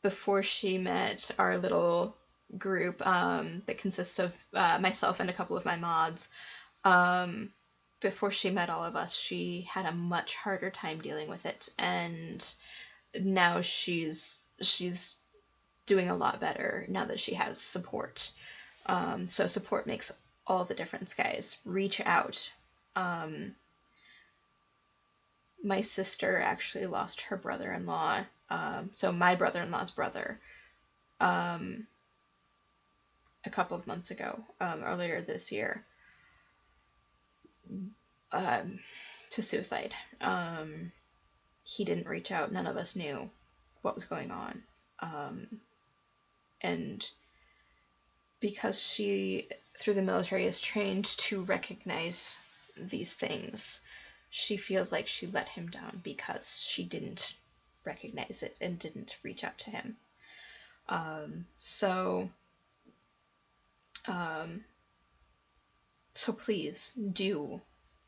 before she met our little group that consists of myself and a couple of my mods, before she met all of us, she had a much harder time dealing with it, and now she's doing a lot better now that she has support. So support makes all the difference, guys. Reach out. My sister actually lost her brother-in-law, so my brother-in-law's brother, a couple of months ago, earlier this year, to suicide. He didn't reach out. None of us knew what was going on. And because she, through the military, is trained to recognize these things, she feels like she let him down because she didn't recognize it and didn't reach out to him. So please do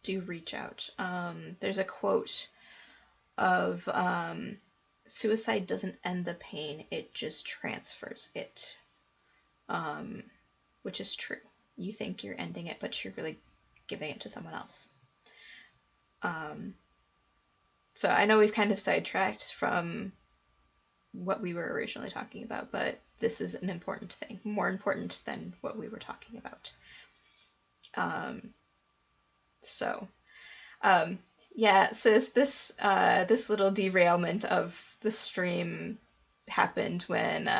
reach out. There's a quote of suicide doesn't end the pain, it just transfers it, which is true. You think you're ending it, but you're really giving it to someone else. So I know we've kind of sidetracked from what we were originally talking about, but this is an important thing, more important than what we were talking about. Yeah, sis, this little derailment of the stream happened when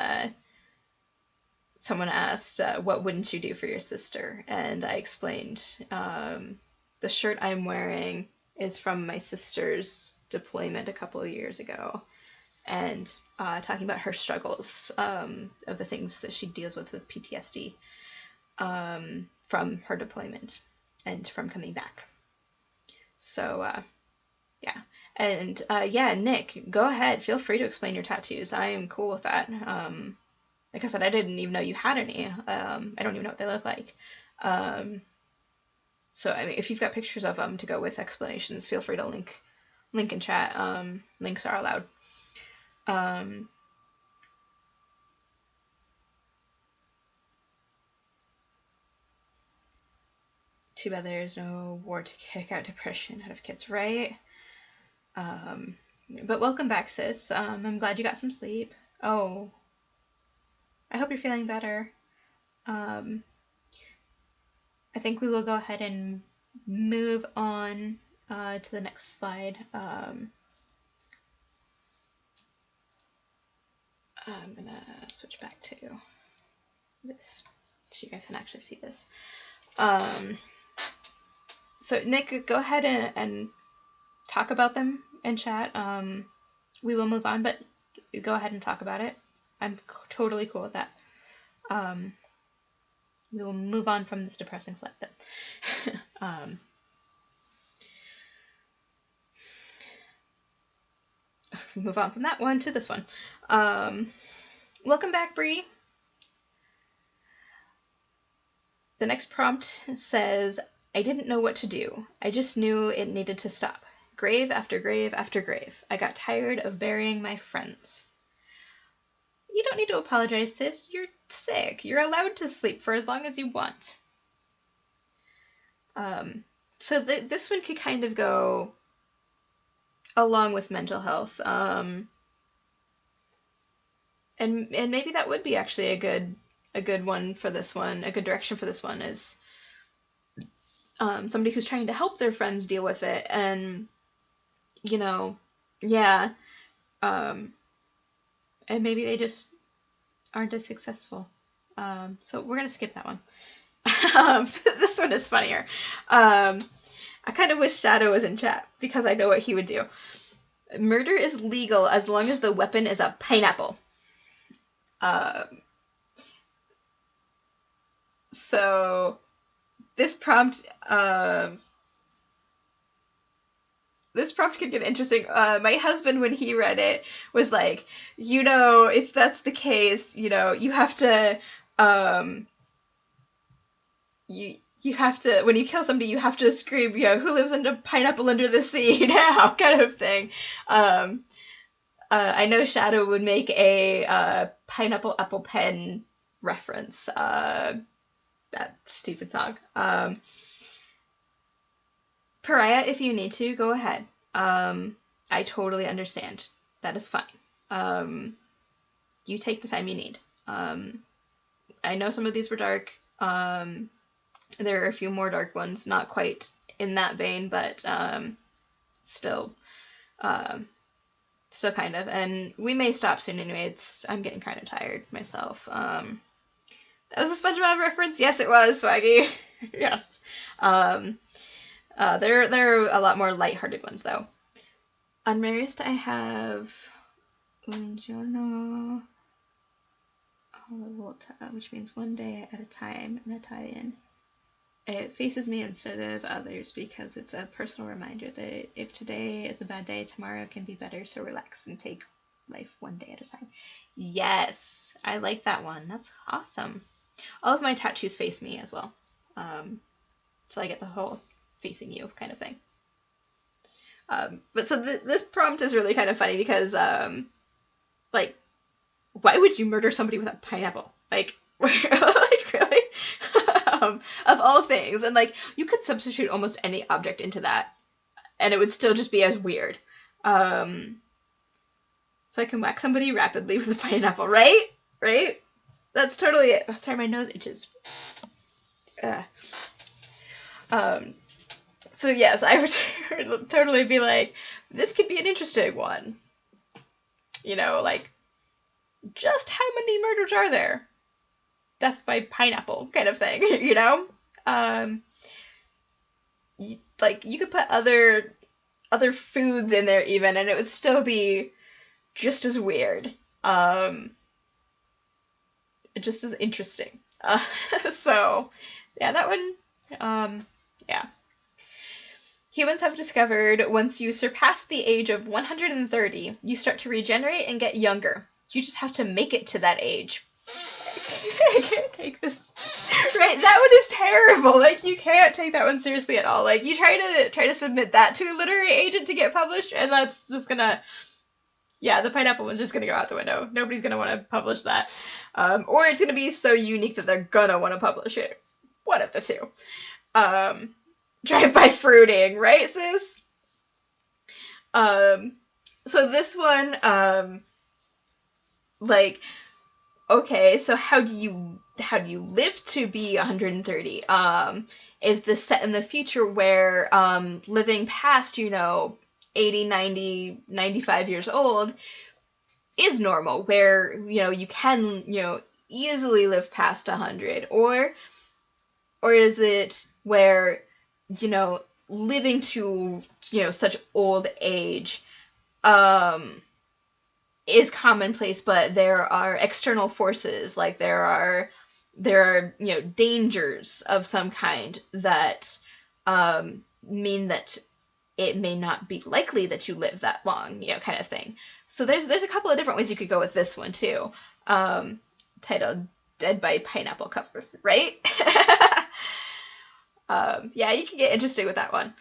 someone asked, what wouldn't you do for your sister? And I explained, the shirt I'm wearing is from my sister's deployment a couple of years ago, and talking about her struggles, of the things that she deals with PTSD, from her deployment and from coming back. So, yeah. And, yeah, Nick, go ahead. Feel free to explain your tattoos. I am cool with that. Like I said, I didn't even know you had any. I don't even know what they look like. So, I mean, if you've got pictures of them to go with explanations, feel free to link in chat. Links are allowed. Too bad there's no war to kick out depression out of kids, right? But welcome back, sis. I'm glad you got some sleep. Oh, I hope you're feeling better. I think we will go ahead and move on to the next slide. I'm gonna switch back to this so you guys can actually see this. So Nick, go ahead and talk about them in chat. We will move on, but go ahead and talk about it. I'm totally cool with that. We will move on from this depressing slide then. Move on from that one to this one. Welcome back, Bree. The next prompt says, I didn't know what to do. I just knew it needed to stop. Grave after grave after grave. I got tired of burying my friends. You don't need to apologize, sis. You're sick. You're allowed to sleep for as long as you want. So this one could kind of go along with mental health. And maybe that would be actually a good one for this one. A good direction for this one is somebody who's trying to help their friends deal with it, and yeah, and maybe they just aren't as successful. So we're gonna skip that one. This one is funnier. I kind of wish Shadow was in chat because I know what he would do. Murder is legal as long as the weapon is a pineapple. So this prompt could get interesting. My husband, when he read it, was like, if that's the case, you have to, you have to, when you kill somebody, you have to scream, who lives in a pineapple under the sea now, kind of thing. I know Shadow would make a pineapple apple pen reference. That stupid song. Pariah, if you need to, go ahead. I totally understand. That is fine. You take the time you need. I know some of these were dark. There are a few more dark ones, not quite in that vein, but still kind of. And we may stop soon anyway. I'm getting kind of tired myself. That was a SpongeBob reference? Yes, it was, Swaggy. Yes. There are a lot more lighthearted ones, though. On my wrist, I have Un giorno alla volta, which means one day at a time in Italian. It faces me instead of others because it's a personal reminder that if today is a bad day, tomorrow can be better, so relax and take life one day at a time. Yes, I like that one. That's awesome. All of my tattoos face me as well. So I get the whole facing you kind of thing. But so this prompt is really kind of funny because, why would you murder somebody with a pineapple? Like really? Of all things. And, you could substitute almost any object into that, and it would still just be as weird. So I can whack somebody rapidly with a pineapple, right? Right? That's totally it. Oh, sorry, my nose itches. So yes, I would totally be like, this could be an interesting one. Just how many murders are there? Death by pineapple kind of thing, you could put other foods in there even, and it would still be just as weird. Just as interesting. So, yeah, that one, yeah. Humans have discovered once you surpass the age of 130, you start to regenerate and get younger. You just have to make it to that age. I can't take this. Right, that one is terrible. You can't take that one seriously at all. You try to submit that to a literary agent to get published, and that's just gonna... Yeah, the pineapple one's just gonna go out the window. Nobody's gonna want to publish that. Or it's gonna be so unique that they're gonna want to publish it. One of the two. Drive-by fruiting, right, sis? So this one, okay, so how do you live to be 130? Is this set in the future where living past, 80, 90, 95 years old is normal, where, you can, easily live past 100? Or is it where, living to, such old age is commonplace, but there are external forces, there are dangers of some kind that mean that it may not be likely that you live that long, kind of thing. So there's a couple of different ways you could go with this one too. Titled Dead by Pineapple Cover, right? Yeah, you can get interesting with that one.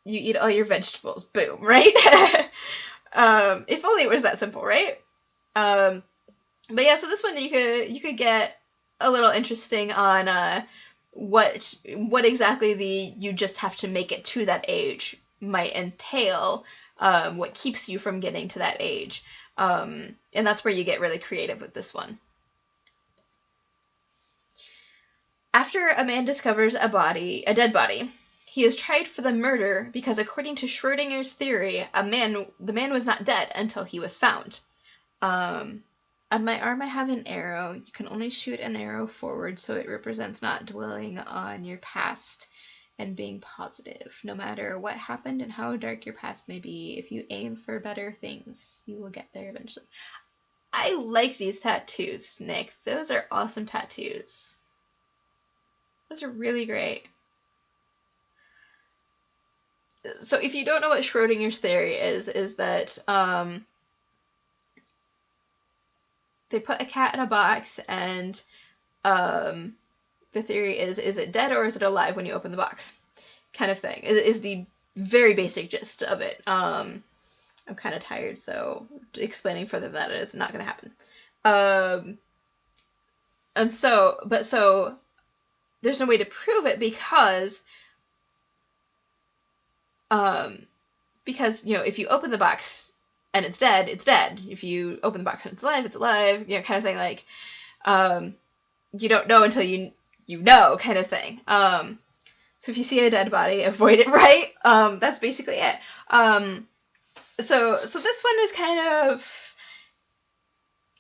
You eat all your vegetables, boom, right? If only it was that simple, right? But yeah, so this one you could get a little interesting on what exactly you just have to make it to that age might entail, what keeps you from getting to that age. And that's where you get really creative with this one. After a man discovers a dead body, he is tried for the murder because, according to Schrodinger's theory, the man was not dead until he was found. On my arm I have an arrow. You can only shoot an arrow forward, so it represents not dwelling on your past. and being positive. No matter what happened and how dark your past may be, if you aim for better things, you will get there eventually. I like these tattoos, Nick. Those are awesome tattoos. Those are really great. So if you don't know what Schrodinger's theory is that they put a cat in a box, and the theory is it dead or is it alive when you open the box? Kind of thing. Is the very basic gist of it. I'm kind of tired, so explaining further that is not going to happen. So there's no way to prove it because if you open the box and it's dead, it's dead. If you open the box and it's alive, kind of thing. Like, you don't know until you know, kind of thing. So if you see a dead body, avoid it, right? That's basically it. So this one is kind of,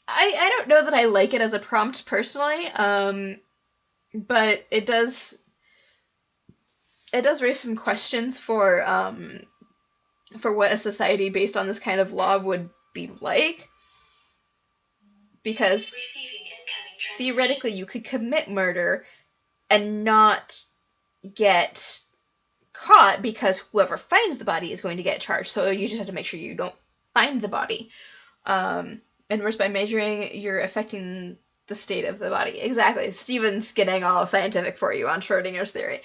I don't know that I like it as a prompt personally, but it does raise some questions for what a society based on this kind of law would be like, because theoretically you could commit murder and not get caught because whoever finds the body is going to get charged. So you just have to make sure you don't find the body. And whereas by measuring, you're affecting the state of the body. Exactly. Steven's getting all scientific for you on Schrodinger's theory.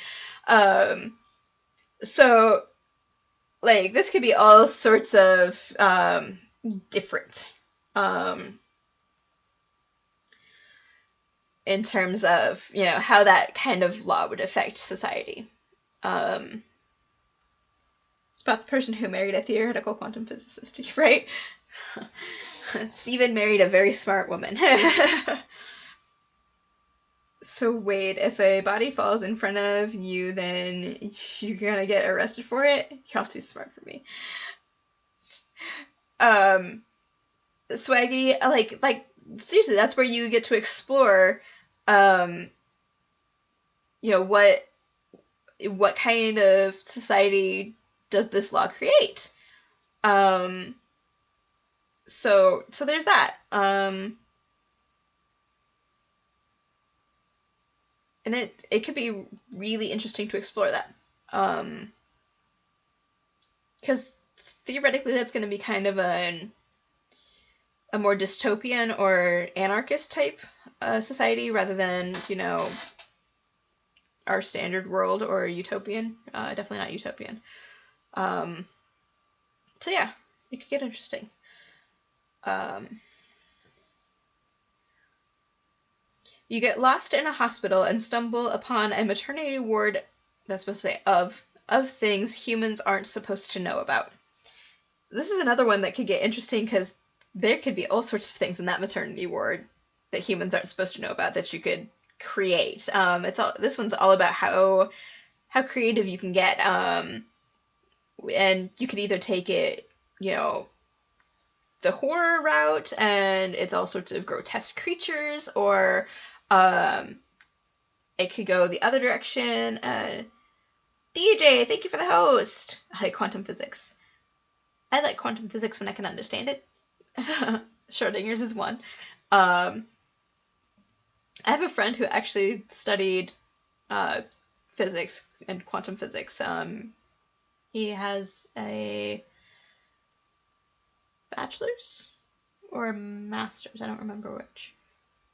So, like, this could be all sorts of different in terms of, how that kind of law would affect society. It's about the person who married a theoretical quantum physicist, right? Stephen married a very smart woman. So wait, if a body falls in front of you, then you're gonna get arrested for it? You're all too smart for me. Swaggy, like seriously, that's where you get to explore, what kind of society does this law create? So there's that. And it could be really interesting to explore that. Because theoretically that's going to be kind of a more dystopian or anarchist type society rather than, our standard world or utopian. Definitely not utopian. So yeah, it could get interesting. You get lost in a hospital and stumble upon a maternity ward that's supposed to say of things humans aren't supposed to know about. This is another one that could get interesting because there could be all sorts of things in that maternity ward that humans aren't supposed to know about that you could create. This one's all about how creative you can get, and you could either take it, the horror route, and it's all sorts of grotesque creatures, or it could go the other direction. DJ, thank you for the host. I like quantum physics. I like quantum physics when I can understand it. Schrodinger's is one. I have a friend who actually studied physics and quantum physics. He has a bachelor's or a master's, I don't remember which.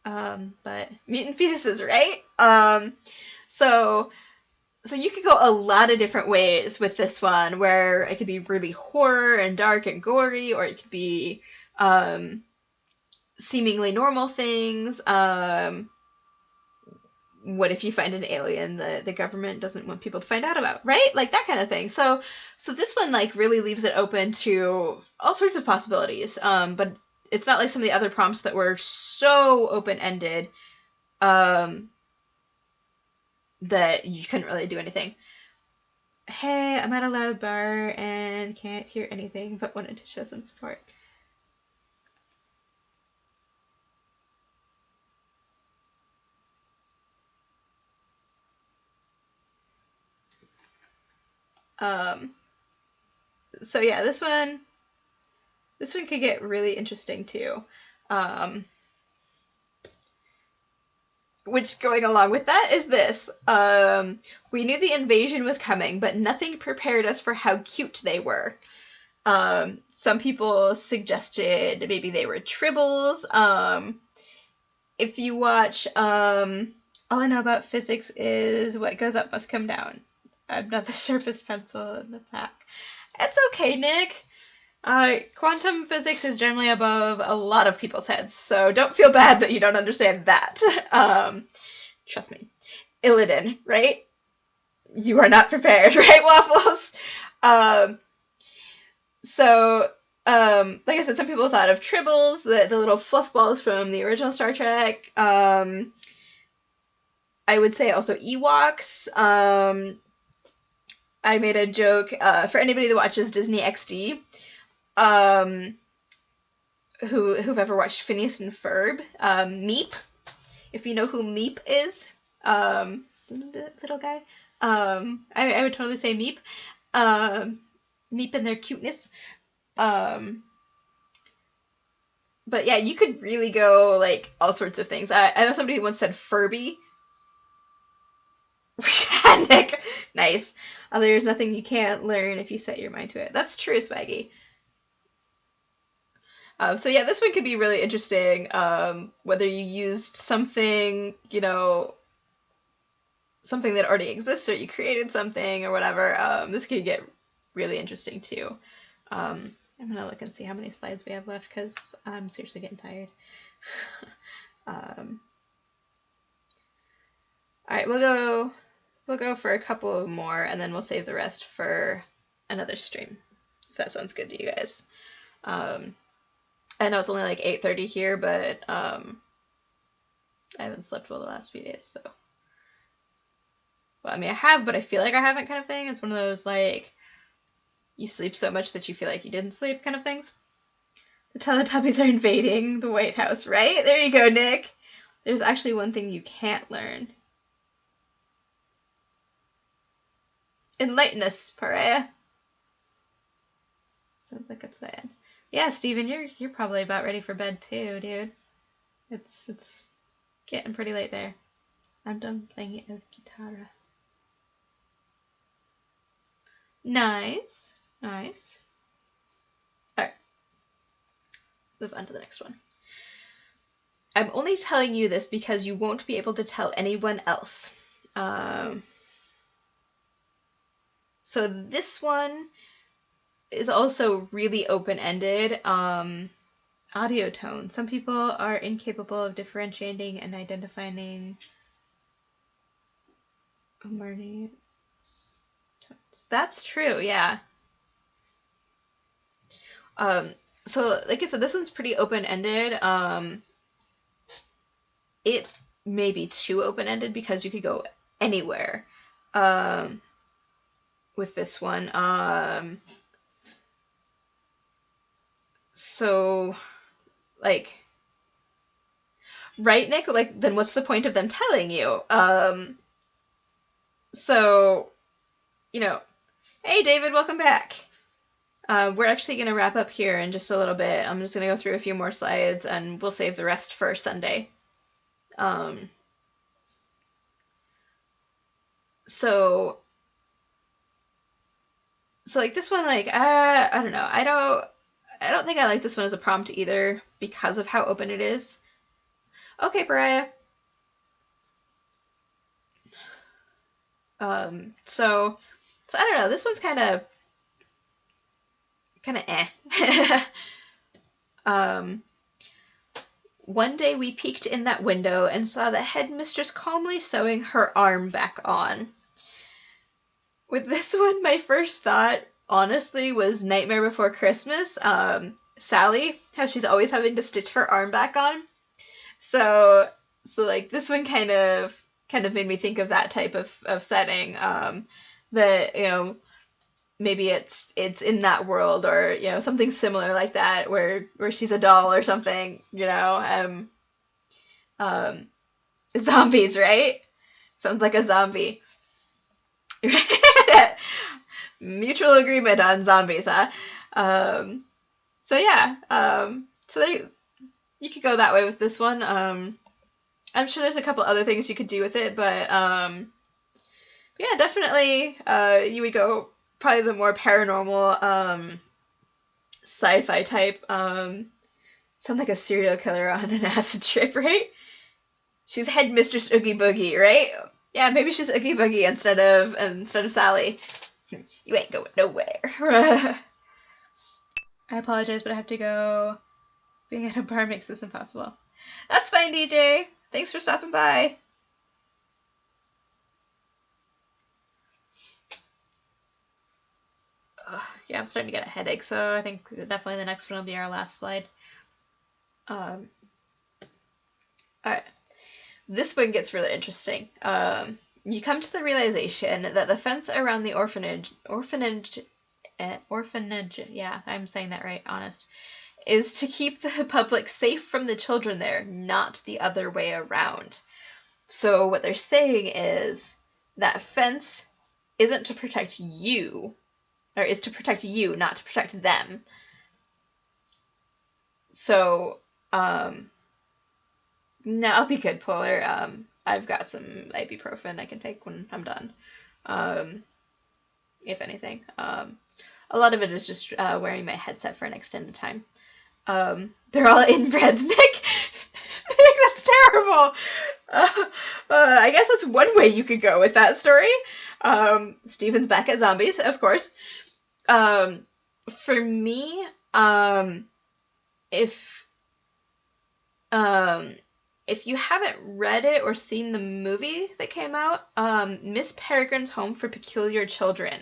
But mutant fetuses, right? So you could go a lot of different ways with this one, where it could be really horror and dark and gory, or it could be seemingly normal things. What if you find an alien the government doesn't want people to find out about, right? Like that kind of thing. So this one really leaves it open to all sorts of possibilities. But it's not like some of the other prompts that were so open-ended that you couldn't really do anything. Hey, I'm at a loud bar and can't hear anything, but wanted to show some support. So yeah, this one could get really interesting too. Which, going along with that, is this. We knew the invasion was coming, but nothing prepared us for how cute they were. Some people suggested maybe they were tribbles. If you watch, All I Know About Physics is What Goes Up Must Come Down. I'm not the sharpest pencil in the pack. It's okay, Nick. Quantum physics is generally above a lot of people's heads, so don't feel bad that you don't understand that. Trust me. Illidan, right? You are not prepared, right, Waffles? Like I said, some people thought of tribbles, the little fluff balls from the original Star Trek. I would say also Ewoks. I made a joke for anybody that watches Disney XD. Who've ever watched Phineas and Ferb, Meep, if you know who Meep is, the little guy, I would totally say Meep, Meep and their cuteness, but yeah, you could really go, like, all sorts of things. I know somebody once said Furby. Nick, nice. There's nothing you can't learn if you set your mind to it. That's true, Swaggy. So yeah, this one could be really interesting, whether you used something, something that already exists, or you created something, or whatever. This could get really interesting, too. I'm going to look and see how many slides we have left, because I'm seriously getting tired. Alright, we'll go for a couple more, and then we'll save the rest for another stream, if that sounds good to you guys. I know it's only like 8:30 here, but I haven't slept well the last few days, so. Well, I mean, I have, but I feel like I haven't kind of thing. It's one of those, like, you sleep so much that you feel like you didn't sleep kind of things. The Teletubbies are invading the White House, right? There you go, Nick. There's actually one thing you can't learn. Enlighten us, Pariah. Sounds like a plan. Yeah, Steven, you're probably about ready for bed too, dude. It's getting pretty late there. I'm done playing El Guitarra. Nice. Nice. Alright. Move on to the next one. I'm only telling you this because you won't be able to tell anyone else. So this one is also really open-ended. Audio tone. Some people are incapable of differentiating and identifying tones. That's true, yeah. So like I said, this one's pretty open-ended. It may be too open-ended because you could go anywhere with this one. So, like, right, Nick? Like, then what's the point of them telling you? So, hey, David, welcome back. We're actually going to wrap up here in just a little bit. I'm just going to go through a few more slides, and we'll save the rest for Sunday. So like, this one, like, I don't know. I don't think I like this one as a prompt either because of how open it is. Okay, Pariah. So I don't know. This one's kind of eh. One day we peeked in that window and saw the headmistress calmly sewing her arm back on. With this one, my first thought, honestly, was Nightmare Before Christmas. Sally, how she's always having to stitch her arm back on. So like, this one kind of made me think of that type of setting. That, maybe it's in that world, or, something similar like that, where she's a doll or something, zombies, right? Sounds like a zombie. Mutual agreement on zombies, huh? So yeah, so there, you could go that way with this one. I'm sure there's a couple other things you could do with it, but yeah, definitely you would go probably the more paranormal sci-fi type. Sound like a serial killer on an acid trip, right? She's headmistress Oogie Boogie, right? Yeah, maybe she's Oogie Boogie instead of Sally. You ain't going nowhere. I apologize, but I have to go. Being at a bar makes this impossible. That's fine, DJ. Thanks for stopping by. Yeah, I'm starting to get a headache, so I think definitely the next one will be our last slide. Alright. This one gets really interesting. You come to the realization that the fence around the orphanage, yeah, I'm saying that right, honest, is to keep the public safe from the children there, not the other way around. So what they're saying is that fence isn't to protect you, or is to protect you, not to protect them. So, no, I'll be good, Polar. I've got some ibuprofen I can take when I'm done. If anything. A lot of it is just wearing my headset for an extended time. They're all inbreds, Nick. Nick, that's terrible. I guess that's one way you could go with that story. Steven's back at zombies, of course. For me, if you haven't read it or seen the movie that came out, Miss Peregrine's Home for Peculiar Children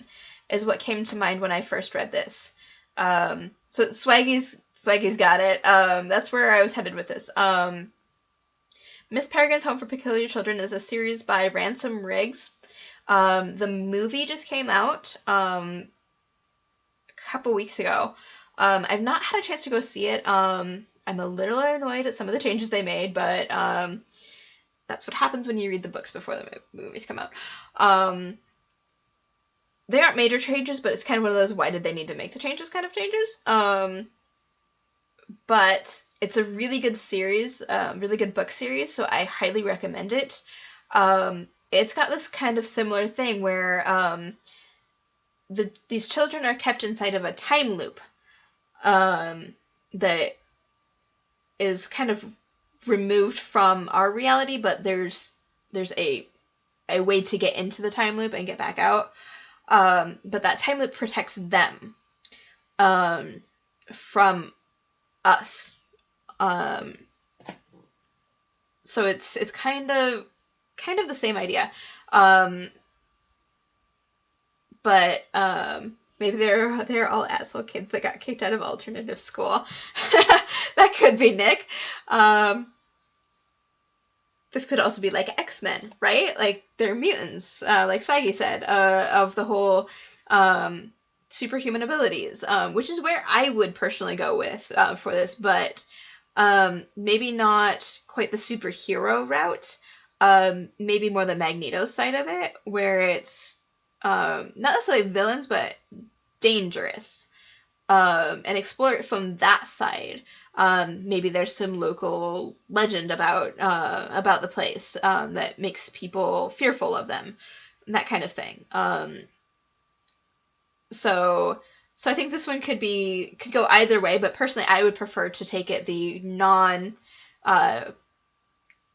is what came to mind when I first read this. So Swaggy's got it. That's where I was headed with this. Miss Peregrine's Home for Peculiar Children is a series by Ransom Riggs. The movie just came out a couple weeks ago. I've not had a chance to go see it. I'm a little annoyed at some of the changes they made, but that's what happens when you read the books before the movies come out. They aren't major changes, but it's kind of one of those why did they need to make the changes kind of changes. But it's a really good series, really good book series, so I highly recommend it. It's got this kind of similar thing where these children are kept inside of a time loop that is kind of removed from our reality, but there's a way to get into the time loop and get back out. But that time loop protects them from us. So it's kind of the same idea. But maybe they're all asshole kids that got kicked out of alternative school. That could be Nick. This could also be like X-Men, right? Like they're mutants, like Swaggy said, of the whole superhuman abilities, which is where I would personally go with for this, but maybe not quite the superhero route. Maybe more the Magneto side of it, where it's not necessarily villains, but dangerous, and explore it from that side. Maybe there's some local legend about the place that makes people fearful of them, that kind of thing. So I think this one could go either way, but personally, I would prefer to take it the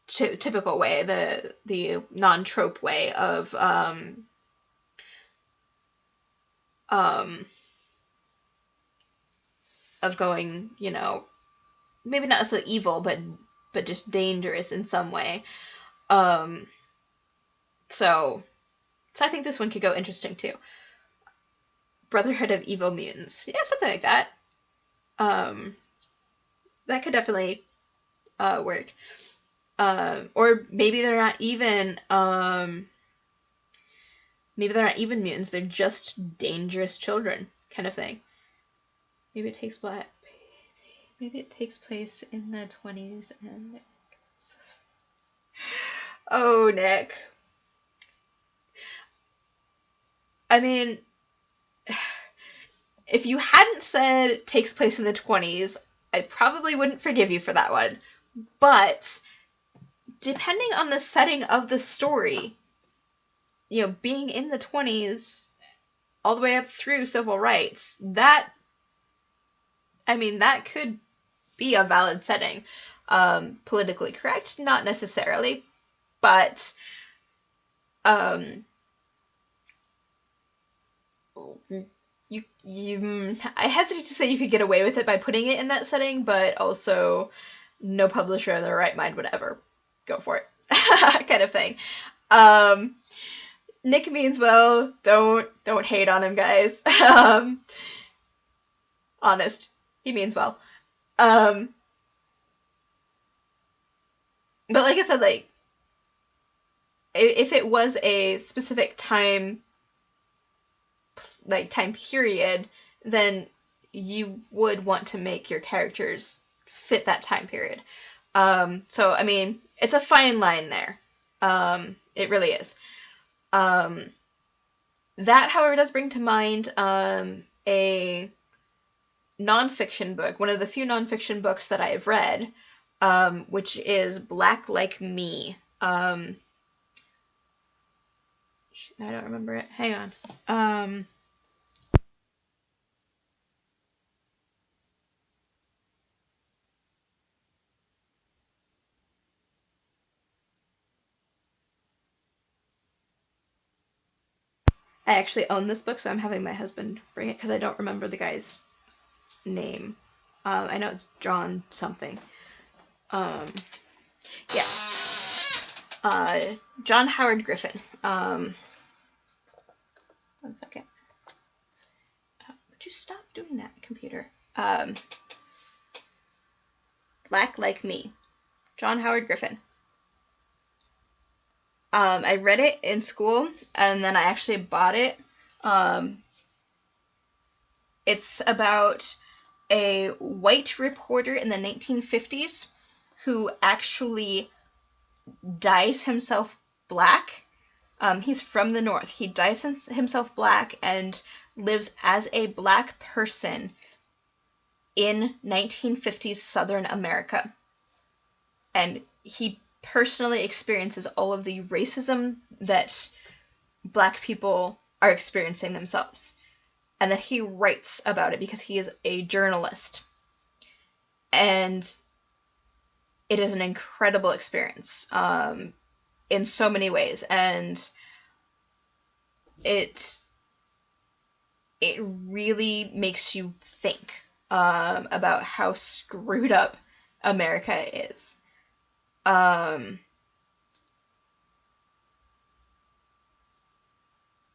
typical way, the non-trope way of going, maybe not necessarily evil, but just dangerous in some way. So I think this one could go interesting too. Brotherhood of Evil Mutants. Yeah, something like that. That could definitely work. Or maybe they're not even mutants, they're just dangerous children kind of thing. Maybe it takes place in the 20s and oh, Nick. I mean, If you hadn't said takes place in the 20s, I probably wouldn't forgive you for that one. But depending on the setting of the story, you know, being in the 20s all the way up through civil rights, that could be a valid setting. Politically correct, not necessarily, but I hesitate to say you could get away with it by putting it in that setting, but also no publisher in their right mind would ever go for it, kind of thing. Nick means well. Don't hate on him, guys. Honest, he means well. But like I said, like, if it was a specific time period, then you would want to make your characters fit that time period. So, I mean, it's a fine line there. It really is. That, however, does bring to mind a nonfiction book, one of the few nonfiction books that I have read, which is Black Like Me. I don't remember it. Hang on. I actually own this book, so I'm having my husband bring it because I don't remember the guy's name. I know it's John something. Yes. John Howard Griffin. 1 second. Would you stop doing that, computer? Black Like Me. John Howard Griffin. I read it in school, and then I actually bought it. It's about a white reporter in the 1950s who actually dyes himself black. He's from the North. He dyes himself black and lives as a black person in 1950s Southern America. And he personally experiences all of the racism that black people are experiencing themselves. And that he writes about it because he is a journalist. And it is an incredible experience in so many ways. And it really makes you think about how screwed up America is. I'm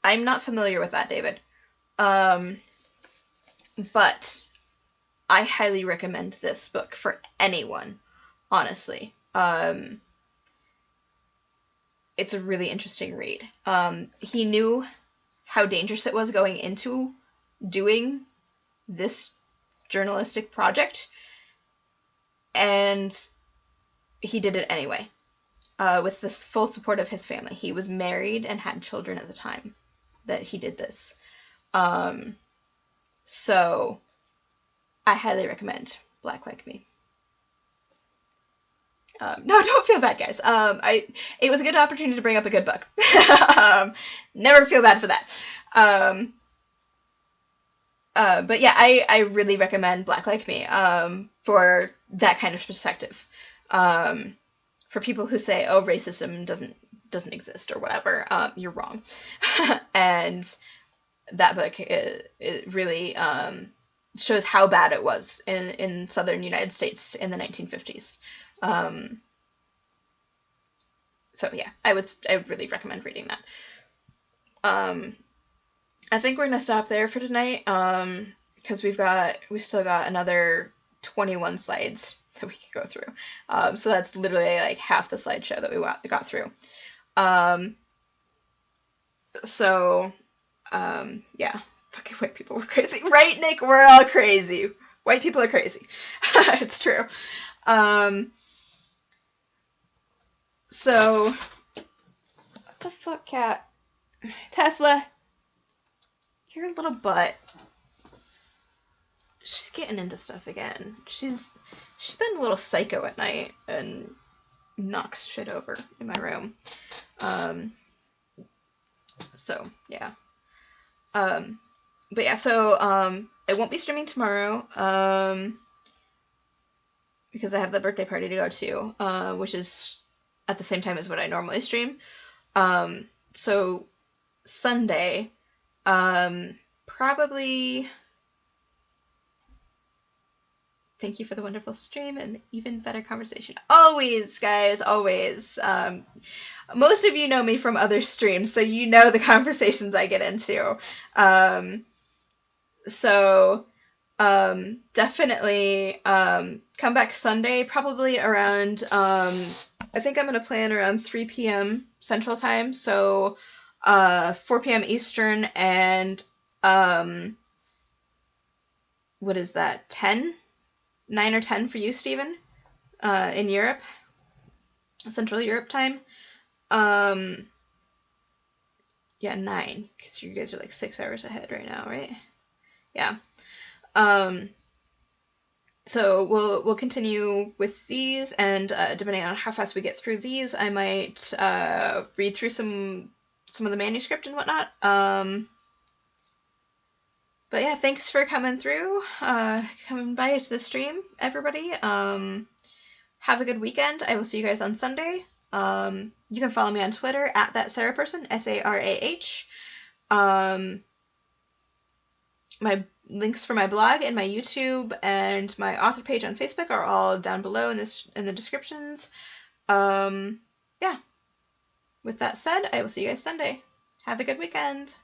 not familiar with that, David. But I highly recommend this book for anyone, honestly. It's a really interesting read. He knew how dangerous it was going into doing this journalistic project, and he did it anyway, with the full support of his family. He was married and had children at the time that he did this. So I highly recommend Black Like Me. No, don't feel bad, guys. It was a good opportunity to bring up a good book. Never feel bad for that. But yeah, I really recommend Black Like Me for that kind of perspective. For people who say, oh, racism doesn't exist or whatever, you're wrong. And that book it really shows how bad it was in southern United States in the 1950s. So yeah, I would really recommend reading that. I think we're gonna stop there for tonight, because we've still got another 21 slides that we could go through. So that's literally like half the slideshow that we got through. Yeah, fucking white people were crazy, right, Nick? We're all crazy. White people are crazy. It's true. So, what the fuck, cat? Tesla, your little butt. she's getting into stuff again. She's been a little psycho at night and knocks shit over in my room. So yeah. But yeah, so I won't be streaming tomorrow. Because I have the birthday party to go to, which is at the same time as what I normally stream. So Sunday, probably. Thank you for the wonderful stream and even better conversation. Always, guys, always. Most of you know me from other streams, so you know the conversations I get into. So definitely come back Sunday, probably around, I think I'm going to plan around 3 p.m. Central Time, so 4 p.m. Eastern, and what is that, 9 or 10 for you, Steven, in Europe, Central Europe time. Yeah, 9, because you guys are like 6 hours ahead right now, right? Yeah. So we'll continue with these, and depending on how fast we get through these, I might read through some of the manuscript and whatnot. But yeah, thanks for coming through, coming by to the stream, everybody. Have a good weekend. I will see you guys on Sunday. You can follow me on Twitter at thatsarahperson, SARAH. My links for my blog and my YouTube and my author page on Facebook are all down below in the descriptions. Yeah. With that said, I will see you guys Sunday. Have a good weekend.